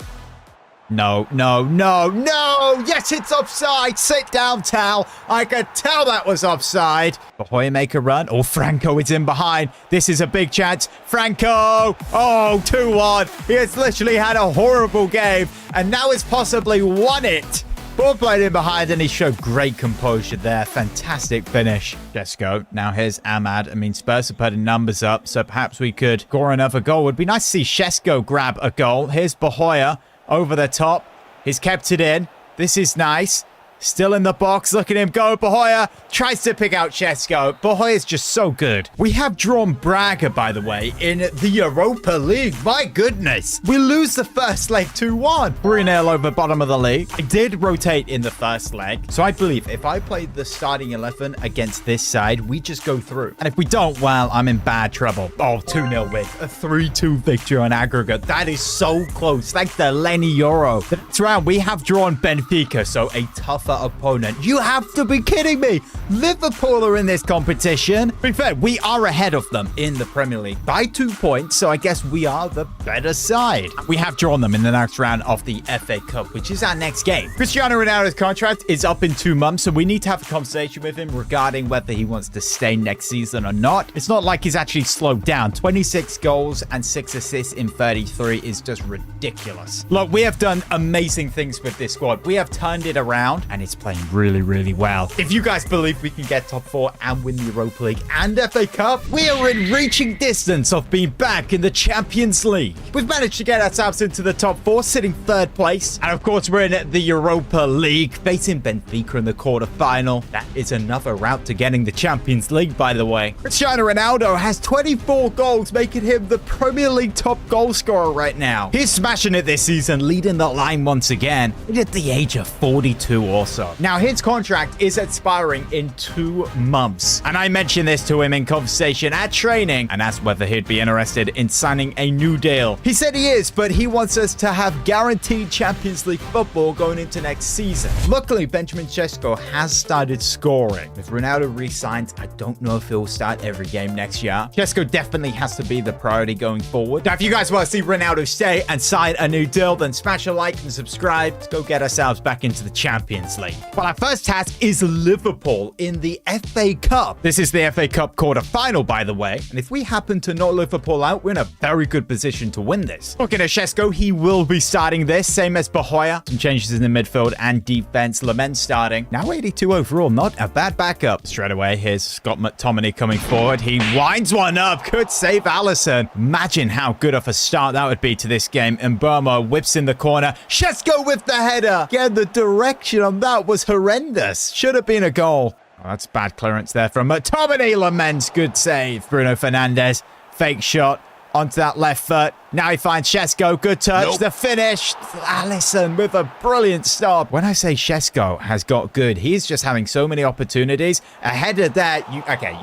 A: No, no, no, no! Yes, it's offside! Sit down, Tal! I could tell that was offside! Bahoya make a run. Oh, Franco is in behind. This is a big chance. Franco! Oh, 2-1. He has literally had a horrible game, and now has possibly won it. Ball played in behind, and he showed great composure there. Fantastic finish. Šeško. Now here's Ahmad. I mean, Spurs are putting numbers up, so perhaps we could score another goal. It would be nice to see Šeško grab a goal. Here's Bahoya. Over the top. He's kept it in. This is nice. Still in the box. Look at him go. Bahoya tries to pick out Šeško. Bahoya is just so good. We have drawn Braga, by the way, in the Europa League. My goodness. We lose the first leg 2-1. 3-0 over bottom of the league. I did rotate in the first leg. So I believe if I played the starting 11 against this side, we just go through. And if we don't, well, I'm in bad trouble. Oh, 2-0 win. A 3-2 victory on aggregate. That is so close. Like the Lenny Euro. The next round, we have drawn Benfica. So a tough opponent. You have to be kidding me. Liverpool are in this competition. To be fair, we are ahead of them in the Premier League by 2 points, so I guess we are the better side. We have drawn them in the next round of the FA Cup, which is our next game. Cristiano Ronaldo's contract is up in 2 months, so we need to have a conversation with him regarding whether he wants to stay next season or not. It's not like he's actually slowed down. 26 goals and 6 assists in 33 is just ridiculous. Look, we have done amazing things with this squad. We have turned it around, and it's playing really, really well. If you guys believe we can get top 4 and win the Europa League and FA Cup, we are in reaching distance of being back in the Champions League. We've managed to get ourselves into the top 4, sitting 3rd place. And of course, we're in the Europa League, facing Benfica in the quarter-final. That is another route to getting the Champions League, by the way. Cristiano Ronaldo has 24 goals, making him the Premier League top goal scorer right now. He's smashing it this season, leading the line once again, at the age of 42 also. Now, his contract is expiring in 2 months. And I mentioned this to him in conversation at training and asked whether he'd be interested in signing a new deal. He said he is, but he wants us to have guaranteed Champions League football going into next season. Luckily, Benjamin Šeško has started scoring. If Ronaldo re-signs, I don't know if he'll start every game next year. Šeško definitely has to be the priority going forward. Now, if you guys want to see Ronaldo stay and sign a new deal, then smash a like and subscribe. Let's go get ourselves back into the Champions League. Well, our first task is Liverpool in the FA Cup. This is the FA Cup quarter-final, by the way. And if we happen to knock Liverpool out, we're in a very good position to win this. Looking at Šeško, he will be starting this, same as Bahoya. Some changes in the midfield and defense. Lament starting. Now 82 overall, not a bad backup. Straight away, here's Scott McTominay coming forward. He winds one up. Good save, Alisson. Imagine how good of a start that would be to this game. And Burma whips in the corner. Šeško with the header. Again, the direction on that was horrendous. Should have been a goal. Oh, that's bad clearance there from McTominay. Laments. Good save. Bruno Fernandes. Fake shot. Onto that left foot. Now he finds Shesko. Good touch.
C: Nope.
A: The finish. Alisson with a brilliant stop. When I say Shesko has got good, he's just having so many opportunities. Ahead of that,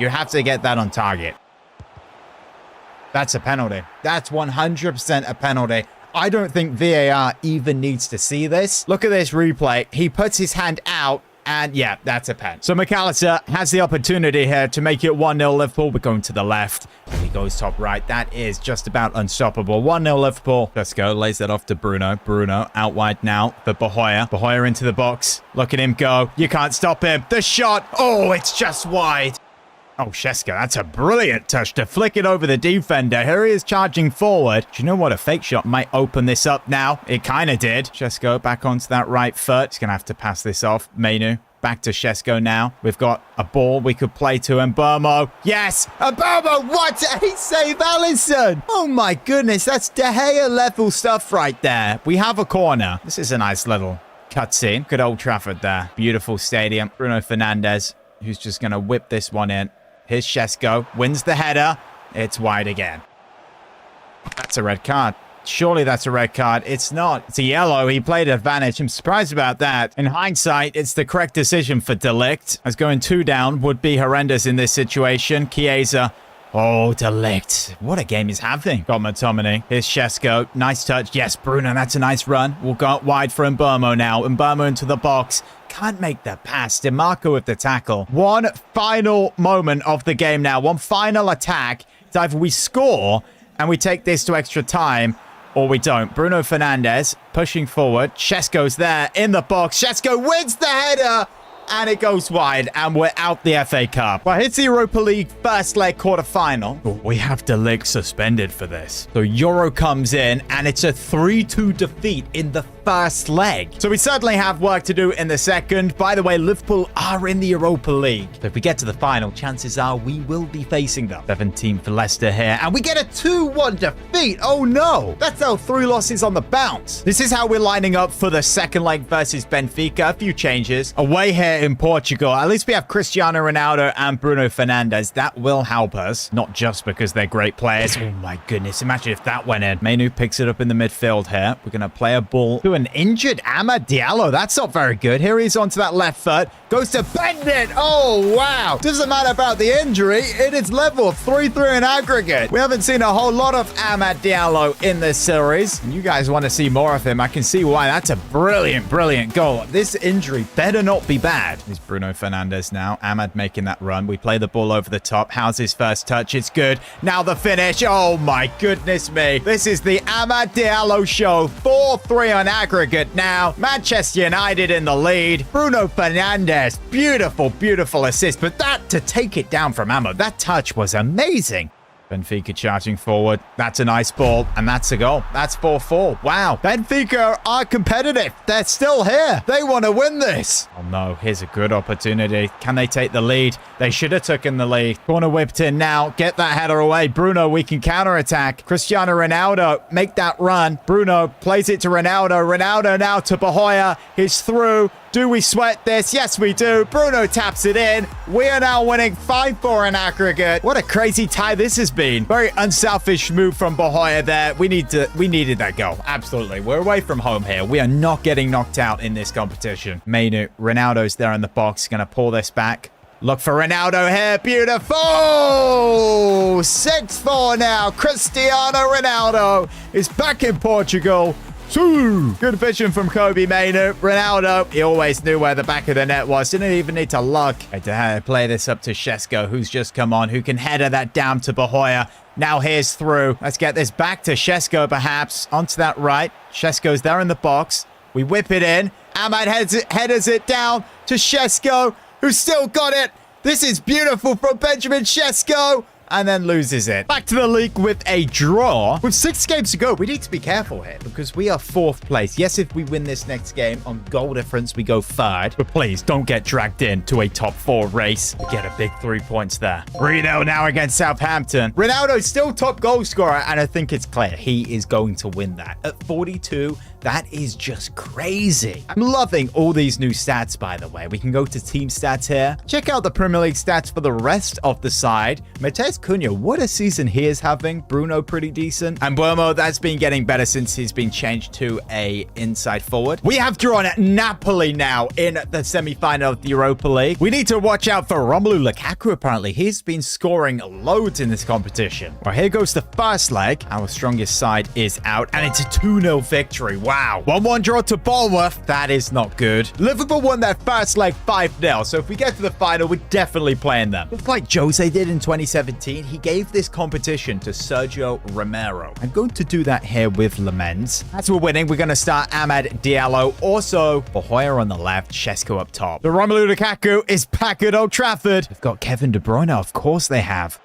A: you have to get that on target. That's a penalty. That's 100% a penalty. I don't think VAR even needs to see this. Look at this replay. He puts his hand out. And yeah, that's a pen. So McAllister has the opportunity here to make it 1-0 Liverpool. We're going to the left. And he goes top right. That is just about unstoppable. 1-0 Liverpool. Let's go. Lays that off to Bruno. Bruno out wide now for Bahoya. Bahoya into the box. Look at him go. You can't stop him. The shot. Oh, it's just wide. Oh, Shesko, that's a brilliant touch to flick it over the defender. Here he is charging forward. Do you know what? A fake shot might open this up now. It kind of did. Shesko back onto that right foot. He's going to have to pass this off. Mainu back to Shesko now. We've got a ball we could play to Mbomo. Yes! Mbomo! What a save, Alisson! Oh my goodness, that's De Gea level stuff right there. We have a corner. This is a nice little cutscene. Good Old Trafford there. Beautiful stadium. Bruno Fernandes, who's just going to whip this one in. Here's Shesko, wins the header. It's wide again. That's a red card. Surely that's a red card. It's not. It's a yellow. He played advantage. I'm surprised about that. In hindsight, it's the correct decision for De Ligt, as going 2 down would be horrendous in this situation. Chiesa. Oh, De Ligt. What a game he's having. Got McTominay. Here's Shesko. Nice touch. Yes, Bruno. That's a nice run. We'll go wide for Mbomo now. Mbomo into the box. Can't make the pass. DeMarco with the tackle. One final moment of the game now. One final attack. It's either we score and we take this to extra time, or we don't. Bruno Fernandes pushing forward. Shesko's there in the box. Shesko wins the header. And it goes wide, and we're out the FA Cup. Well, it's the Europa League first leg quarterfinal. But we have De Ligt suspended for this. So Euro comes in, and it's a 3-2 defeat in the first leg. So we certainly have work to do in the second. By the way, Liverpool are in the Europa League. So if we get to the final, chances are we will be facing them. 17 for Leicester here, and we get a 2-1 defeat. Oh no, that's our 3 losses on the bounce. This is how we're lining up for the second leg versus Benfica. A few changes. Away here in Portugal, at least we have Cristiano Ronaldo and Bruno Fernandes. That will help us, not just because they're great players. Oh my goodness, imagine if that went in. Mainu picks it up in the midfield here. We're going to play a ball to an injured Amad Diallo. That's not very good. Here he's onto that left foot. Goes to bend it. Oh, wow. Doesn't matter about the injury. It is level 3-3 in aggregate. We haven't seen a whole lot of Amad Diallo in this series. And you guys want to see more of him. I can see why. That's a brilliant, brilliant goal. This injury better not be bad. Here's Bruno Fernandes now. Amad making that run. We play the ball over the top. How's his first touch? It's good. Now the finish. Oh, my goodness me. This is the Amad Diallo show. 4-3 on aggregate now. Manchester United in the lead. Bruno Fernandes. Beautiful, beautiful assist. But that to take it down from Amad, that touch was amazing. Benfica charging forward. That's a nice ball, and that's a goal. That's 4-4. Wow. Benfica are competitive. They're still here. They want to win this. Oh, no. Here's a good opportunity. Can they take the lead? They should have taken the lead. Corner whipped in now. Get that header away. Bruno, we can counterattack. Cristiano Ronaldo, make that run. Bruno plays it to Ronaldo. Ronaldo now to Bahoya. He's through. Do we sweat this? Yes, we do. Bruno taps it in. We are now winning 5-4 in aggregate. What a crazy tie this has been. Very unselfish move from Bahoya there. We needed that goal. Absolutely. We're away from home here. We are not getting knocked out in this competition. Mainu, Ronaldo's there in the box. Going to pull this back. Look for Ronaldo here. Beautiful. 6-4 now. Cristiano Ronaldo is back in Portugal. Good vision from Kobe Mainu. Ronaldo, he always knew where the back of the net was. Didn't even need to look. I had to play this up to Shesko, who's just come on, who can header that down to Bahoya. Now here's through. Let's get this back to Shesko, perhaps. Onto that right. Shesko's there in the box. We whip it in. Amad headers it down to Shesko, who's still got it. This is beautiful from Benjamin Shesko. And then loses it. Back to the league with a draw. With 6 games to go, we need to be careful here because we are 4th place. Yes, if we win this next game on goal difference, we go 3rd. But please don't get dragged into a top 4 race. We get a big 3 points there. 3-0 now against Southampton. Ronaldo's still top goal scorer, and I think it's clear he is going to win that. At 42, That is just crazy. I'm loving all these new stats, by the way. We can go to team stats here. Check out the Premier League stats for the rest of the side. Mateus Cunha, what a season he is having. Bruno, pretty decent. And Bournemouth, that's been getting better since he's been changed to a inside forward. We have drawn Napoli now in the semi-final of the Europa League. We need to watch out for Romelu Lukaku, apparently. He's been scoring loads in this competition. Well, here goes the first leg. Our strongest side is out, and it's a 2-0 victory. Wow. 1-1 draw to Bournemouth. That is not good. Liverpool won their first leg 5-0, so if we get to the final, we're definitely playing them. Just like Jose did in 2017, he gave this competition to Sergio Romero. I'm going to do that here with Lamens. As we're winning, we're going to start Amad Diallo. Also, Hoyer on the left, Šeško up top. The Romelu Lukaku is back at Old Trafford. They've got Kevin De Bruyne. Of course they have.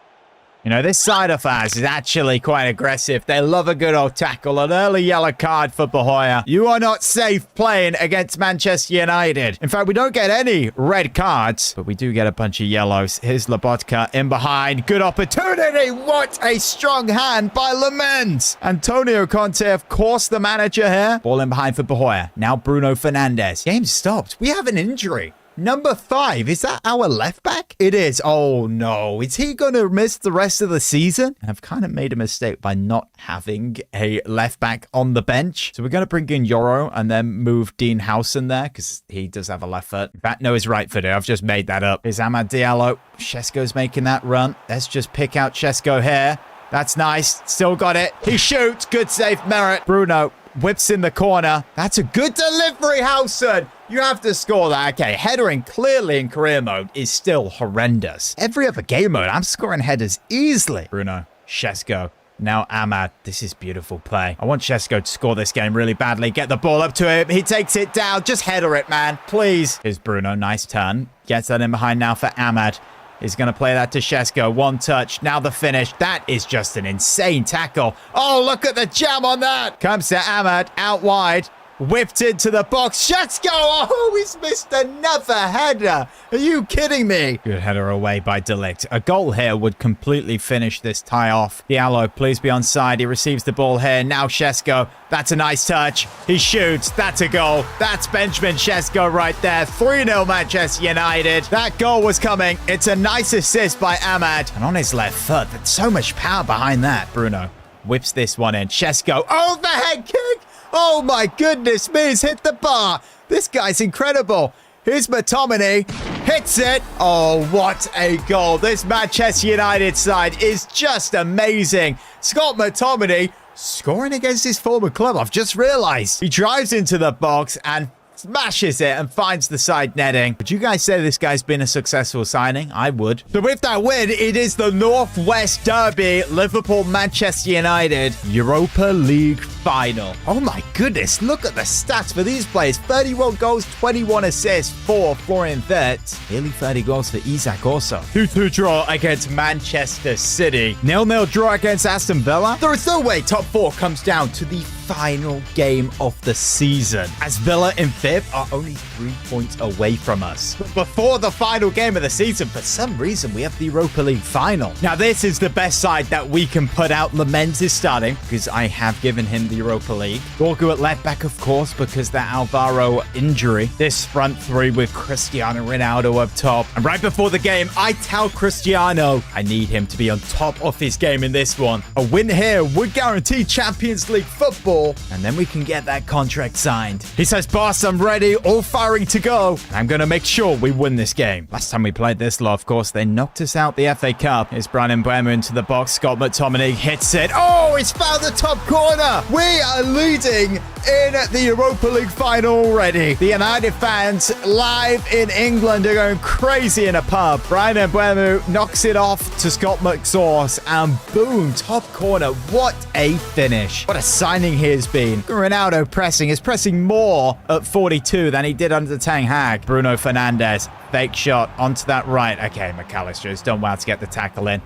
A: You know, this side of ours is actually quite aggressive. They love a good old tackle. An early yellow card for Hoyer. You are not safe playing against Manchester United. In fact, we don't get any red cards, but we do get a bunch of yellows. Here's Lobotka in behind. Good opportunity. What a strong hand by Lamens. Antonio Conte, of course, the manager here. Ball in behind for Hoyer. Now Bruno Fernandes. Game stopped. We have an injury. Number 5, is that our left back? It is. Oh no, is he going to miss the rest of the season? I've kind of made a mistake by not having a left back on the bench. So we're going to bring in Yoro and then move Dean Howson there because he does have a left foot. In fact, no, his right foot. I've just made that up. Here's Amad Diallo. Šeško's making that run. Let's just pick out Šeško here. That's nice. Still got it. He shoots. Good save, Merritt. Bruno whips in the corner. That's a good delivery, Howson. You have to score that. Okay, headering clearly in career mode is still horrendous. Every other game mode, I'm scoring headers easily. Bruno, Šeško, now Amad. This is beautiful play. I want Šeško to score this game really badly. Get the ball up to him. He takes it down. Just header it, man. Please. Here's Bruno. Nice turn. Gets that in behind now for Amad. He's going to play that to Šeško. One touch. Now the finish. That is just an insane tackle. Oh, look at the jam on that. Comes to Amad. Out wide. Whipped into the box. Šeško! Oh, he's missed another header. Are you kidding me? Good header away by De Ligt. A goal here would completely finish this tie off. Diallo, please be onside. He receives the ball here. Now Šeško. That's a nice touch. He shoots. That's a goal. That's Benjamin Šeško right there. 3-0 Manchester United. That goal was coming. It's a nice assist by Amad. And on his left foot, there's so much power behind that. Bruno whips this one in. Šeško. Overhead kick. Oh my goodness me, he's hit the bar. This guy's incredible. Here's McTominay. Hits it. Oh, what a goal. This Manchester United side is just amazing. Scott McTominay scoring against his former club. I've just realized. He drives into the box and smashes it and finds the side netting. Would you guys say this guy's been a successful signing? I would. So with that win, it is the Northwest Derby, Liverpool, Manchester United, Europa League final. Oh my goodness, look at the stats for these players. 31 goals, 21 assists for Florian Wirtz. Nearly 30 goals for Isak also. 2-2 draw against Manchester City. 0-0 draw against Aston Villa. There is no way top 4 comes down to the final game of the season, as Villa in 5th are only 3 points away from us. But before the final game of the season, for some reason, we have the Europa League final. Now, this is the best side that we can put out. Lamens is starting because I have given him the Europa League. Dorgu at left back, of course, because that Alvaro injury. This front 3 with Cristiano Ronaldo up top. And right before the game, I tell Cristiano I need him to be on top of his game in this one. A win here would guarantee Champions League football, and then we can get that contract signed. He says, boss, I'm ready, all firing to go. I'm going to make sure we win this game. Last time we played this lot, of course, they knocked us out the FA Cup. Here's Brandon Mbeumo into the box. Scott McTominay hits it. Oh, he's found the top corner. We are leading in the Europa League final already. The United fans live in England are going crazy in a pub. Brandon Mbeumo knocks it off to Scott McSauce, and boom, top corner. What a finish. What a signing he has been. Ronaldo pressing is pressing more at 42 than he did under Ten Hag. Bruno Fernandes, fake shot onto that right. Okay, McAllister has done well to get the tackle in.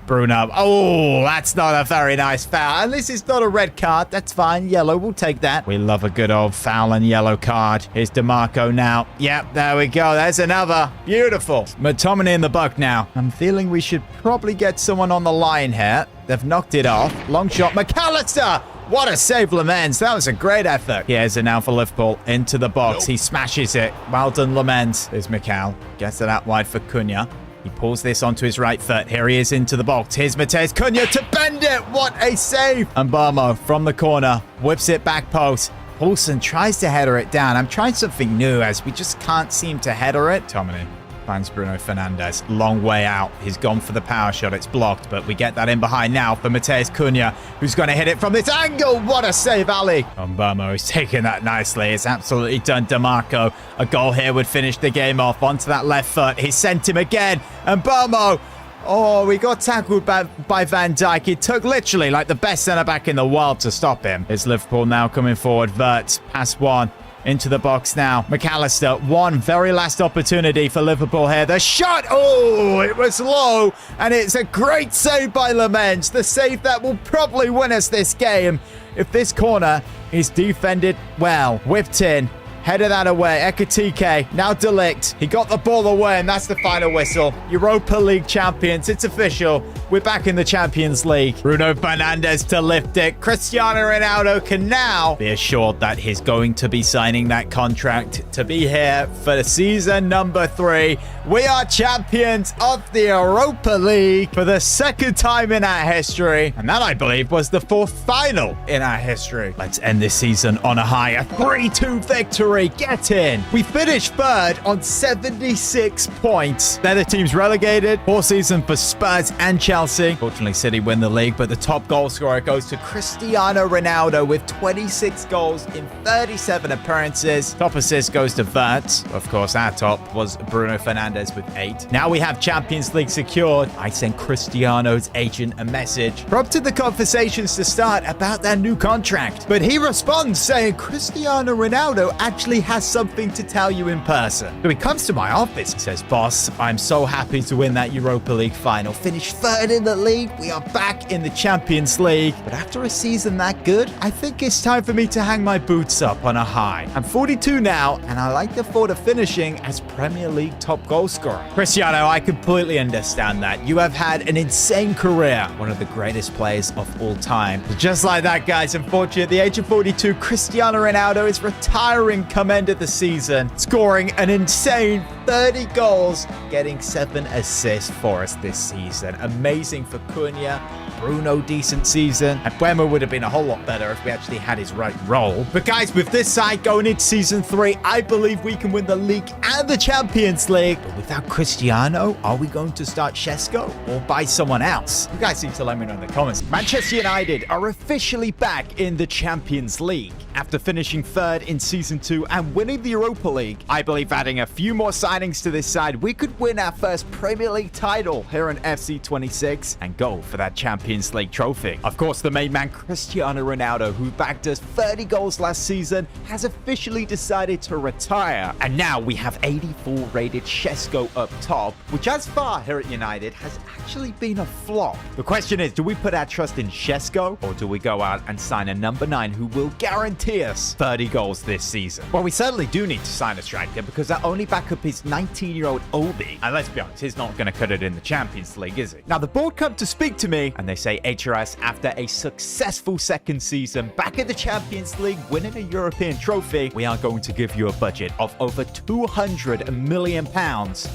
A: Bruno. Oh, that's not a very nice foul. And this is not a red card. That's fine. Yellow, we'll take that. We love a good old foul and yellow card. Here's DeMarco now. Yep, there we go. There's another. Beautiful. McTominay in the buck now. I'm feeling we should probably get someone on the line here. They've knocked it off. Long shot. McAllister. What a save, Lamens. That was a great effort. Here's it now for Liverpool. Into the box. He smashes it. Well done, Lamens. There's Mikal. Gets it out wide for Cunha. He pulls this onto his right foot. Here he is into the box. Here's Matheus Cunha to bend it. What a save. And Burmo from the corner whips it back post. Paulson tries to header it down. I'm trying something new as we just can't seem to header it. Tomini finds Bruno Fernandes. Long way out. He's gone for the power shot. It's blocked, but we get that in behind now for Matheus Cunha, who's going to hit it from this angle. What a save, Ali. And Burmo is taking that nicely. It's absolutely done. DeMarco. A goal here would finish the game off. Onto that left foot. He sent him again. And Burmo. Oh, we got tackled by Van Dijk. It took literally like the best centre-back in the world to stop him. It's Liverpool now coming forward. Vert, pass one. Into the box now. McAllister, one very last opportunity for Liverpool here. The shot! Oh, it was low. And it's a great save by Lamens. The save that will probably win us this game if this corner is defended well. Whipped in. Headed that away. Ekatike. Now De Ligt. He got the ball away, and that's the final whistle. Europa League champions. It's official. We're back in the Champions League. Bruno Fernandes to lift it. Cristiano Ronaldo can now be assured that he's going to be signing that contract to be here for season number 3. We are champions of the Europa League for the second time in our history. And that, I believe, was the 4th final in our history. Let's end this season on a high. A 3-2 victory. Get in. We finished 3rd on 76 points. They're the teams relegated. Poor season for Spurs and Chelsea. Fortunately, City win the league, but the top goal scorer goes to Cristiano Ronaldo with 26 goals in 37 appearances. Top assist goes to Vert. Of course, our top was Bruno Fernandes with 8. Now we have Champions League secured. I sent Cristiano's agent a message, prompted the conversations to start about their new contract. But he responds saying Cristiano Ronaldo actually has something to tell you in person. So he comes to my office. He says, boss, I'm so happy to win that Europa League final. Finished 3rd in the league. We are back in the Champions League. But after a season that good, I think it's time for me to hang my boots up on a high. I'm 42 now, and I like the thought of finishing as Premier League top goal scorer. Cristiano, I completely understand that. You have had an insane career. One of the greatest players of all time. But just like that, guys, unfortunately, at the age of 42, Cristiano Ronaldo is retiring come end of the season, scoring an insane 30 goals, getting 7 assists for us this season. Amazing for Cunha. Bruno, decent season. And Buemo would have been a whole lot better if we actually had his right role. But guys, with this side going into season 3, I believe we can win the league and the Champions League. But without Cristiano, are we going to start Šeško or buy someone else? You guys need to let me know in the comments. Manchester United are officially back in the Champions League. After finishing 3rd in season 2 and winning the Europa League, I believe adding a few more signings to this side, we could win our first Premier League title here in FC 26 and go for that Champions League trophy. Of course, the main man Cristiano Ronaldo, who bagged us 30 goals last season, has officially decided to retire. And now we have 84 rated Šeško up top, which as far here at United has actually been a flop. The question is, do we put our trust in Šeško or do we go out and sign a number 9 who will guarantee us 30 goals this season? Well, we certainly do need to sign a striker because our only backup is 19-year-old Obi. And let's be honest, he's not going to cut it in the Champions League, is he? Now, the board come to speak to me and they say, HRS, after a successful second season back in the Champions League, winning a European trophy, we are going to give you a budget of over £200 million.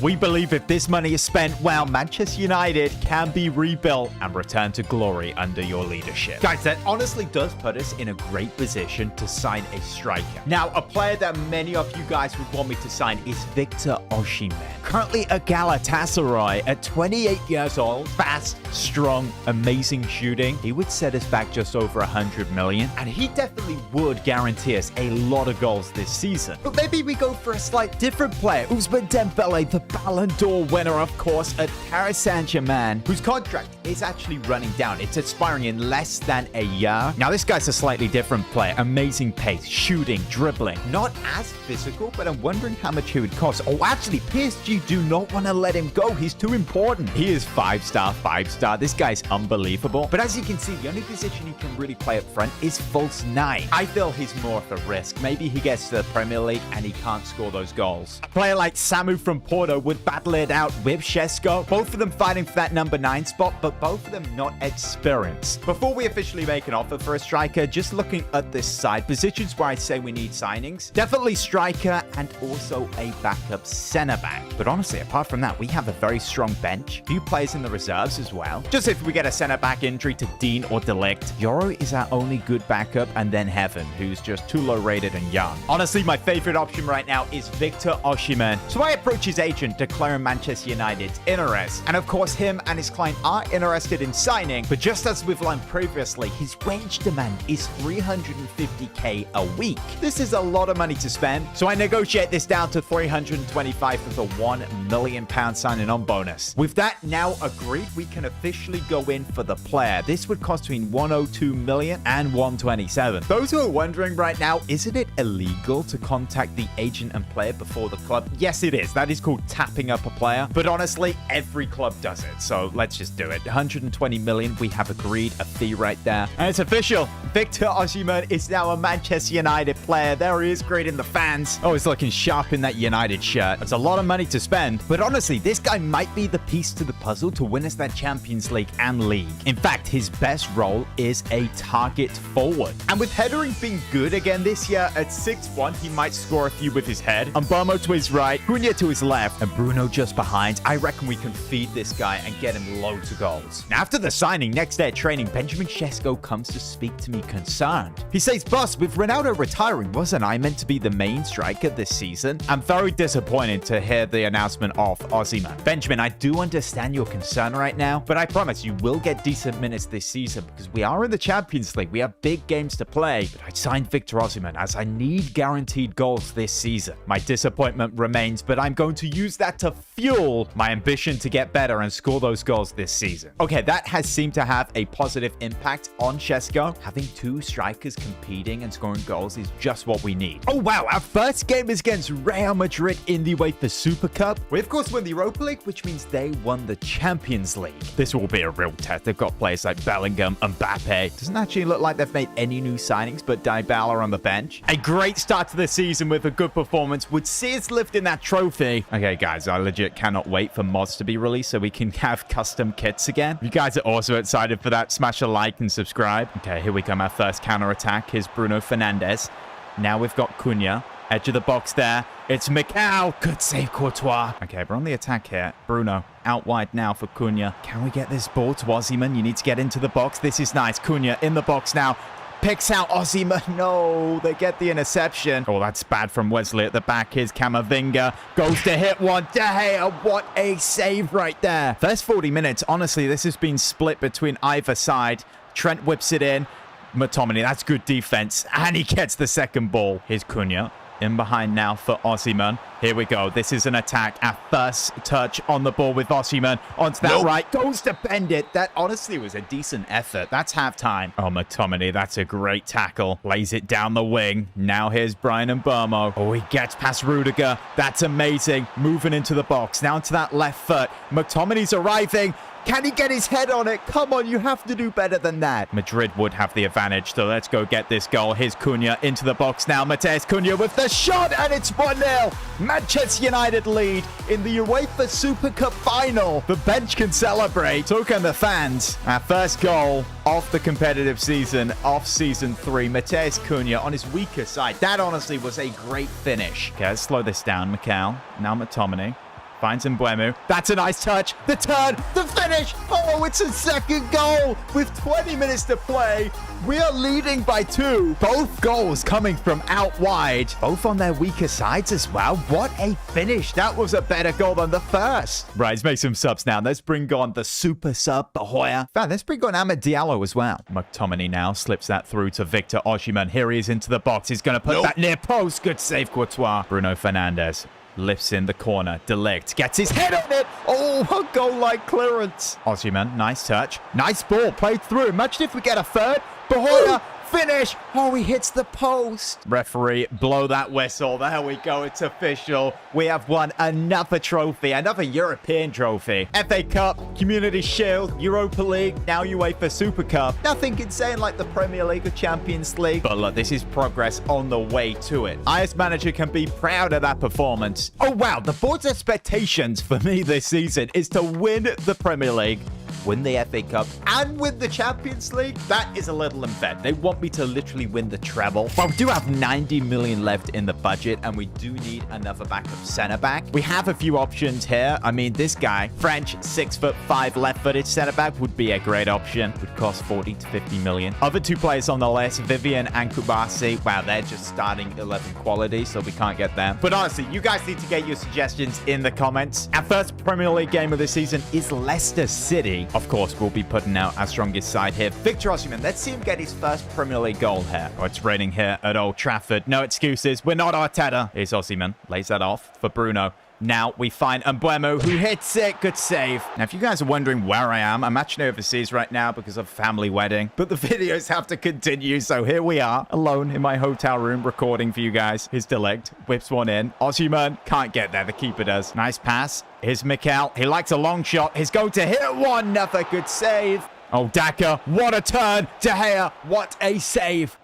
A: We believe if this money is spent well, Manchester United can be rebuilt and return to glory under your leadership. Guys, that honestly does put us in a great position to sign a striker. Now, a player that many of you guys would want me to sign is Victor Osimhen. Currently at Galatasaray at 28 years old, fast, strong, amazing shooting. He would set us back just over 100 million, and he definitely would guarantee us a lot of goals this season. But maybe we go for a slight different player. Ousmane Dembele, the Ballon d'Or winner, of course, at Paris Saint-Germain, whose contract is actually running down. It's expiring in less than a year. Now, this guy's a slightly different player. Amazing pace, shooting, dribbling. Not as physical, but I'm wondering how much he would cost. Oh, actually, PSG do not want to let him go. He's too important. He is 5-star, 5-star. This guy's unbelievable. But as you can see, the only position he can really play up front is false 9. I feel he's more of a risk. Maybe he gets to the Premier League and he can't score those goals. A player like Samu from Porto would battle it out with Šeško. Both of them fighting for that number 9 spot, but both of them not experienced. Before we officially make an offer for a striker, just looking at this side, positions where I'd say we need signings, definitely striker and also a backup center back. But honestly, apart from that, we have a very strong bench. Few players in the reserves as well. Just if we get a center back injury to Dean or Delict, Yoro is our only good backup, and then Heaven, who's just too low rated and young. Honestly, my favorite option right now is Victor Osimhen. So I approach his agent, declaring Manchester United's interest. And of course, him and his client are interested in signing, but just as we've learned previously, his wage demand is 350k a week. This is a lot of money to spend, so I negotiate this down to 325 with a £1 million signing on bonus. With that now agreed, we can officially go in for the player. This would cost between 102 million and 127. Those who are wondering right now, isn't it illegal to contact the agent and player before the club? Yes, it is. That is called tapping up a player. But honestly, every club does it. So let's just do it. 120 million. We have agreed a fee right there. And it's official. Victor Osimhen is now a Manchester United player. There he is, greeting the fans. Oh, he's looking sharp in that United shirt. It's a lot of money to spend. But honestly, this guy might be the piece to the puzzle to win us that Champions League and League. In fact, his best role is a target forward. And with headering being good again this year, at 6'1", he might score a few with his head. And Bournemouth to his right, Cunha to his left, and Bruno just behind. I reckon we can feed this guy and get him loads of goals. Now, after the signing, next day at training, Benjamin Šeško comes to speak to me concerned. He says, "Boss, with Ronaldo retiring, wasn't I meant to be the main striker this season?" I'm very disappointed to hear the announcement of Osimhen. Benjamin, I do understand your concern right now, but I promise you will get decent minutes this season because we are in the Champions League. We have big games to play, but I signed Victor Osimhen as I need guaranteed goals this season. My disappointment remains, but I'm going to use that to fuel my ambition to get better and score those goals this season. Okay, that has seemed to have a positive impact on Šeško. Having two strikers competing and scoring goals is just what we need. Oh wow, our first game is against Real Madrid in the UEFA Super Cup. We of course won the Europa League, which means they won the Champions League. This will be a real test. They've got players like Bellingham and Mbappe. Doesn't actually look like they've made any new signings, but Dybala on the bench. A great start to the season with a good performance would see us lifting that trophy. Okay, guys, I legit cannot wait for mods to be released so we can have custom kits again. If you guys are also excited for that, smash a like and subscribe. Okay, here we come. Our first counter attack. Here's Bruno Fernandes. Now we've got Cunha. Edge of the box there. It's Mikal. Good save, Courtois. Okay, we're on the attack here. Bruno out wide now for Cunha. Can we get this ball to Osimhen? You need to get into the box. This is nice. Cunha in the box now. Picks out Osimhen. No, they get the interception. Oh, that's bad from Wesley at the back. Here's Camavinga. Goes to hit one. De Gea, what a save right there. First 40 minutes, honestly, this has been split between either side. Trent whips it in. McTominay, that's good defense. And he gets the second ball. Here's Cunha. In behind now for Osimhen. Here we go. This is an attack. Our first touch on the ball with Osimhen. Onto that right. Goes to bend it. That honestly was a decent effort. That's halftime. Oh, McTominay, that's a great tackle. Lays it down the wing. Now here's Brian Mbeumo. Oh, he gets past Rudiger. That's amazing. Moving into the box. Now into that left foot. McTominay's arriving. Can he get his head on it? Come on, you have to do better than that. Madrid would have the advantage, so let's go get this goal. Here's Cunha into the box now. Matheus Cunha with the shot, and it's 1-0. Manchester United lead in the UEFA Super Cup final. The bench can celebrate. So can the fans. Our first goal of the competitive season, off season 3. Matheus Cunha on his weaker side. That honestly was a great finish. Okay, let's slow this down. Mikal, now McTominay. Finds Mbeumo. That's a nice touch. The turn, the finish. Oh, it's a second goal with 20 minutes to play. We are leading by 2. Both goals coming from out wide. Both on their weaker sides as well. What a finish. That was a better goal than the first. Right, let's make some subs now. Let's bring on the super sub, Bahoya. Man, let's bring on Amad Diallo as well. McTominay now slips that through to Victor Osimhen. Here he is into the box. He's going to put that near post. Good save, Courtois. Bruno Fernandes. Lifts in the corner. Delict gets his head on it. Oh, a goal-like clearance. Osimhen, nice touch. Nice ball. Played through. Imagine if we get a third. Bahoya Finish. Oh, he hits the post. Referee, blow that whistle. There we go. It's official. We have won another trophy, another European trophy. FA Cup, Community Shield, Europa League, now UEFA Super Cup. Nothing insane like the Premier League or Champions League. But look, this is progress on the way to it. I, as manager, can be proud of that performance. Oh, wow. The board's expectations for me this season is to win the Premier League, win the FA Cup, and win the Champions League. That is a little unfair. They want me to literally win the treble. But we do have 90 million left in the budget, and we do need another backup centre-back. We have a few options here. I mean, this guy, French, 6'5", left-footed centre-back would be a great option. Would cost 40 to 50 million. Other two players on the list, Vivian and Kubasi. Wow, they're just starting 11 quality, so we can't get them. But honestly, you guys need to get your suggestions in the comments. Our first Premier League game of the season is Leicester City. Of course, we'll be putting out our strongest side here. Victor Osimhen, let's see him get his first Premier League goal here. Oh, it's raining here at Old Trafford. No excuses. We're not Arteta. Here's Osimhen. Lays that off for Bruno. Now we find Mbeumo, who hits it. Good save. Now, if you guys are wondering where I am, I'm actually overseas right now because of a family wedding. But the videos have to continue, so here we are, alone in my hotel room, recording for you guys. Here's De Ligt. Whips one in. Osimhen can't get there. The keeper does. Nice pass. Here's Mikel. He likes a long shot. He's going to hit one. Another good save. Oh, Daka. What a turn. De Gea. What a save.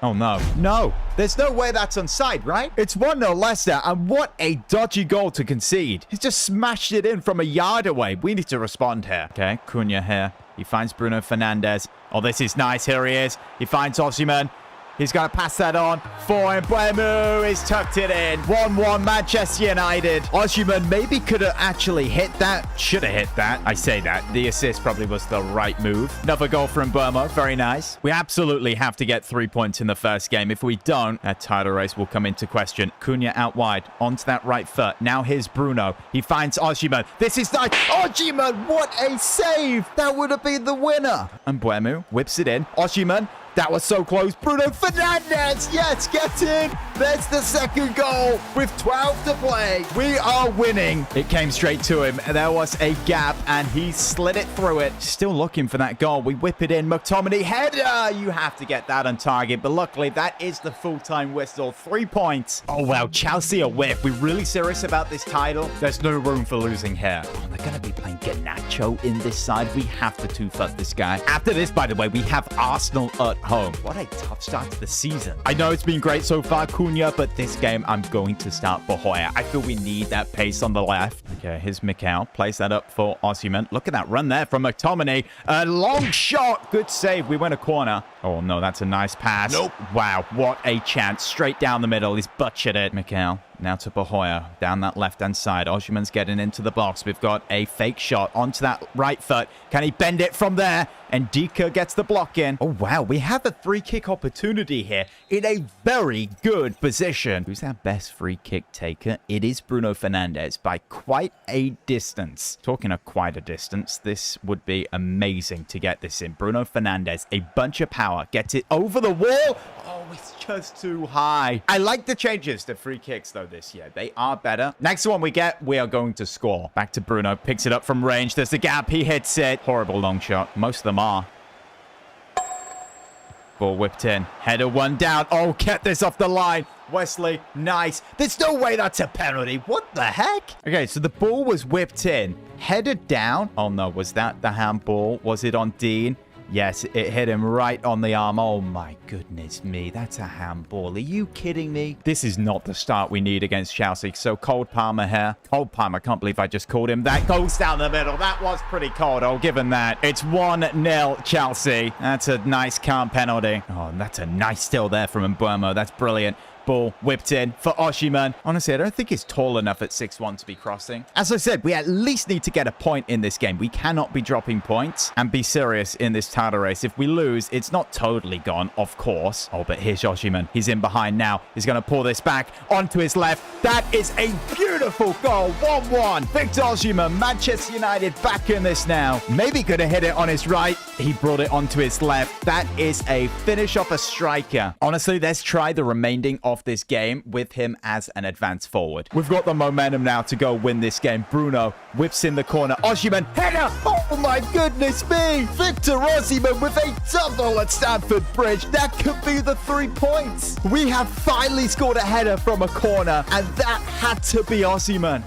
A: Oh, no. No. There's no way that's onside, right? It's 1-0 Leicester, and what a dodgy goal to concede. He's just smashed it in from a yard away. We need to respond here. Okay, Cunha here. He finds Bruno Fernandes. Oh, this is nice. Here he is. He finds Osimhen. He's going to pass that on for Mbeumo. He's tucked it in. 1-1 Manchester United. Osimhen maybe could have actually hit that. Should have hit that. I say that. The assist probably was the right move. Another goal from Mbeumo. Very nice. We absolutely have to get 3 points in the first game. If we don't, that title race will come into question. Cunha out wide. Onto that right foot. Now here's Bruno. He finds Osimhen. This is nice. Osimhen, what a save. That would have been the winner. Mbeumo whips it in. Osimhen. That was so close. Bruno Fernandes. Yes, get in. There's the second goal with 12 to play. We are winning. It came straight to him. There was a gap, and he slid it through it. Still looking for that goal. We whip it in. McTominay header. You have to get that on target, but luckily that is the full-time whistle. 3 points. Oh, wow. Chelsea are whiff. We're really serious about this title. There's no room for losing here. Oh, they're going to be playing Garnacho in this side. We have to two-foot this guy. After this, by the way, we have Arsenal at home. What a tough start to the season. I know it's been great so far, Cunha, but this game I'm going to start Bohoya. I feel we need that pace on the left. Okay, here's Mikel. Plays that up for Osimhen. Look at that run there from McTominay. A long shot. Good save. We win a corner. Oh, no, that's a nice pass. Nope. Wow, what a chance. Straight down the middle. He's butchered it. Mikel. Now to Bohoya, down that left-hand side. Osimhen's getting into the box. We've got a fake shot onto that right foot. Can he bend it from there? And Dika gets the block in. Oh, wow. We have a free kick opportunity here in a very good position. Who's our best free kick taker? It is Bruno Fernandes by quite a distance. Talking of quite a distance, this would be amazing to get this in. Bruno Fernandes, a bunch of power. Gets it over the wall. Oh, it's just too high. I like the changes to free kicks, though, this year. They are better. Next one we get, we are going to score. Back to Bruno. Picks it up from range. There's the gap. He hits it. Horrible long shot. Most of them are. Ball whipped in. Header one down. Oh, get this off the line. Wesley, nice. There's no way that's a penalty. What the heck? Okay, so the ball was whipped in. Headed down. Oh, no. Was that the handball? Was it on Dean? Yes, it hit him right on the arm. Oh, my goodness me. That's a handball. Are you kidding me? This is not the start we need against Chelsea. So, Cole Palmer here. Cole Palmer, can't believe I just called him. That goes down the middle. That was pretty cold. I'll give him that. It's 1-0 Chelsea. That's a nice, calm penalty. Oh, and that's a nice steal there from Mbeumo. That's brilliant. Ball whipped in for Osimhen. Honestly, I don't think he's tall enough at 6'1" to be crossing. As I said, we at least need to get a point in this game. We cannot be dropping points and be serious in this title race. If we lose, it's not totally gone, of course. Oh, but here's Osimhen. He's in behind now. He's going to pull this back onto his left. That is a beautiful Beautiful goal, 1-1. Victor Osimhen, Manchester United back in this now. Maybe could have hit it on his right. He brought it onto his left. That is a finish off a striker. Honestly, let's try the remaining of this game with him as an advanced forward. We've got the momentum now to go win this game. Bruno whips in the corner. Osimhen, header! Oh my goodness me! Victor Osimhen with a double at Stamford Bridge. That could be the 3 points. We have finally scored a header from a corner, and that had to be Osimhen.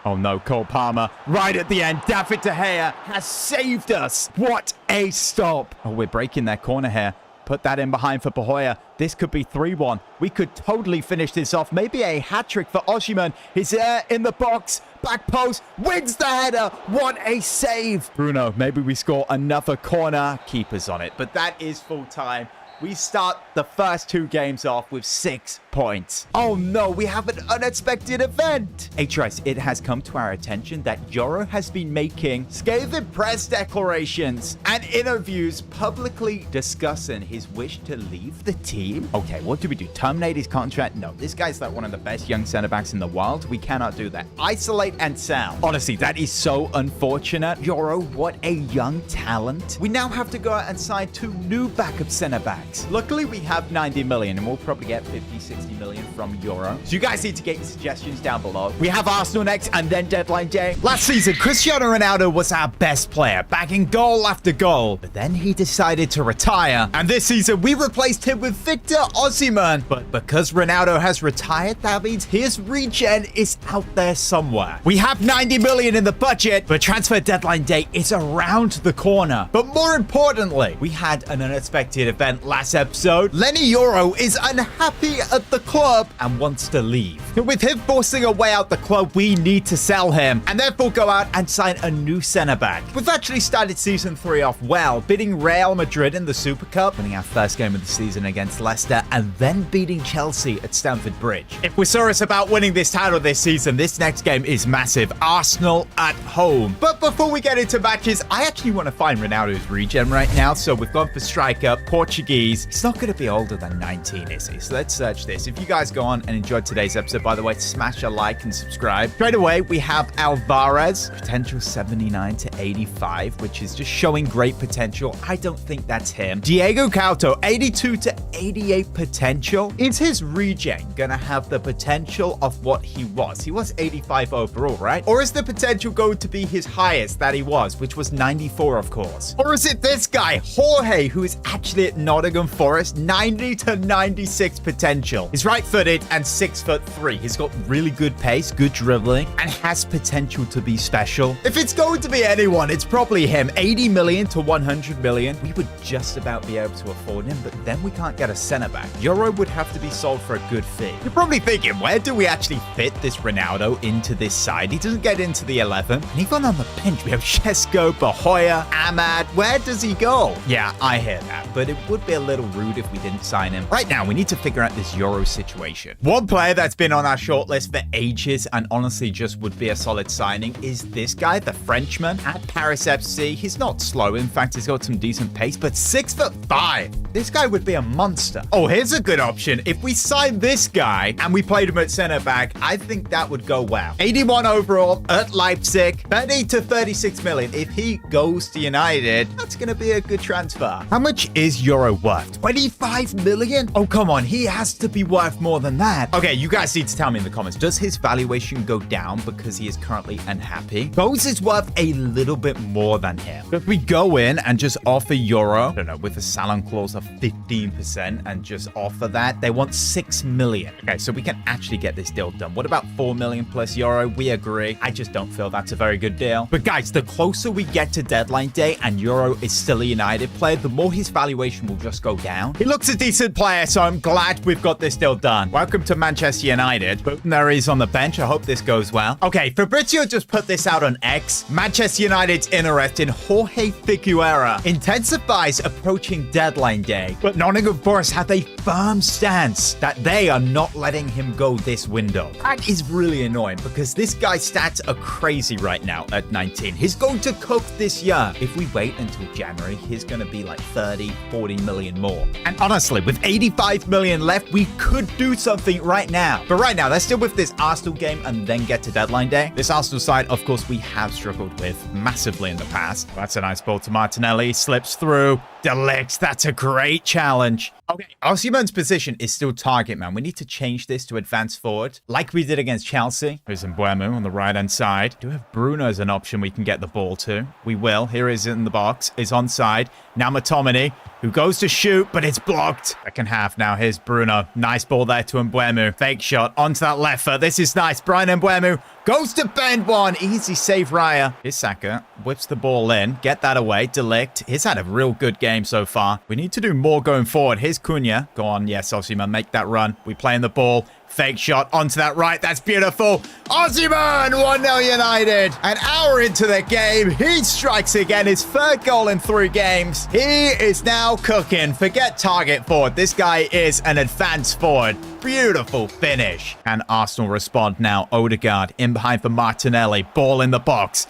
A: Oh no, Cole Palmer, right at the end, David De Gea has saved us. What a stop. Oh, we're breaking their corner here. Put that in behind for Pahoya. This could be 3-1. We could totally finish this off. Maybe a hat-trick for Osimhen. He's there in the box. Back post. Wins the header. What a save. Bruno, maybe we score another corner. Keeper's on it. But that is full time. We start the first 2 games off with 6 points. Oh no, we have an unexpected event. Hey Trice, it has come to our attention that Yoro has been making scathing press declarations and interviews publicly discussing his wish to leave the team. Okay, what do we do? Terminate his contract? No, this guy's like one of the best young centre-backs in the world. We cannot do that. Isolate and sound. Honestly, that is so unfortunate. Yoro, what a young talent. We now have to go out and sign 2 new backup centre-backs. Luckily, we have 90 million and we'll probably get 50, 60 million from Euro. So you guys need to get your suggestions down below. We have Arsenal next and then deadline day. Last season, Cristiano Ronaldo was our best player, bagging goal after goal. But then he decided to retire. And this season, we replaced him with Victor Osimhen. But because Ronaldo has retired, that means his regen is out there somewhere. We have 90 million in the budget, but transfer deadline day is around the corner. But more importantly, we had an unexpected event last episode. Lenny Yoro is unhappy at the club and wants to leave. With him forcing a way out the club, we need to sell him and therefore go out and sign a new centre-back. We've actually started season 3 off well, beating Real Madrid in the Super Cup, winning our first game of the season against Leicester, and then beating Chelsea at Stamford Bridge. If we're serious about winning this title this season, this next game is massive. Arsenal at home. But before we get into matches, I actually want to find Ronaldo's regen right now, so we've gone for striker, Portuguese. He's not going to be older than 19, is he? So let's search this. If you guys go on and enjoyed today's episode, by the way, smash a like and subscribe. Straight away, we have Alvarez, potential 79 to 85, which is just showing great potential. I don't think that's him. Diego Couto, 82 to 88 potential. Is his regen going to have the potential of what he was? He was 85 overall, right? Or is the potential going to be his highest that he was, which was 94, of course? Or is it this guy, Jorge, who is actually at Nottingham Forest, 90 to 96 potential. He's right-footed and 6'3". He's got really good pace, good dribbling, and has potential to be special. If it's going to be anyone, it's probably him. 80 million to 100 million. We would just about be able to afford him, but then we can't get a centre-back. Euro would have to be sold for a good fee. You're probably thinking, where do we actually fit this Ronaldo into this side? He doesn't get into the 11. And even on the bench, we have Shesko, Bahoya, Ahmad. Where does he go? Yeah, I hear that, but it would be a little rude if we didn't sign him. Right now, we need to figure out this Euro situation. One player that's been on our shortlist for ages and honestly just would be a solid signing is this guy, the Frenchman at Paris FC. He's not slow. In fact, he's got some decent pace, but 6'5". This guy would be a monster. Oh, here's a good option. If we sign this guy and we played him at center back, I think that would go well. 81 overall at Leipzig, 30 to 36 million. If he goes to United, that's going to be a good transfer. How much is Euro worth? 25 million? Oh, come on. He has to be worth more than that. Okay, you guys need to tell me in the comments. Does his valuation go down because he is currently unhappy? Bose is worth a little bit more than him. If we go in and just offer Euro, I don't know, with a salon clause of 15% and just offer that, they want 6 million. Okay, so we can actually get this deal done. What about 4 million plus Euro? We agree. I just don't feel that's a very good deal. But guys, the closer we get to deadline day and Euro is still a United player, the more his valuation will just go down. He looks a decent player, so I'm glad we've got this deal done. Welcome to Manchester United. But there he is on the bench. I hope this goes well. Okay, Fabrizio just put this out on X. Manchester United's interest in Jorge Figueroa intensifies approaching deadline day. But Nottingham Forest have a firm stance that they are not letting him go this window. That is really annoying because this guy's stats are crazy right now at 19. He's going to cook this year. If we wait until January, he's going to be like 30, 40 million million more. And honestly, with 85 million left, we could do something right now. But right now, let's deal with this Arsenal game and then get to deadline day. This Arsenal side, of course, we have struggled with massively in the past. That's a nice ball to Martinelli. Slips through. De Ligt, that's a great challenge. Okay, Osimhen's position is still target man. We need to change this to advance forward, like we did against Chelsea. Here's Mbeumo on the right-hand side. Do we have Bruno as an option we can get the ball to? We will. Here he is in the box. Is onside. Now McTominay, who goes to shoot, but it's blocked. Second half now. Here's Bruno. Nice ball there to Mbeumo. Fake shot onto that left foot. This is nice. Brian Mbeumo goes to bend one. Easy save, Raya. Here's Saka. Whips the ball in. Get that away. De Ligt. He's had a real good game so far. We need to do more going forward. Here's Cunha. Go on. Yes, Osimhen. Make that run. We play in the ball. Fake shot onto that right. That's beautiful. Osimhen, 1-0 United. An hour into the game, he strikes again. His third goal in 3 games. He is now cooking. Forget target forward. This guy is an advanced forward. Beautiful finish. And Arsenal respond now. Odegaard in behind for Martinelli. Ball in the box.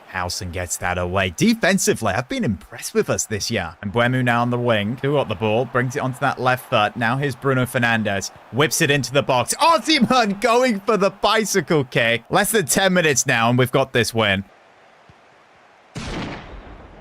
A: Howson gets that away. Defensively, I've been impressed with us this year. And Mbeumo now on the wing. Who got the ball? Brings it onto that left foot. Now here's Bruno Fernandes. Whips it into the box. Osimhen going for the bicycle kick. Less than 10 minutes now, and we've got this win.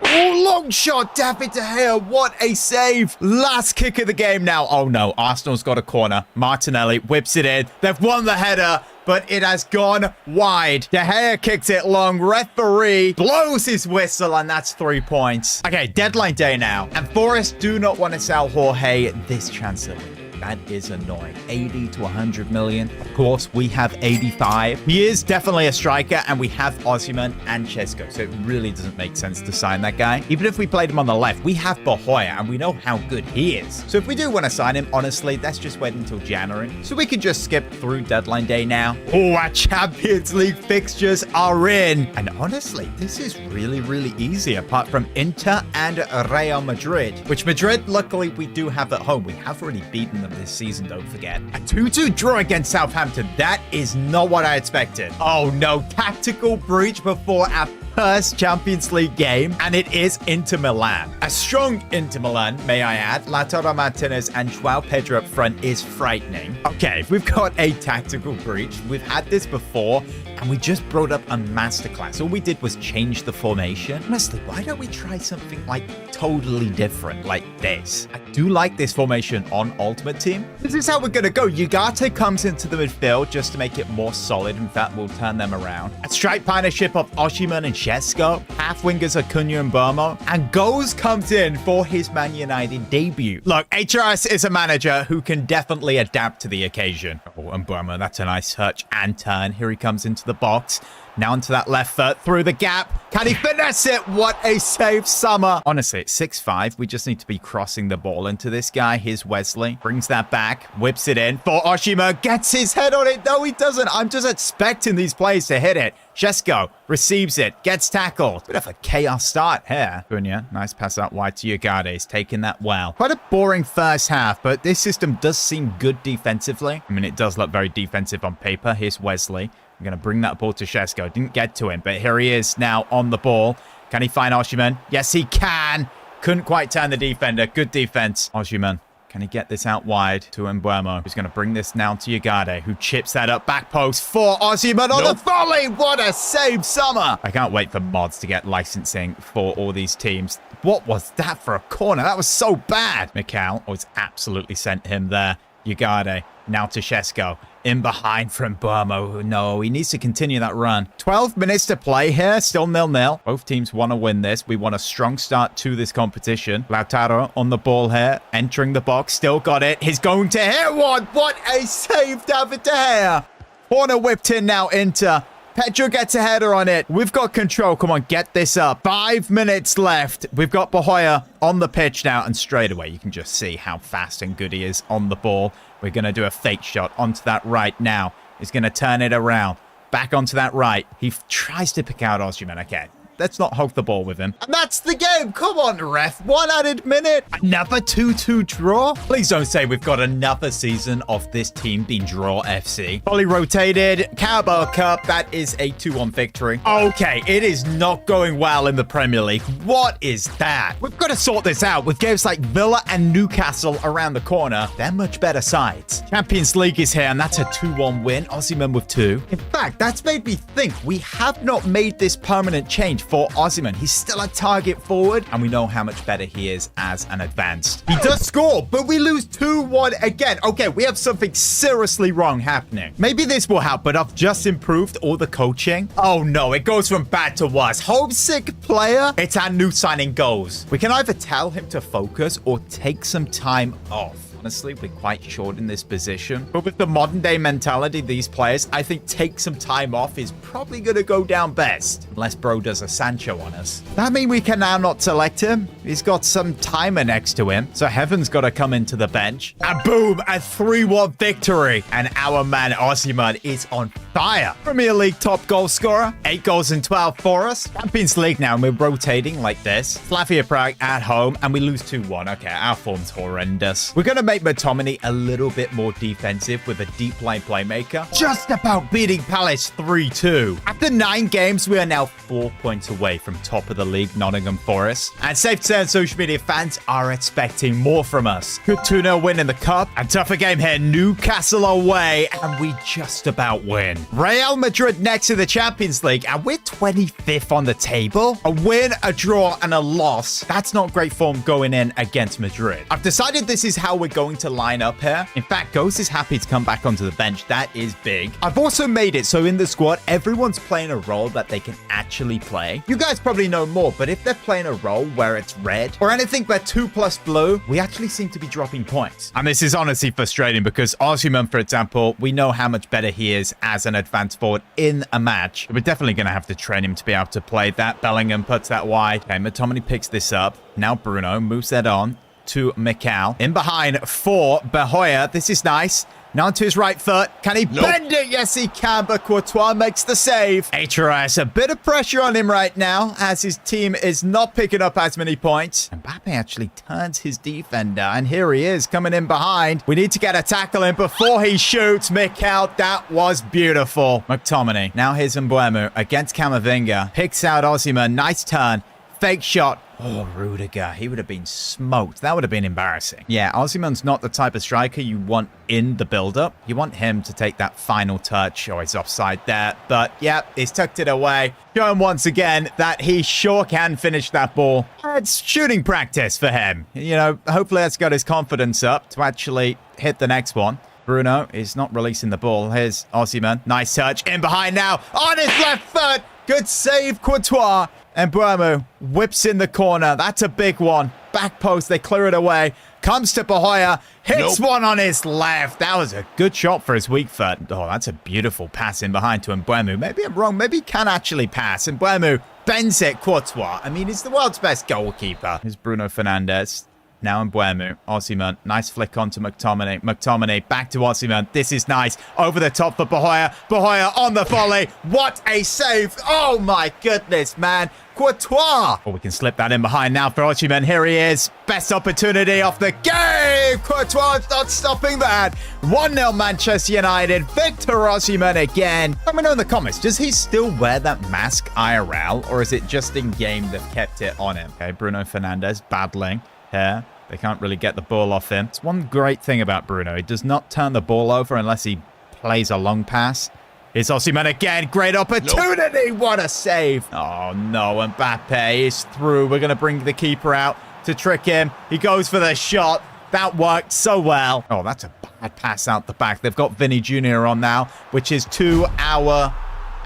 A: Oh, long shot. David De Gea. What a save. Last kick of the game now. Oh, no. Arsenal's got a corner. Martinelli whips it in. They've won the header, but it has gone wide. De Gea kicks it long. Referee blows his whistle, and that's 3 points. Okay, deadline day now. And Forest do not want to sell Jorge this transfer window. That is annoying. 80 to 100 million. Of course, we have 85. He is definitely a striker, and we have Osimhen and Chesko, so it really doesn't make sense to sign that guy. Even if we played him on the left, we have Bohoya, and we know how good he is. So if we do want to sign him, honestly, let's just wait until January. So we can just skip through deadline day now. Oh, our Champions League fixtures are in. And honestly, this is really, really easy, apart from Inter and Real Madrid, which Madrid, luckily, we do have at home. We have already beaten them this season, don't forget. A 2-2 draw against Southampton. That is not what I expected. Oh no, tactical breach before our first Champions League game, and it is Inter Milan. A strong Inter Milan, may I add. Lautaro Martinez and Joao Pedro up front is frightening. Okay, we've got a tactical breach. We've had this before, and we just brought up a masterclass. All we did was change the formation. Honestly, why don't we try something like totally different like this? I do like this formation on Ultimate Team. This is how we're going to go. Ugarte comes into the midfield just to make it more solid. In fact, we'll turn them around. A strike partnership of Osimhen and Chesko. Half wingers are Cunha and Bournemouth. And Goes comes in for his Man United debut. Look, HRS is a manager who can definitely adapt to the occasion. Oh, and Bournemouth, that's a nice touch and turn. Here he comes into the box. Now into that left foot, through the gap. Can he finesse it? What a save, Summer. Honestly, it's 6-5. We just need to be crossing the ball into this guy. Here's Wesley. Brings that back. Whips it in for Osimhen. Gets his head on it. No, he doesn't. I'm just expecting these players to hit it. Chesko receives it. Gets tackled. Bit of a chaos start here. Cunha, nice pass out wide to Ugarte. He's taking that well. Quite a boring first half, but this system does seem good defensively. I mean, it does look very defensive on paper. Here's Wesley. I'm going to bring that ball to Chesko. Didn't get to him, but here he is now on the ball. Can he find Osimhen? Yes, he can. Couldn't quite turn the defender. Good defense. Osimhen. Can he get this out wide to Mbeumo? Who's going to bring this now to Ugarte, who chips that up back post for Osimhen on the volley. What a save, Summer. I can't wait for mods to get licensing for all these teams. What was that for a corner? That was so bad. Mikal, it's absolutely sent him there. Ugarte, now to Chesko. In behind from Bournemouth. No, he needs to continue that run. 12 minutes to play here. Still 0-0. Both teams want to win this. We want a strong start to this competition. Lautaro on the ball here. Entering the box. Still got it. He's going to hit one. What a save, David De Gea. Corner whipped in now into. Pedro gets a header on it. We've got control. Come on, get this up. 5 minutes left. We've got Bohoya on the pitch now. And straight away, you can just see how fast and good he is on the ball. We're going to do a fake shot onto that right now. He's going to turn it around. Back onto that right. He tries to pick out Osimhen. Okay, let's not hog the ball with him. And that's the game. Come on, ref. One added minute. Another 2-2 draw. Please don't say we've got another season of this team being draw FC. Fully rotated. Carabao Cup. That is a 2-1 victory. Okay, it is not going well in the Premier League. What is that? We've got to sort this out with games like Villa and Newcastle around the corner. They're much better sides. Champions League is here, and that's a 2-1 win. Osimhen with 2. In fact, that's made me think we have not made this permanent change for Osimhen. He's still a target forward, and we know how much better he is as an advanced. He does score, but we lose 2-1 again. Okay, we have something seriously wrong happening. Maybe this will help, but I've just improved all the coaching. Oh no, it goes from bad to worse. Homesick player. It's our new signing goals. We can either tell him to focus or take some time off. Honestly, we're quite short in this position. But with the modern day mentality, these players, I think take some time off is probably going to go down best. Unless bro does a Sancho on us. That mean we can now not select him? He's got some timer next to him. So Heaven's got to come into the bench. And boom, a 3-1 victory. And our man Osimhen is on fire. Premier League top goal scorer. 8 goals and 12 for us. Champions League now, and we're rotating like this. Slavia Prague at home, and we lose 2-1. Okay, our form's horrendous. We're going to make McTominay a little bit more defensive with a deep line playmaker. Just about beating Palace 3-2. After 9 games, we are now 4 points away from top of the league, Nottingham Forest. And safe to say on social media, fans are expecting more from us. Good 2-0 win in the cup. And tougher game here, Newcastle away, and we just about win. Real Madrid next to the Champions League, and we're 25th on the table. A win, a draw, and a loss. That's not great form going in against Madrid. I've decided this is how we're going to line up here. In fact, Ghost is happy to come back onto the bench. That is big. I've also made it so in the squad, everyone's playing a role that they can actually play. You guys probably know more, but if they're playing a role where it's red or anything but 2+ blue, we actually seem to be dropping points. And this is honestly frustrating because Osimhen, for example, we know how much better he is as an advanced forward in a match. We're definitely going to have to train him to be able to play that. Bellingham puts that wide. Okay, McTominay picks this up. Now Bruno moves that on to Mikal. In behind for Bahoya. This is nice. Now to his right foot. Can he bend it? Yes, he can, but Courtois makes the save. HRS, a bit of pressure on him right now as his team is not picking up as many points. Mbappe actually turns his defender, and here he is coming in behind. We need to get a tackle in before he shoots. Mikal, that was beautiful. McTominay. Now here's Mbeumo against Camavinga. Picks out Osimhen. Nice turn. Fake shot. Oh, Rudiger. He would have been smoked. That would have been embarrassing. Yeah, Osimhen's not the type of striker you want in the build-up. You want him to take that final touch. Oh, he's offside there. But, yeah, he's tucked it away. Showing once again that he sure can finish that ball. It's shooting practice for him. You know, hopefully that's got his confidence up to actually hit the next one. Bruno is not releasing the ball. Here's Osimhen. Nice touch. In behind now. On his left foot. Good save, Courtois. And Mbeumo whips in the corner. That's a big one. Back post. They clear it away. Comes to Bahoya. Hits one on his left. That was a good shot for his weak foot. Oh, that's a beautiful pass in behind to Mbeumo. Maybe I'm wrong. Maybe he can actually pass. Mbeumo bends it. Courtois. I mean, he's the world's best goalkeeper. Here's Bruno Fernandes. Now Mbeumo. Osimhen. Nice flick onto McTominay. McTominay back to Osimhen. This is nice. Over the top for Bahoya. Bahoya on the volley. What a save. Oh my goodness, man. Courtois. Oh, we can slip that in behind now for Osimhen. Here he is. Best opportunity of the game. Courtois not stopping that. 1-0 Manchester United. Victor Osimhen again. Let me know in the comments. Does he still wear that mask IRL, or is it just in game they've kept it on him? Okay, Bruno Fernandes battling here. They can't really get the ball off him. It's one great thing about Bruno. He does not turn the ball over unless he plays a long pass. It's Osimhen again. Great opportunity. What a save. Oh, no. Mbappe is through. We're going to bring the keeper out to trick him. He goes for the shot. That worked so well. Oh, that's a bad pass out the back. They've got Vinny Jr. on now, which is to our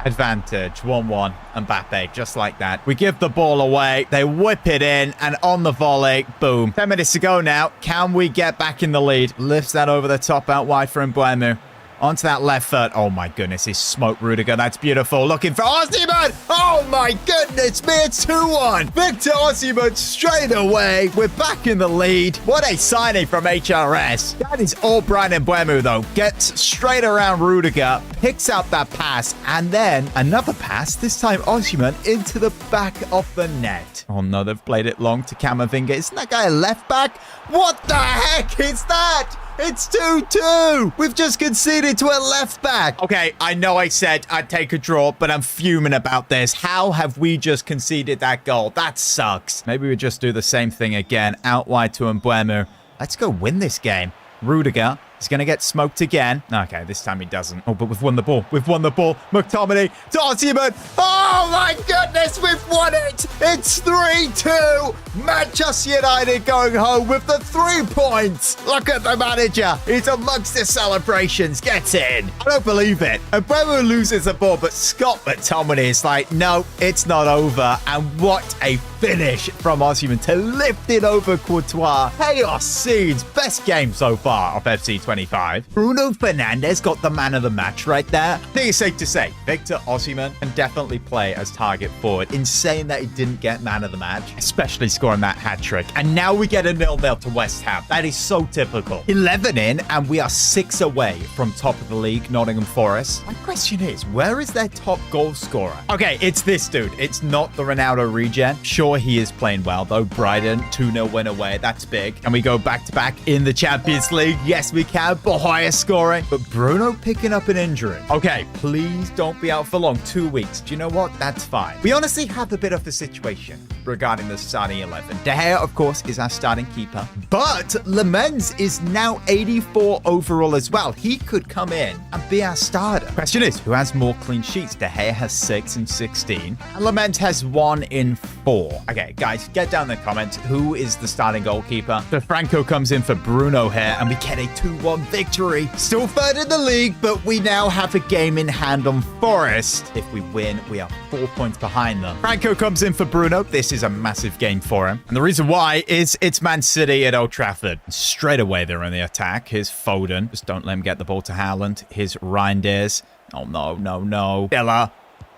A: advantage. 1-1. Mbappe, just like that. We give the ball away. They whip it in, and on the volley, boom. 10 minutes to go now. Can we get back in the lead? Lifts that over the top out wide for Mbeumo. Onto that left foot. Oh my goodness, he's smoked Rudiger. That's beautiful. Looking for Osimhen. Oh my goodness me, it's 2-1. Victor Osimhen straight away. We're back in the lead. What a signing from HRS. That is all Brian Mbeumo though. Gets straight around Rudiger, picks out that pass, and then another pass, this time Osimhen into the back of the net. Oh no, they've played it long to Camavinga. Isn't that guy a left back? What the heck is that? It's 2-2. We've just conceded to a left back. Okay, I know I said I'd take a draw, but I'm fuming about this. How have we just conceded that goal? That sucks. Maybe we just do the same thing again. Out wide to Mbeumo. Let's go win this game. Rudiger is going to get smoked again. Okay, this time he doesn't. Oh, but we've won the ball. We've won the ball. McTominay to Osimhen. Oh, my goodness. We've won it. It's 3-2. Manchester United going home with the 3 points. Look at the manager. He's amongst the celebrations. Gets in. I don't believe it. Mbeumo loses the ball, but Scott McTominay is like, no, it's not over. And what a finish from Osimhen to lift it over Courtois. Chaos scenes. Best game so far of FC 25. Bruno Fernandes got the man of the match right there. I think it's safe to say Victor Osimhen can definitely play as target forward. Insane that he didn't get man of the match, especially scoring that hat-trick. And now we get a 0-0 to West Ham. That is so typical. 11 in, and we are 6 away from top of the league, Nottingham Forest. My question is, where is their top goal scorer? Okay, it's this dude. It's not the Ronaldo regen. Sure, he is playing well, though. Brighton, 2-0 win away. That's big. And we go back-to-back in the Champions League. Yes, we can. Bohaya scoring, but Bruno picking up an injury. Okay, please don't be out for long. 2 weeks. Do you know what? That's fine. We honestly have a bit of a situation regarding the starting 11. De Gea, of course, is our starting keeper, but Lemens is now 84 overall as well. He could come in and be our starter. Question is, who has more clean sheets? De Gea has 6 in 16, and Lemens has 1 in 4. Okay, guys, get down in the comments. Who is the starting goalkeeper? So Franco comes in for Bruno here, and we get a 2-1 victory. Still third in the league, but we now have a game in hand on Forest. If we win, we are 4 points behind them. Franco comes in for Bruno. This is a massive game for him. And the reason why is it's Man City at Old Trafford. Straight away, they're on the attack. Here's Foden. Just don't let him get the ball to Haaland. Here's Reinders. Oh, no. Villa.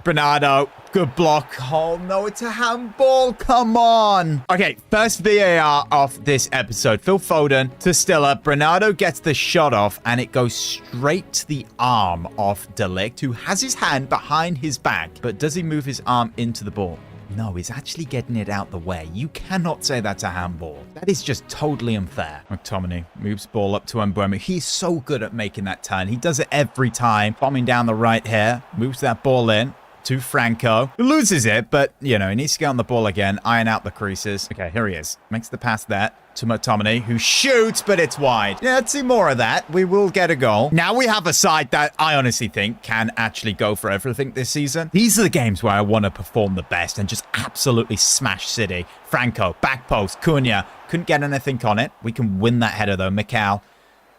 A: Bernardo, good block. Oh no, it's a handball. Come on. Okay, first VAR of this episode. Phil Foden to Stiller. Bernardo gets the shot off and it goes straight to the arm of De Ligt, who has his hand behind his back. But does he move his arm into the ball? No, he's actually getting it out the way. You cannot say that's a handball. That is just totally unfair. McTominay moves ball up to Mbeumo. He's so good at making that turn. He does it every time. Bombing down the right here. Moves that ball in to Franco. He loses it, but, you know, he needs to get on the ball again, iron out the creases. Okay, here he is. Makes the pass there to McTominay, who shoots, but it's wide. Yeah, let's see more of that. We will get a goal. Now we have a side that I honestly think can actually go for everything this season. These are the games where I want to perform the best and just absolutely smash City. Franco, back post, Cunha. Couldn't get anything on it. We can win that header, though. Mikal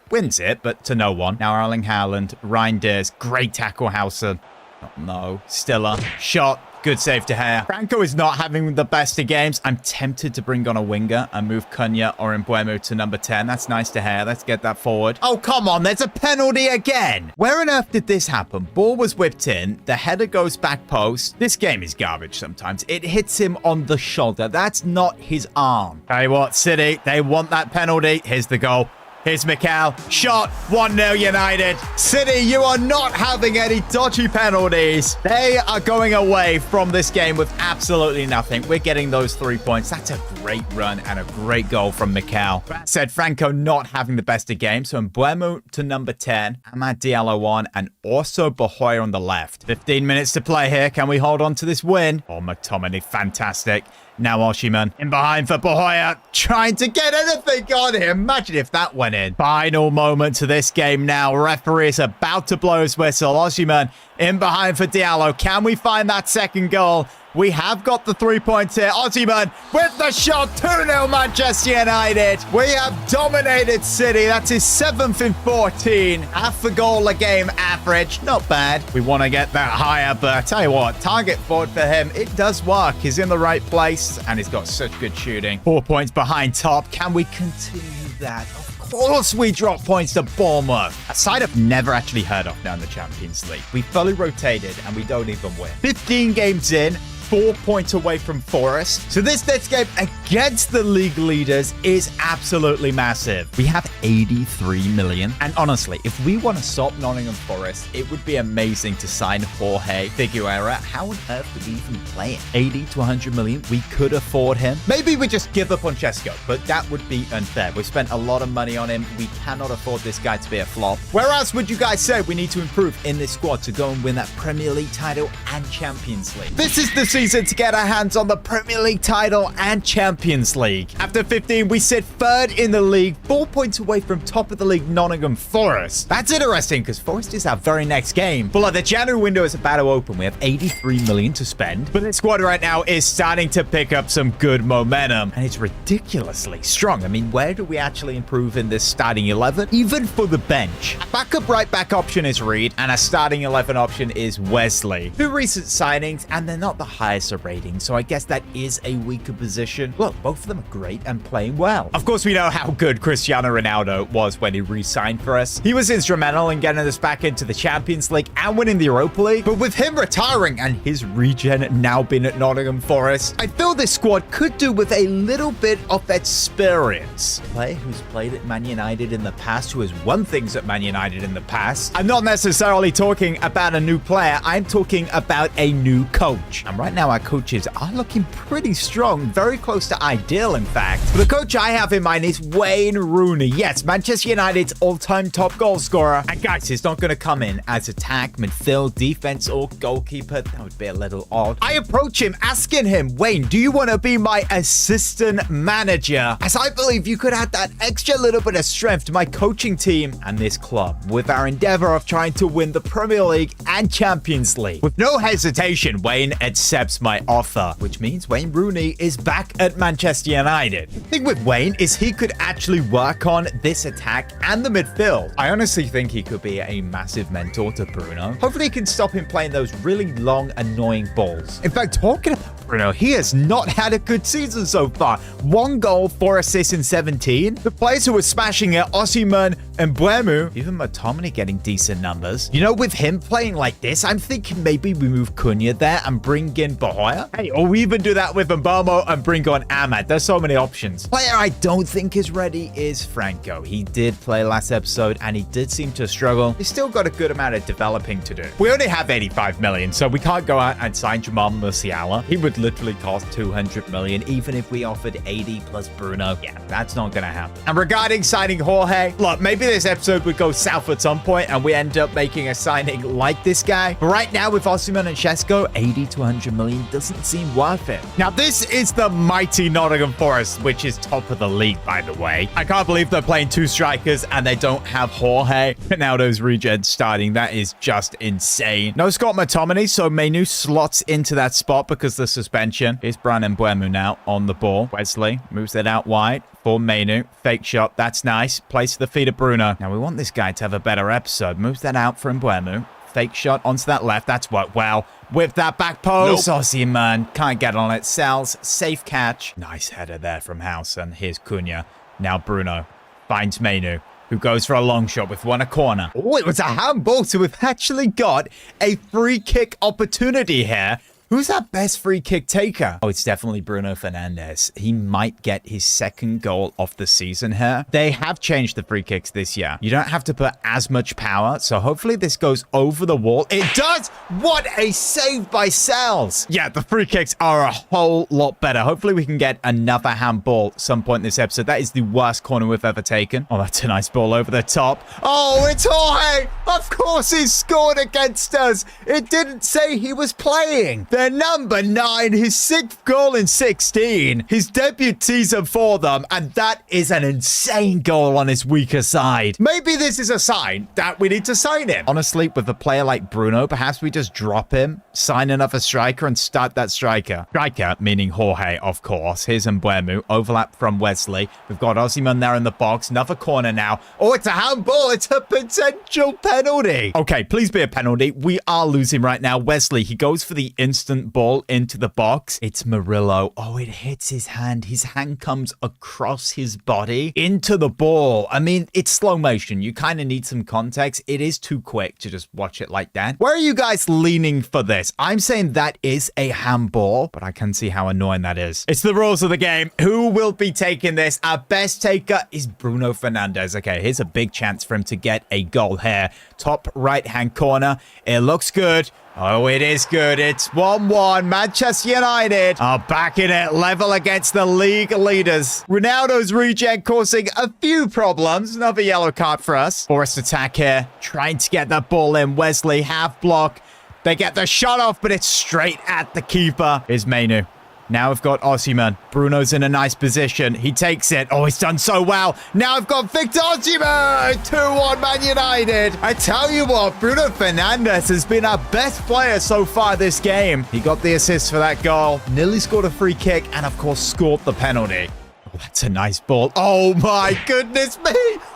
A: wins it, but to no one. Now Erling Haaland, Reinders, great tackle, Hausen. Oh, no. Stiller. Shot. Good save to Gea. Franco is not having the best of games. I'm tempted to bring on a winger and move Cunha or Mbeumo to number 10. That's nice to Gea. Let's get that forward. Oh, come on. There's a penalty again. Where on earth did this happen? Ball was whipped in. The header goes back post. This game is garbage sometimes. It hits him on the shoulder. That's not his arm. Tell you what, City, they want that penalty. Here's the goal. Here's Mikal. Shot. 1-0 United. City, you are not having any dodgy penalties. They are going away from this game with absolutely nothing. We're getting those 3 points. That's a great run and a great goal from Mikal. That said, Franco not having the best of games. So Mbeumo to number 10. Amad Diallo on and also Bohaya on the left. 15 minutes to play here. Can we hold on to this win? Oh, McTominay, fantastic. Now Osimhen in behind for Bohaya, trying to get anything on him. Imagine if that went in. Final moment to this game now. Referee is about to blow his whistle. Osimhen in behind for Diallo. Can we find that second goal? We have got the 3 points here. Osimhen with the shot. 2-0 Manchester United. We have dominated City. That's his 7th in 14. Half a goal a game average. Not bad. We want to get that higher, but I tell you what, target forward for him, it does work. He's in the right place and he's got such good shooting. 4 points behind top. Can we continue that? Of course we drop points to Bournemouth, a side I've never actually heard of now in the Champions League. We fully rotated and we don't even win. 15 games in, 4 points away from Forest. So this next game against the league leaders is absolutely massive. We have 83 million. And honestly, if we want to stop Nottingham Forest, it would be amazing to sign Jorge Figueroa. How on earth would we even play him? 80 to 100 million. We could afford him. Maybe we just give up on Chesko, but that would be unfair. We've spent a lot of money on him. We cannot afford this guy to be a flop. Where else would you guys say we need to improve in this squad to go and win that Premier League title and Champions League? This is the season to get our hands on the Premier League title and Champions League. After 15, we sit third in the league, 4 points away from top of the league, Nottingham Forest. That's interesting because Forest is our very next game. But like the January window is about to open. We have 83 million to spend. But this squad right now is starting to pick up some good momentum. And it's ridiculously strong. I mean, where do we actually improve in this starting 11? Even for the bench. A backup right back option is Reed, and a starting 11 option is Wesley. Two recent signings, and they're not the highest of rating, so I guess that is a weaker position. Look, both of them are great and playing well. Of course, we know how good Cristiano Ronaldo was when he re-signed for us. He was instrumental in getting us back into the Champions League and winning the Europa League, but with him retiring and his regen now being at Nottingham Forest, I feel this squad could do with a little bit of experience. A player who's played at Man United in the past, who has won things at Man United in the past. I'm not necessarily talking about a new player, I'm talking about a new coach. And right now, our coaches are looking pretty strong, very close to ideal, in fact. But the coach I have in mind is Wayne Rooney. Yes, Manchester United's all-time top goal scorer. And guys, he's not going to come in as attack, midfield, defense, or goalkeeper. That would be a little odd. I approach him, asking him, Wayne, do you want to be my assistant manager? As I believe you could add that extra little bit of strength to my coaching team and this club with our endeavor of trying to win the Premier League and Champions League. With no hesitation, Wayne accepts my offer, which means Wayne Rooney is back at Manchester United. The thing with Wayne is he could actually work on this attack and the midfield. I honestly think he could be a massive mentor to Bruno. Hopefully he can stop him playing those really long, annoying balls. In fact, talking about Bruno, he has not had a good season so far. 1 goal, 4 assists in 17. The players who were smashing it, Osimhen and Mbeumo, even McTominay getting decent numbers. You know, with him playing like this, I'm thinking maybe we move Cunha there and bring in Bahoya. Hey, or we even do that with Mbeumo and bring on Ahmad. There's so many options. Player I don't think is ready is Franco. He did play last episode and he did seem to struggle. He's still got a good amount of developing to do. We only have 85 million, so we can't go out and sign Jamal Musiala. He would literally cost 200 million, even if we offered 80 plus Bruno. Yeah, that's not gonna happen. And regarding signing Jorge, look, maybe this episode would go south at some point and we end up making a signing like this guy. But right now with Osimhen and Chesko, 80 to 100 million doesn't seem worth it. Now, this is the mighty Nottingham Forest, which is top of the league, by the way. I can't believe they're playing 2 strikers and they don't have Jorge. Ronaldo's regen starting. That is just insane. No Scott McTominay, so Menu slots into that spot because of the suspension. Here's Brian Mbeumo now on the ball. Wesley moves it out wide for Menu. Fake shot. That's nice. Place to the feet of Bruno. Now, we want this guy to have a better episode. Moves that out for Mbeumo. Fake shot onto that left. That's worked well. With that back post. Nope. Osimhen can't get on it. Sells. Safe catch. Nice header there from House. And here's Cunha. Now Bruno finds Menu, who goes for a long shot with one a corner. Oh, it was a handball. So we've actually got a free kick opportunity here. Who's our best free kick taker? Oh, it's definitely Bruno Fernandes. He might get his 2nd goal of the season here. They have changed the free kicks this year. You don't have to put as much power, so hopefully this goes over the wall. It does! What a save by Sales! Yeah, the free kicks are a whole lot better. Hopefully we can get another handball some point in this episode. That is the worst corner we've ever taken. Oh, that's a nice ball over the top. Oh, it's Jorge! Of course he scored against us! It didn't say he was playing. They're number 9, his 6th goal in 16, his debut season for them, and that is an insane goal on his weaker side. Maybe this is a sign that we need to sign him. Honestly, with a player like Bruno, perhaps we just drop him, sign another striker, and start that striker. Striker, meaning Jorge, of course. Here's Mbeumo, overlap from Wesley. We've got Osimhen there in the box, another corner now. Oh, it's a handball. It's a potential penalty. Okay, please be a penalty. We are losing right now. Wesley, he goes for the instant instant ball into the box. It's Murillo. Oh, it hits his hand. His hand comes across his body into the ball. I mean, it's slow motion. You kind of need some context. It is too quick to just watch it like that. Where are you guys leaning for this? I'm saying that is a handball, but I can see how annoying that is. It's the rules of the game. Who will be taking this? Our best taker is Bruno Fernandes. Okay, here's a big chance for him to get a goal here. Top right-hand corner. It looks good. Oh, it is good. It's 1-1. Manchester United are back in it, level against the league leaders. Ronaldo's reject causing a few problems. Another yellow card for us. Forced attack here. Trying to get that ball in. Wesley, half block. They get the shot off, but it's straight at the keeper. Here's Mainu. Now I've got Osimhen. Bruno's in a nice position. He takes it. Oh, he's done so well. Now I've got Victor Osimhen. 2-1 Man United. I tell you what, Bruno Fernandes has been our best player so far this game. He got the assist for that goal. Nearly scored a free kick and, of course, scored the penalty. Oh, that's a nice ball. Oh, my goodness me.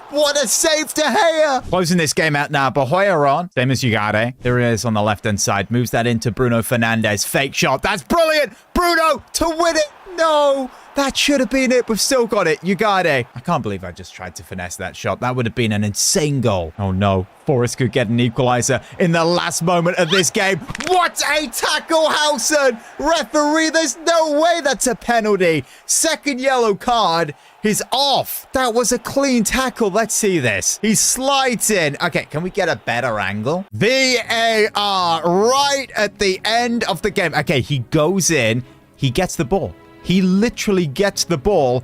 A: What a save to Gea. Closing this game out now. Bahoya on. Same as Ugarte. There he is on the left-hand side. Moves that into Bruno Fernandes. Fake shot. That's brilliant. Bruno to win it. No. That should have been it. We've still got it. Ugarte. I can't believe I just tried to finesse that shot. That would have been an insane goal. Oh, no. Forrest could get an equalizer in the last moment of this game. What a tackle, Howson. Referee, there's no way that's a penalty. Second yellow card. He's off. That was a clean tackle. Let's see this. He slides in. Okay, can we get a better angle? VAR right at the end of the game. Okay, he goes in. He gets the ball. He literally gets the ball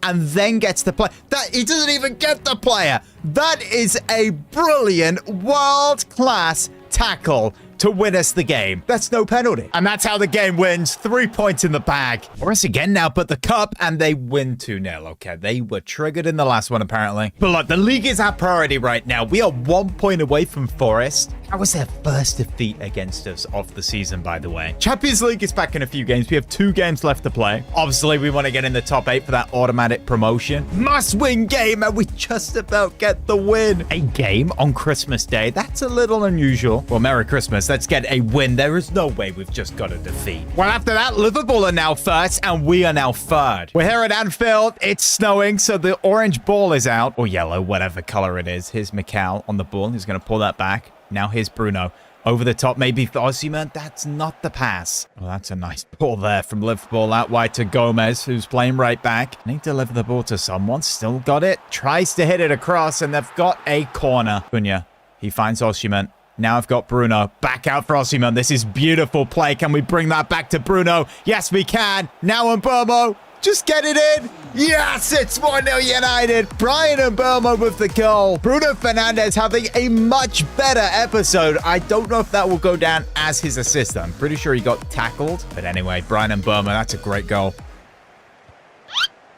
A: and then gets the play. He doesn't even get the player. That is a brilliant, world-class tackle to win us the game. That's no penalty. And that's how the game wins. 3 points in the bag. Forest again now put the cup and they win 2-0. Okay, they were triggered in the last one apparently. But look, the league is our priority right now. We are 1 point away from Forest. That was their first defeat against us of the season, by the way. Champions League is back in a few games. We have 2 games left to play. Obviously, we want to get in the top 8 for that automatic promotion. Must-win game, and we just about get the win. A game on Christmas Day. That's a little unusual. Well, Merry Christmas. Let's get a win. There is no way we've just got a defeat. Well, after that, Liverpool are now first, and we are now third. We're here at Anfield. It's snowing, so the orange ball is out. Or yellow, whatever color it is. Here's Mikal on the ball. He's going to pull that back. Now here's Bruno. Over the top, maybe for Osimhen. That's not the pass. Oh, that's a nice ball there from Liverpool out wide to Gomez, who's playing right back. Need to deliver the ball to someone. Still got it. Tries to hit it across, and they've got a corner. Cunha. He finds Osimhen. Now I've got Bruno. Back out for Osimhen. This is beautiful play. Can we bring that back to Bruno? Yes, we can. Now Mbeumo. Just get it in. Yes, it's 1-0 United. Brian Mbeumo with the goal. Bruno Fernandes having a much better episode. I don't know if that will go down as his assist. I'm pretty sure he got tackled. But anyway, Brian Mbeumo, that's a great goal.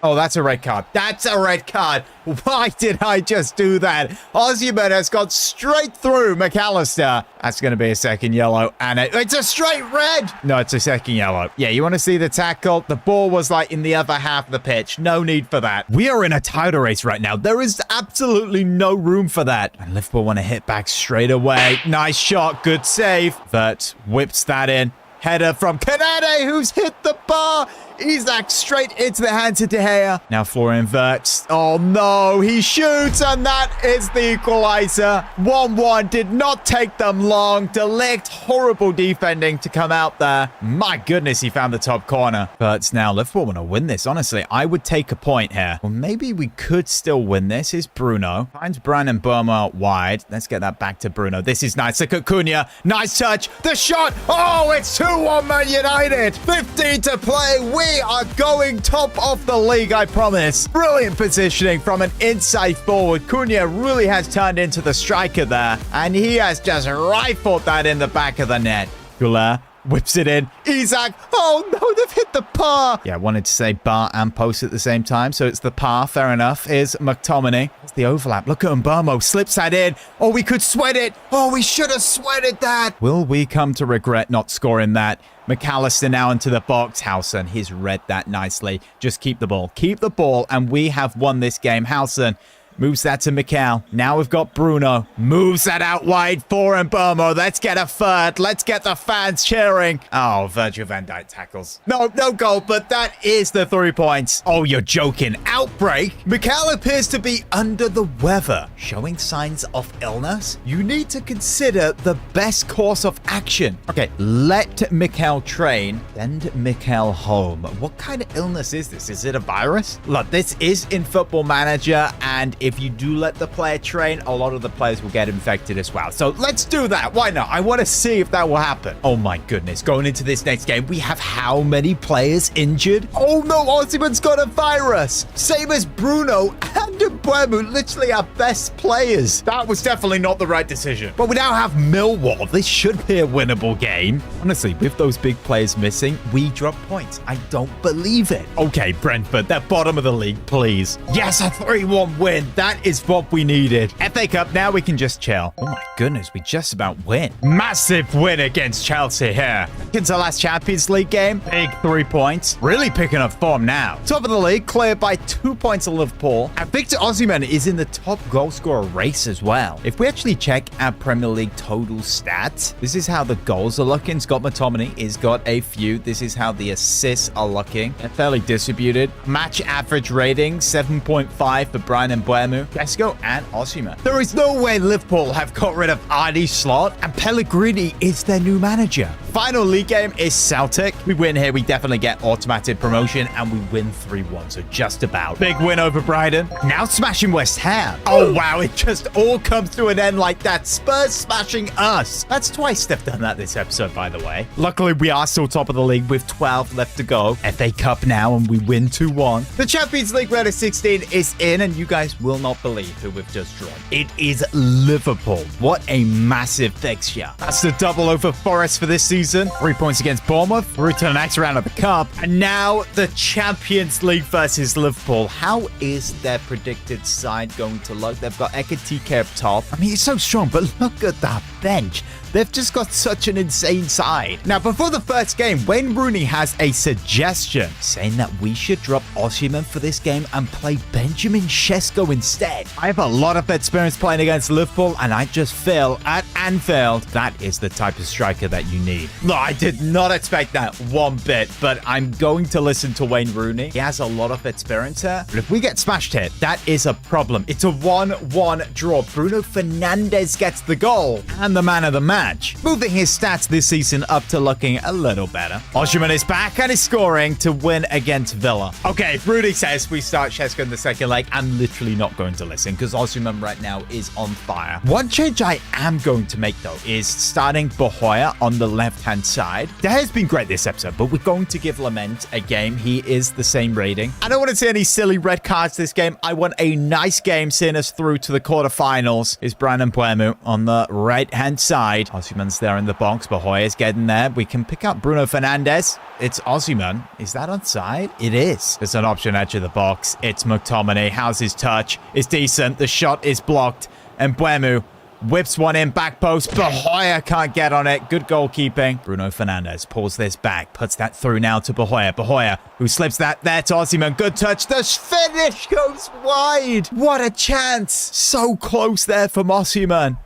A: Oh, that's a red card. That's a red card. Why did I just do that? Osimhen has got straight through McAllister. That's going to be a second yellow. And it's a straight red. No, it's a second yellow. Yeah, you want to see the tackle? The ball was like in the other half of the pitch. No need for that. We are in a title race right now. There is absolutely no room for that. And Liverpool want to hit back straight away. Nice shot. Good save. Vert whips that in. Header from Kanade, who's hit the bar. Isak straight into the hands of De Gea. Now Florian Wirtz. Oh no, he shoots and that is the equalizer. 1-1 did not take them long. De Ligt, horrible defending to come out there. My goodness, he found the top corner. But now Liverpool want to win this. Honestly, I would take a point here. Well, maybe we could still win this. Here's Bruno. Finds Brian and Burma out wide. Let's get that back to Bruno. This is nice. Look at Cunha. Nice touch. The shot. Oh, it's 2-1 Man United. 15 to play. We are going top of the league, I promise. Brilliant positioning from an inside forward. Cunha really has turned into the striker there, and he has just rifled that in the back of the net. Gula whips it in. Isak. Oh no, they've hit the bar. Yeah, I wanted to say bar and post at the same time, so it's the par. Fair enough. Here's McTominay. It's the overlap. Look at Mbeumo. Slips that in. Oh, we could sweat it. Oh, we should have sweated that. Will we come to regret not scoring that? McAllister now into the box. Howson, he's read that nicely. Just keep the ball. Keep the ball, and we have won this game. Howson, Moves that to Mikel. Now we've got Bruno. Moves that out wide for Mbeumo. Let's get a third. Let's get the fans cheering. Oh, Virgil van Dijk tackles. No goal, but that is the 3 points. Oh, you're joking. Outbreak. Mikel appears to be under the weather, showing signs of illness. You need to consider the best course of action. Okay, let Mikel train. Send Mikel home. What kind of illness is this? Is it a virus? Look, this is in Football Manager, and if you do let the player train, a lot of the players will get infected as well. So let's do that. Why not? I want to see if that will happen. Oh my goodness. Going into this next game, we have how many players injured? Oh no, Osimhen's got a virus. Same as Bruno and Mbeumo, literally our best players. That was definitely not the right decision. But we now have Millwall. This should be a winnable game. Honestly, with those big players missing, we drop points. I don't believe it. Okay, Brentford, they're bottom of the league, please. Yes, a 3-1 win. That is what we needed. FA Cup, now we can just chill. Oh my goodness, we just about win. Massive win against Chelsea here. It's our last Champions League game. Big 3 points. Really picking up form now. Top of the league, cleared by 2 points of Liverpool. And Victor Osimhen is in the top goal scorer race as well. If we actually check our Premier League total stats, this is how the goals are looking. Scott McTominay has got a few. This is how the assists are looking. They're fairly distributed. Match average rating, 7.5 for Brian Mbeumo, Sesko, and Osimhen. There is no way Liverpool have got rid of Arne Slot, and Pellegrini is their new manager. Final league game is Celtic. We win here, we definitely get automatic promotion, and we win 3-1, so just about. Big win over Brighton. Now smashing West Ham. Oh wow, it just all comes to an end like that. Spurs smashing us. That's twice they've done that this episode, by the way. Luckily, we are still top of the league with 12 left to go. FA Cup now, and we win 2-1. The Champions League round of 16 is in, and you guys will not believe who we've just drawn. It is Liverpool. What a massive fixture. That's the double over Forest for this season. 3 points against Bournemouth. Through to the next round of the Cup. And now the Champions League versus Liverpool. How is their predicted side going to look? They've got Ekitike up top. I mean, it's so strong, but look at that bench. They've just got such an insane side. Now, before the first game, Wayne Rooney has a suggestion saying that we should drop Osimhen for this game and play Benjamin Sesko instead. I have a lot of experience playing against Liverpool, and I just feel at Anfield, that is the type of striker that you need. No, I did not expect that one bit, but I'm going to listen to Wayne Rooney. He has a lot of experience here, but if we get smashed here, that is a problem. It's a 1-1 draw. Bruno Fernandes gets the goal and the man of the match, moving his stats this season up to looking a little better. Osimhen is back and is scoring to win against Villa. Okay, if Rudy says we start Sesko in the second leg, I'm literally not going to listen because Osimhen right now is on fire. One change I am going to make, though, is starting Bohoya on the left-hand side. That has been great this episode, but we're going to give Lament a game. He is the same rating. I don't want to see any silly red cards this game. I want a nice game seeing us through to the quarterfinals. Is Brian Mbeumo on the right-hand side. Osimhen's there in the box. Bohoya's getting there. We can pick up Bruno Fernandes. It's Osimhen. Is that onside? It is. There's an option edge of the box. It's McTominay. How's his touch? It's decent. The shot is blocked. And Mbeumo whips one in, back post. Bohoya can't get on it. Good goalkeeping. Bruno Fernandes pulls this back. Puts that through now to Bohoya. Bohoya, who slips that there to Osimhen. Good touch. The finish goes wide. What a chance. So close there from Osimhen.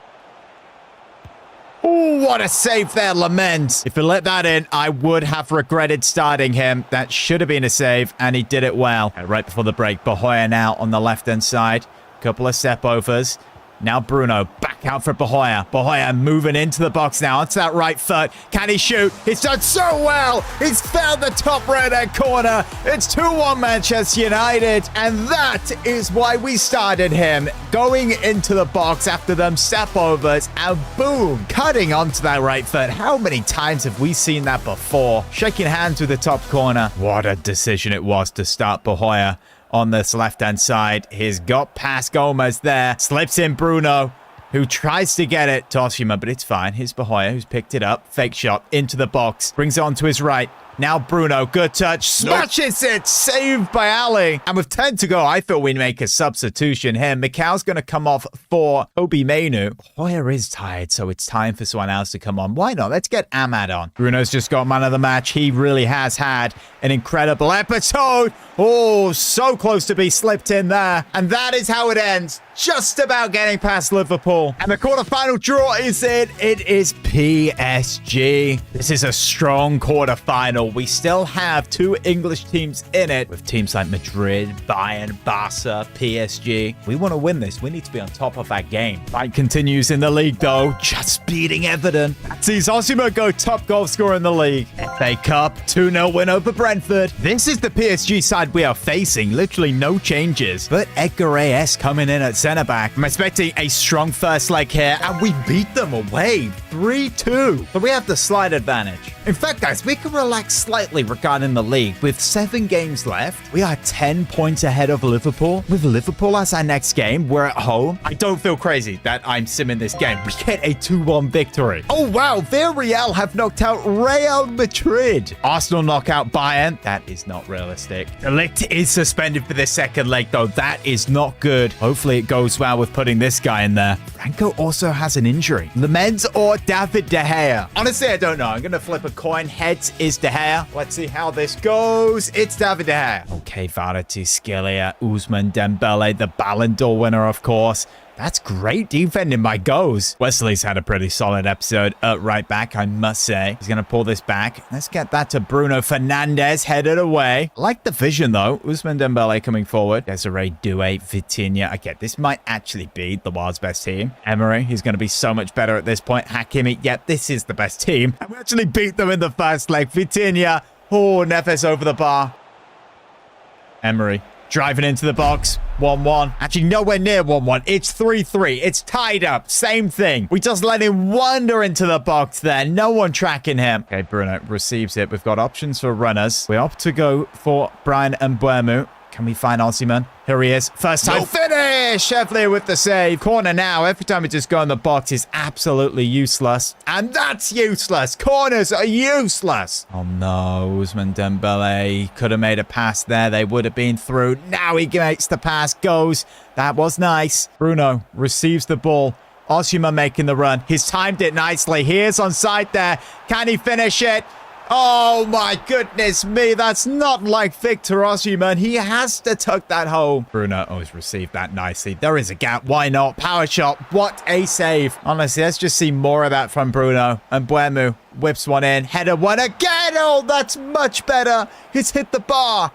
A: Oh, what a save there, Lament. If he let that in, I would have regretted starting him. That should have been a save, and he did it well. Right before the break, Bohoya now on the left-hand side. Couple of step-overs. Now Bruno back out for Bohoya. Bohoya moving into the box now. It's that right foot. Can he shoot? He's done so well. He's found the top right-hand corner. It's 2-1 Manchester United. And that is why we started him. Going into the box after them step-overs. And boom, cutting onto that right foot. How many times have we seen that before? Shaking hands with the top corner. What a decision it was to start Bohoya on this left-hand side. He's got past Gomez there. Slips in Bruno, who tries to get it to Osimhen, but it's fine. Here's Bohoya, who's picked it up. Fake shot into the box. Brings it on to his right. Now Bruno, good touch, smashes it, saved by Ali. And with 10 to go, I thought we'd make a substitution here. Mikhail's going to come off for Obi Mainu. Hoyer is tired, so it's time for someone else to come on. Why not? Let's get Ahmad on. Bruno's just got man of the match. He really has had an incredible episode. Oh, so close to be slipped in there. And that is how it ends. Just about getting past Liverpool. And the quarterfinal draw is in. It is PSG. This is a strong quarterfinal. We still have 2 English teams in it, with teams like Madrid, Bayern, Barca, PSG. We want to win this. We need to be on top of our game. Fight continues in the league, though. Just beating Everton. That sees Osimhen go top goal scorer in the league. FA Cup, 2-0 win over Brentford. This is the PSG side we are facing. Literally no changes. But Edgar A.S. coming in at centre-back. I'm expecting a strong first leg here, and we beat them away 3-2. So we have the slight advantage. In fact, guys, we can relax slightly regarding the league. With 7 games left, we are 10 points ahead of Liverpool. With Liverpool as our next game, we're at home. I don't feel crazy that I'm simming this game. We get a 2-1 victory. Oh, wow. Villarreal have knocked out Real Madrid. Arsenal knock out Bayern. That is not realistic. De Ligt is suspended for the second leg, though. That is not good. Hopefully it goes well with putting this guy in there. Franco also has an injury. Lamens or David De Gea? Honestly, I don't know. I'm going to flip a coin. Heads is De Gea. Let's see how this goes. It's David De Gea. Okay, Kvaratskhelia, Ousmane Dembele, the Ballon d'Or winner, of course. That's great defending by goals. Wesley's had a pretty solid episode at right back, I must say. He's going to pull this back. Let's get that to Bruno Fernandes, headed away. I like the vision, though. Ousmane Dembele coming forward. Desiree Doué, Vitinha. I get this might actually be the world's best team. Emery, he's going to be so much better at this point. Hakimi, yep, this is the best team. And we actually beat them in the first leg. Vitinha. Oh, Neves over the bar. Emery. Driving into the box. 1-1. Actually, nowhere near 1-1. It's 3-3. It's tied up. Same thing. We just let him wander into the box there. No one tracking him. Okay, Bruno receives it. We've got options for runners. We opt to go for Brian and Mbeumo. Can we find Osimhen? Here he is. First time finish! Chevalier with the save. Corner now. Every time we just go in the box is absolutely useless. And that's useless. Corners are useless. Oh no, Ousmane Dembele could have made a pass there. They would have been through. Now he makes the pass. Goes. That was nice. Bruno receives the ball. Osimhen making the run. He's timed it nicely. He is on side there. Can he finish it? Oh my goodness me, that's not like Victor Osimhen. He has to tuck that home. Bruno always received that nicely. There is a gap. Why not? Power shot. What a save. Honestly, let's just see more of that from Bruno. And Mbeumo whips one in. Header one again. Oh, that's much better. He's hit the bar.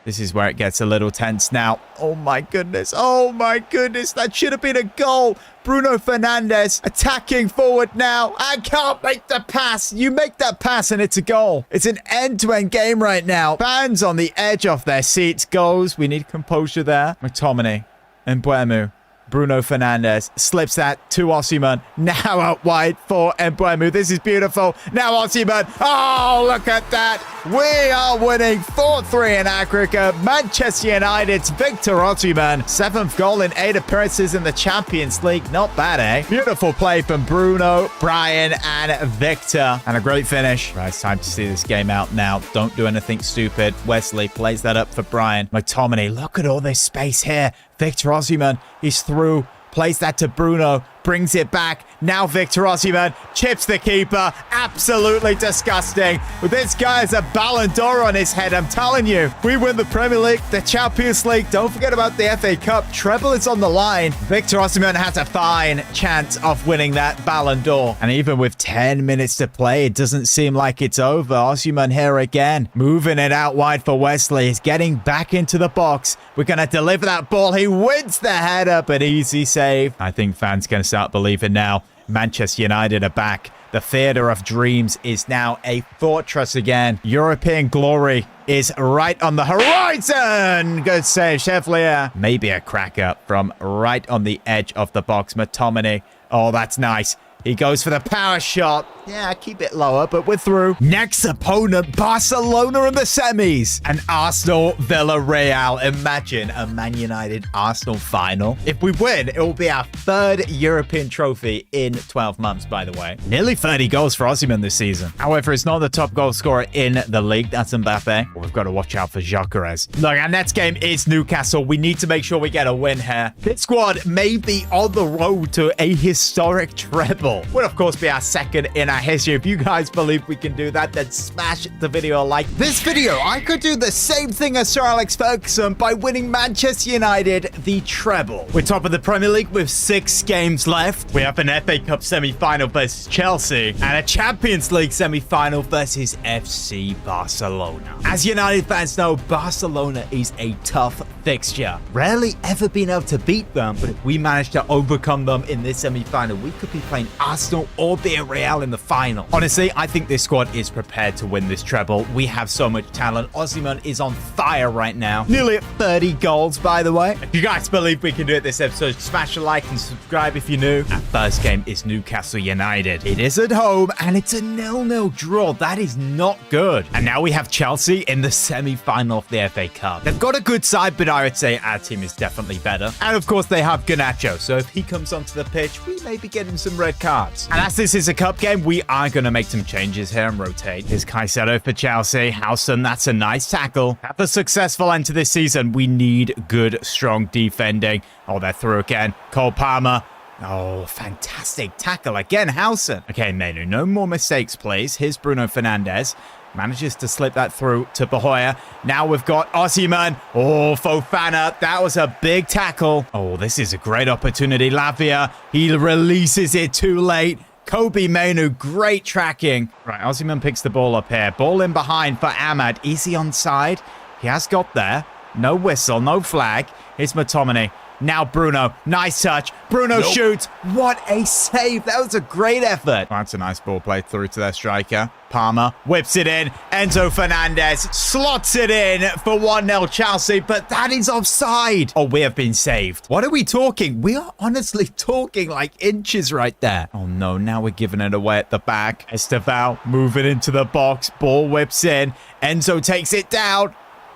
A: This is where it gets a little tense now. Oh my goodness. Oh my goodness. That should have been a goal. Bruno Fernandes attacking forward now. I can't make the pass. You make that pass and it's a goal. It's an end-to-end game right now. Fans on the edge of their seats. Goals. We need composure there. McTominay and Mbeumo. Bruno Fernandes slips that to Osimhen. Now out wide for Mbeumo. This is beautiful. Now Osimhen. Oh, look at that. We are winning 4-3 in aggregate. Manchester United's Victor Osimhen. 7th goal in 8 appearances in the Champions League. Not bad, eh? Beautiful play from Bruno, Brian, and Victor. And a great finish. Right, it's time to see this game out now. Don't do anything stupid. Wesley plays that up for Brian. McTominay, look at all this space here. Victor Osimhen, he's through, plays that to Bruno, brings it back. Now Victor Osimhen chips the keeper. Absolutely disgusting. But this guy has a Ballon d'Or on his head, I'm telling you. We win the Premier League, the Champions League. Don't forget about the FA Cup. Treble is on the line. Victor Osimhen has a fine chance of winning that Ballon d'Or. And even with 10 minutes to play, it doesn't seem like it's over. Osimhen here again. Moving it out wide for Wesley. He's getting back into the box. We're going to deliver that ball. He wins the header, but easy save. I think fans can start believing now. Manchester United are back. The theatre of dreams is now a fortress again. European glory is right on the horizon. Good save, Chevalier. Maybe a cracker from right on the edge of the box. McTominay. Oh, that's nice. He goes for the power shot. Yeah, keep it lower, but we're through. Next opponent, Barcelona in the semis. And Arsenal Villarreal. Imagine a Man United Arsenal final. If we win, it will be our third European trophy in 12 months, by the way. Nearly 30 goals for Osimhen this season. However, it's not the top goal scorer in the league. That's Mbappe. We've got to watch out for Gyökeres. Look, our next game is Newcastle. We need to make sure we get a win here. This squad may be on the road to a historic treble. Would, of course, be our second in our history. If you guys believe we can do that, then smash the video a like. This video, I could do the same thing as Sir Alex Ferguson by winning Manchester United the treble. We're top of the Premier League with 6 games left. We have an FA Cup semi-final versus Chelsea and a Champions League semi-final versus FC Barcelona. As United fans know, Barcelona is a tough fixture. Rarely ever been able to beat them, but if we manage to overcome them in this semi-final, we could be playing Arsenal or Villarreal in the final. Honestly, I think this squad is prepared to win this treble. We have so much talent. Osimhen is on fire right now. Nearly at 30 goals, by the way. If you guys believe we can do it this episode, smash a like and subscribe if you're new. Our first game is Newcastle United. It is at home and it's a 0-0 draw. That is not good. And now we have Chelsea in the semi-final of the FA Cup. They've got a good side, but I would say our team is definitely better. And of course, they have Garnacho. So if he comes onto the pitch, we may be getting some red cards. And as this is a cup game, we are going to make some changes here and rotate. Here's Caicedo for Chelsea. Howson, that's a nice tackle. Have a successful end to this season. We need good, strong defending. Oh, they're through again. Cole Palmer. Oh, fantastic tackle again, Howson. Okay, Menu, no more mistakes, please. Here's Bruno Fernandes. Manages to slip that through to Bahoya. Now we've got Osimhen. Oh, Fofana. That was a big tackle. Oh, this is a great opportunity. Lavia. He releases it too late. Kobe Mainu, great tracking. Right, Osimhen picks the ball up here. Ball in behind for Ahmad. Is he onside? He has got there. No whistle, no flag. It's McTominay. Now Bruno. Nice touch. Bruno shoots. What a save. That was a great effort. Oh, that's a nice ball played through to their striker. Palmer whips it in. Enzo Fernandez slots it in for 1-0 Chelsea, but that is offside. Oh, we have been saved. What are we talking? We are honestly talking like inches right there. Oh no, now we're giving it away at the back. Esteval moving into the box. Ball whips in. Enzo takes it down.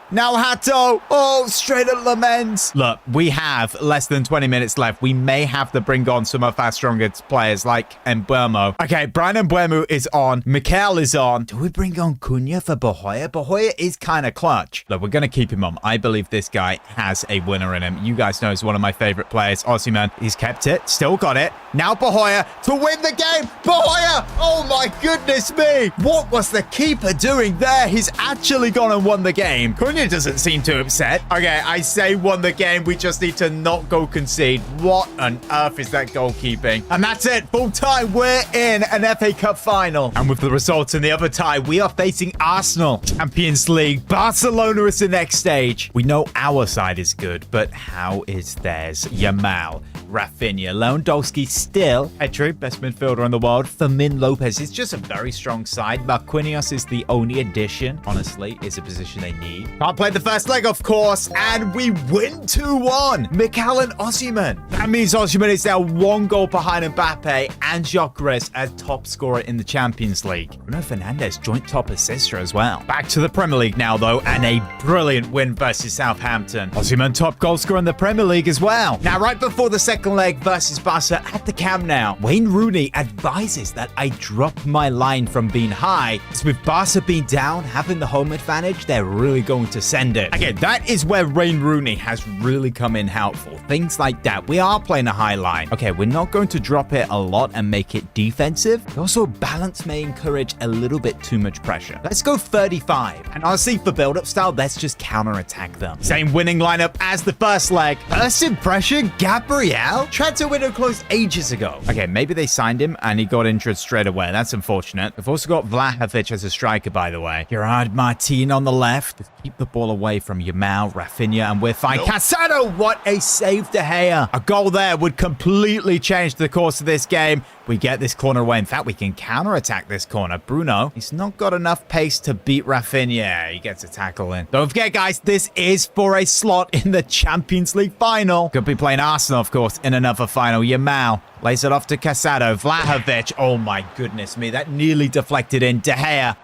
A: Now Hato. Oh, straight at Lamens. Look, we have less than 20 minutes left. We may have to bring on some of our strongest players like Mbeumo. Okay, Brian Mbeumo is on. Mikel is on. Do we bring on Cunha for Bahoya? Bahoya is kind of clutch. Look, we're going to keep him on. I believe this guy has a winner in him. You guys know he's one of my favorite players. Osimhen, he's kept it. Still got it. Now Bahoya to win the game. Bahoya! Oh my goodness me. What was the keeper doing there? He's actually gone and won the game. Cunha doesn't seem too upset. Okay, I say won the game. We just need to not go concede. What on earth is that goalkeeping? And that's it. Full time. We're in an FA Cup final. And with the results in the other tie, we are facing Arsenal. Champions League. Barcelona is the next stage. We know our side is good, but how is theirs? Yamal, Rafinha, Lewandowski still. Pedro, best midfielder in the world. Fermin Lopez is just a very strong side. Marquinhos is the only addition. Honestly, is a position they need. Can't play the first leg, of course, and we win 2-1. Mikel and Osimhen. That means Osimhen is now 1 goal behind Mbappe and Gyökeres as top scorer in the Champions League. Bruno Fernandes joint top assister as well. Back to the Premier League now, though, and a brilliant win versus Southampton. Osimhen top goal scorer in the Premier League as well. Now, right before the second leg versus Barca at the Camp Nou, Wayne Rooney advises that I drop my line from being high. Because with Barca being down, having the home advantage, they're really going to send it. Again, that is where Wayne Rooney has really come in helpful. Things like that. We are playing a high line. Okay, we're not going to drop it a lot and make it defensive. Also, balance may encourage a little bit too much pressure. Let's go 35. And honestly, for build-up style, let's just counter-attack them. Same winning lineup as the first leg. First impression, Gabriel? Transfer window closed ages ago. Okay, maybe they signed him and he got injured straight away. That's unfortunate. We've also got Vlahovic as a striker, by the way. Gerard Martin on the left. Keep the ball away from Yamal, Rafinha, and we're fine. Casado, what a save, De Gea. A goal there would completely change the course of this game. We get this corner away. In fact, we can counter-attack this corner. Bruno, he's not got enough pace to beat Rafinha. He gets a tackle in. Don't forget, guys, this is for a slot in the Champions League final. Could be playing Arsenal, of course, in another final. Yamal lays it off to Casado. Vlahovic. Oh, my goodness me. That nearly deflected in. De Gea.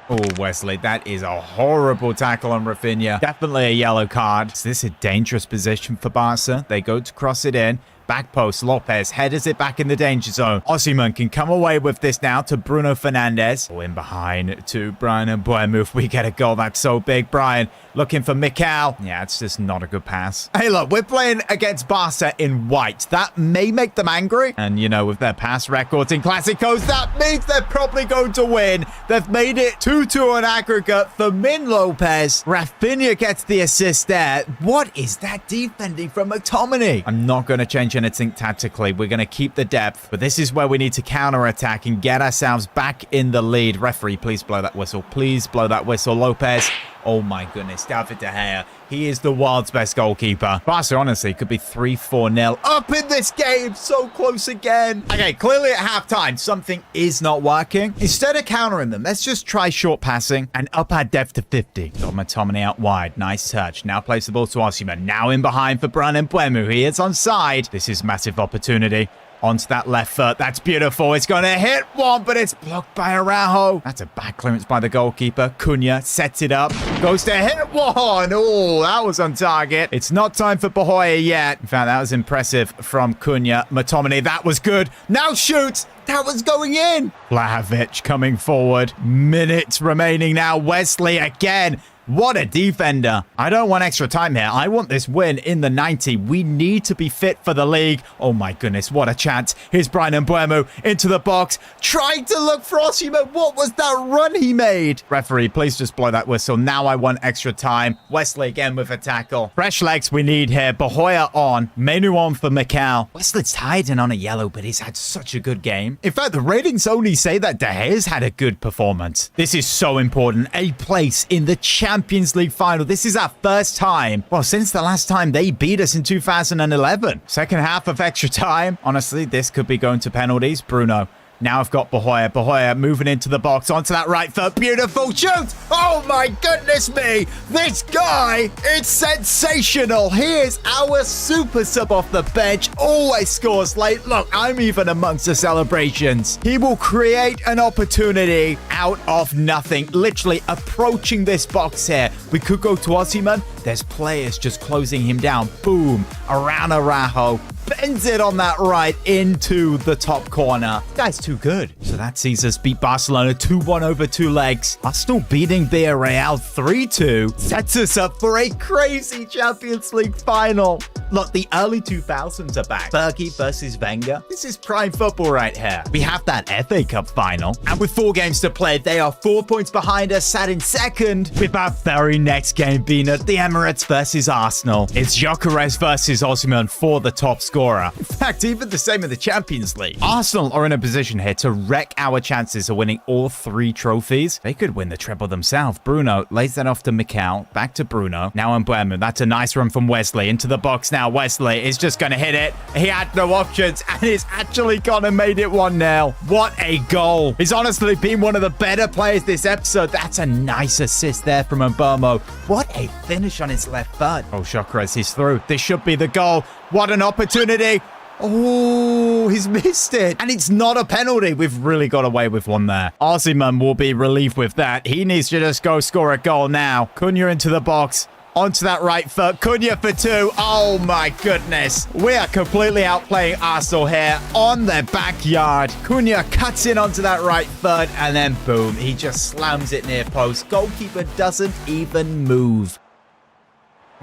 A: Oh, Wesley, that is a horrible tackle on Rafinha. Definitely a yellow card. Is this a dangerous position for Barca? They go to cross it in. Back post, Lopez headers it back in the danger zone. Osimhen can come away with this now to Bruno Fernandes. Oh, in behind to Brian Mbeumo. If we get a goal, that's so big. Brian looking for Mikel. Yeah, it's just not a good pass. Hey, look, we're playing against Barca in white. That may make them angry. And, you know, with their past records in Clásicos, that means they're probably going to win. They've made it 2-2 on aggregate for Min Lopez. Rafinha gets the assist there. What is that defending from McTominay? I'm not going to change anything tactically. We're going to keep the depth, but this is where we need to counter-attack and get ourselves back in the lead. Referee, please blow that whistle. Please blow that whistle. Lopez. Oh my goodness, David De Gea. He is the world's best goalkeeper. Barca, honestly, could be 3-4-0 up in this game. So close again. Okay, clearly at halftime, something is not working. Instead of countering them, let's just try short passing and up our depth to 50. Got McTominay out wide. Nice touch. Now plays the ball to Osimhen. Now in behind for Brian Mbeumo. He is onside. This is massive opportunity. Onto that left foot. That's beautiful. It's going to hit one, but it's blocked by Araujo. That's a bad clearance by the goalkeeper. Cunha sets it up. Goes to hit one. Oh, that was on target. It's not time for Bahoya yet. In fact, that was impressive from Cunha. McTominay, that was good. Now shoots. That was going in. Vlahovic coming forward. Minutes remaining now. Wesley again. What a defender. I don't want extra time here. I want this win in the 90. We need to be fit for the league. Oh my goodness, what a chance. Here's Brian Mbeumo into the box, trying to look for Osimhen. What was that run he made? Referee, please just blow that whistle. Now I want extra time. Wesley again with a tackle. Fresh legs we need here. Bahoya on. Menu on for Mikel. Wesley's tied in on a yellow, but he's had such a good game. In fact, the ratings only say that De Gea's had a good performance. This is so important. A place in the Champions League final. This is our first time, well, since the last time they beat us in 2011. Second half of extra time. Honestly, this could be going to penalties. Bruno. Now I've got Bahoya. Bahoya moving into the box onto that right foot. Beautiful shoot. Oh my goodness me. This guy, it's sensational. Here's our super sub off the bench. Always scores late. Look, I'm even amongst the celebrations. He will create an opportunity out of nothing. Literally approaching this box here. We could go to Osimhen. There's players just closing him down. Boom. Around Araujo. Bends it on that right into the top corner. Guy's too good. So that sees us beat Barcelona 2-1 over 2 legs. Arsenal beating Villarreal 3-2 sets us up for a crazy Champions League final. Look, the early 2000s are back. Fergie versus Wenger. This is prime football right here. We have that FA Cup final. And with 4 games to play, they are 4 points behind us, sat in second, with our very next game being at the Emirates versus Arsenal. It's Gyökeres versus Osimhen for the top scorer. In fact, even the same in the Champions League. Arsenal are in a position here to wreck our chances of winning all 3 trophies. They could win the treble themselves. Bruno lays that off to Mikel. Back to Bruno. Now Mbeumo. That's a nice run from Wesley into the box now. Wesley is just going to hit it. He had no options and he's actually gone and made it 1-0. What a goal. He's honestly been one of the better players this episode. That's a nice assist there from Mbeumo. What a finish on his left foot. Oh, Gyökeres, he's through. This should be the goal. What an opportunity. Oh, he's missed it. And it's not a penalty. We've really got away with one there. Osimhen will be relieved with that. He needs to just go score a goal now. Cunha into the box. Onto that right foot. Cunha for 2. Oh my goodness. We are completely outplaying Arsenal here on their backyard. Cunha cuts in onto that right foot and then boom. He just slams it near post. Goalkeeper doesn't even move.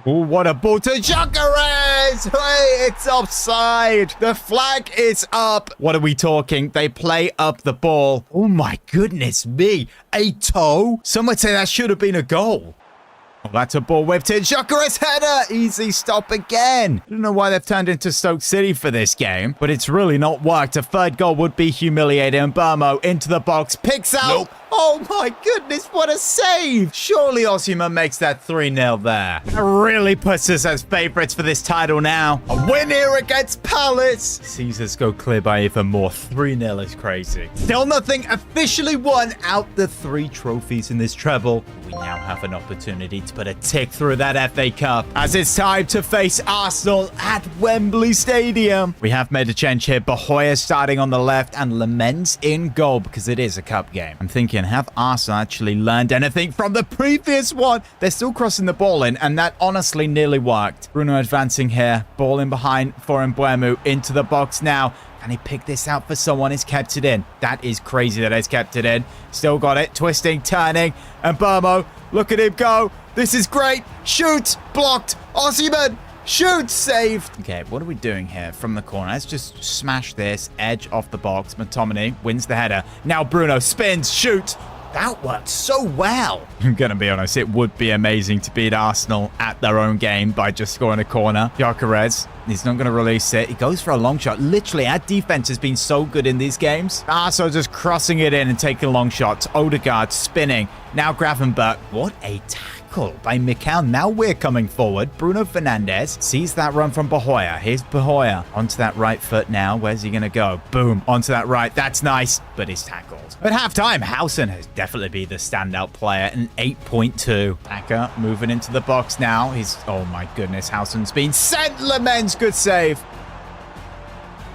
A: Oh, what a ball to Gyökeres! Hey, it's offside. The flag is up. What are we talking? They play up the ball. Oh my goodness me. A toe? Some would say that should have been a goal. Oh, that's a ball whipped in. Gyökeres header. Easy stop again. I don't know why they've turned into Stoke City for this game, but it's really not worked. A third goal would be humiliating. Mbeumo into the box. Picks out Oh my goodness, what a save! Surely Osimhen makes that 3-0 there. That really puts us as favourites for this title now. A win here against Palace sees us go clear by even more. 3-0 is crazy. Still nothing officially won out the 3 trophies in this treble. We now have an opportunity to put a tick through that FA Cup as it's time to face Arsenal at Wembley Stadium. We have made a change here. Bahoya starting on the left and Lamens in goal because it is a cup game. I'm thinking, have Arsenal actually learned anything from the previous one? They're still crossing the ball in, and that honestly nearly worked. Bruno advancing here. Ball in behind for Mbeumo into the box now. Can he pick this out for someone? He's kept it in. That is crazy that he's kept it in. Still got it. Twisting, turning. And Mbeumo, look at him go. This is great. Shoot. Blocked. Osimhen. Shoot. Saved. Okay, what are we doing here from the corner? Let's just smash this. Edge off the box. McTominay wins the header. Now Bruno spins. Shoot. That worked so well. I'm going to be honest, it would be amazing to beat Arsenal at their own game by just scoring a corner. Gyökeres, he's not going to release it. He goes for a long shot. Literally, our defense has been so good in these games. Arsenal just crossing it in and taking long shots. Odegaard spinning. Now Gravenberch. What a tackle by Mikel. Now we're coming forward. Bruno Fernandes sees that run from Bahoya. Here's Bahoya onto that right foot now. Where's he going to go? Boom. Onto that right. That's nice, but he's tackled. At halftime, Howson has definitely been the standout player, an 8.2. Aka moving into the box now. He's, oh my goodness, Howson's been sent. Lamens, good save.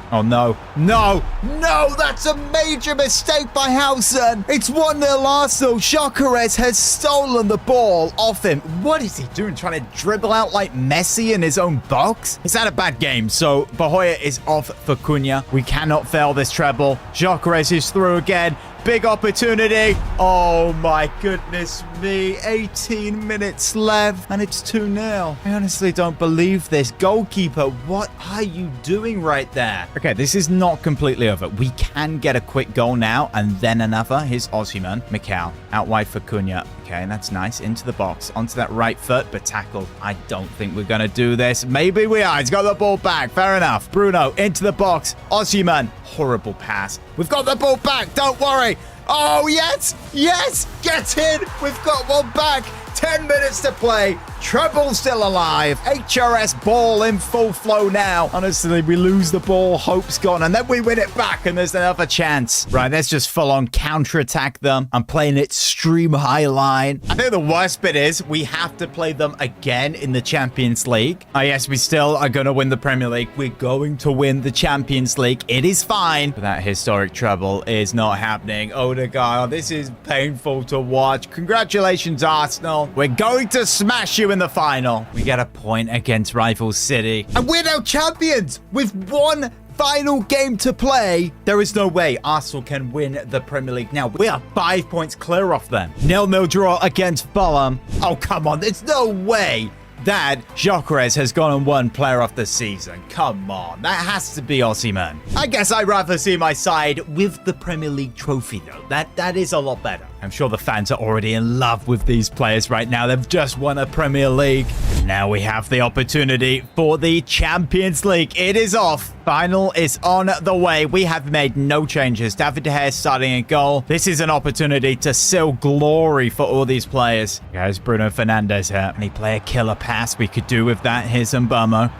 A: Oh, no. No. No, that's a major mistake by Howson. It's 1-0 Arsenal. Gyökeres has stolen the ball off him. What is he doing? Trying to dribble out like Messi in his own box? He's had a bad game, so Bahoya is off for Cunha. We cannot fail this treble. Gyökeres is through again. Big opportunity. Oh my goodness me. 18 minutes left and it's 2-0. I honestly don't believe this. Goalkeeper, what are you doing right there? Okay, this is not completely over. We can get a quick goal now and then another. Here's Osimhen. Mikel out wide for Cunha. Okay, that's nice. Into the box. Onto that right foot, but tackled. I don't think we're going to do this. Maybe we are. He's got the ball back. Fair enough. Bruno into the box. Osimhen. Horrible pass. We've got the ball back. Don't worry. Oh, yes. Yes. Get in. We've got one back. 10 minutes to play. Treble still alive. HRS ball in full flow now. Honestly, we lose the ball. Hope's gone. And then we win it back. And there's another chance. Right, let's just full on counterattack them. I'm playing it stream high line. I think the worst bit is we have to play them again in the Champions League. Oh, yes, we still are going to win the Premier League. We're going to win the Champions League. It is fine. But that historic treble is not happening. Odegaard, this is painful to watch. Congratulations, Arsenal. We're going to smash you in the final. We get a point against rival City. And we're now champions with one final game to play. There is no way Arsenal can win the Premier League now. We are 5 points clear off them. 0-0 draw against Fulham. Oh, come on. There's no way that Gyökeres has gone and won player of the season. Come on. That has to be Osimhen. I guess I'd rather see my side with the Premier League trophy, though. That is a lot better. I'm sure the fans are already in love with these players right now. They've just won a Premier League. Now we have the opportunity for the Champions League. It is off. Final is on the way. We have made no changes. David De Gea starting in goal. This is an opportunity to seal glory for all these players. There's Bruno Fernandes here. Can he play a killer pass? We could do with that. Here's Mbeumo.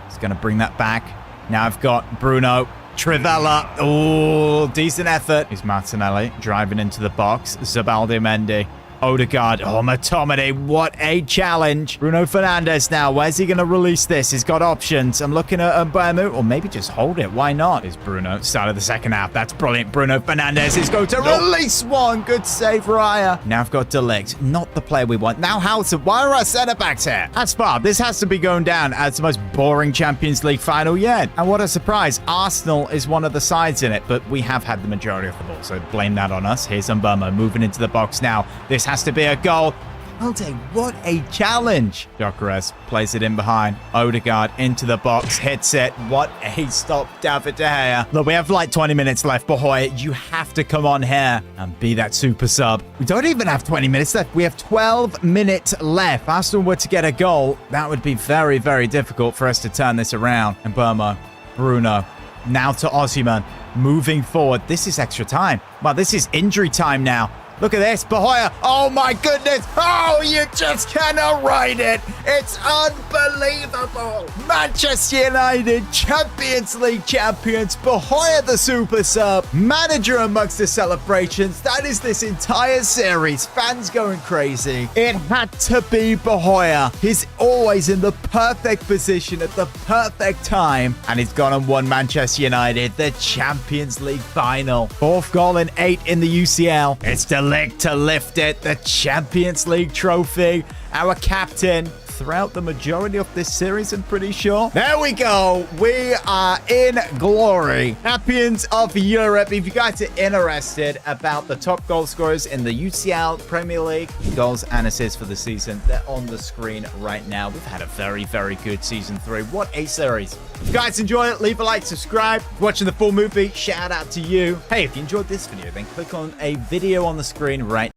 A: He's going to bring that back. Now I've got Bruno. Trivella. Oh, decent effort. Here's Martinelli driving into the box. Zabaldi Mendy. Odegaard. Oh, McTominay. What a challenge. Bruno Fernandes now. Where's he going to release this? He's got options. I'm looking at Mbeumo. Or maybe just hold it. Why not? Here's Bruno. Start of the second half. That's brilliant. Bruno Fernandes is going to release one. Good save, Raya. Now I've got De Ligt. Not the player we want. Now Howson. Why are our centre-backs here? That's far. This has to be going down as the most boring Champions League final yet. And what a surprise. Arsenal is one of the sides in it, but we have had the majority of the ball, so blame that on us. Here's Mbeumo moving into the box now. This has to be a goal. Penalty. What a challenge. Gyökeres plays it in behind. Odegaard into the box. Hits it. What a stop. David De Gea. Look, we have like 20 minutes left. Bahoya, you have to come on here and be that super sub. We don't even have 20 minutes left. We have 12 minutes left. If Arsenal were to get a goal, that would be very, very difficult for us to turn this around. And Bruno. Now to Osimhen. Moving forward. This is extra time. Well, this is injury time now. Look at this, Bahia. Oh my goodness. Oh, you just cannot ride it. It's unbelievable. Manchester United, Champions League champions. Bahia the super sub. Manager amongst the celebrations. That is this entire series. Fans going crazy. It had to be Bahia. He's always in the perfect position at the perfect time. And he's gone and won Manchester United the Champions League final. 4th goal in 8 in the UCL. It's the leg to lift it. The Champions League trophy. Our captain throughout the majority of this series, I'm pretty sure. There we go. We are in glory. Champions of Europe. If you guys are interested about the top goal scorers in the UCL Premier League, goals and assists for the season, they're on the screen right now. We've had a very, very good season 3. What a series. If you guys enjoy it, leave a like, subscribe. Watching the full movie, shout out to you. Hey, if you enjoyed this video, then click on a video on the screen right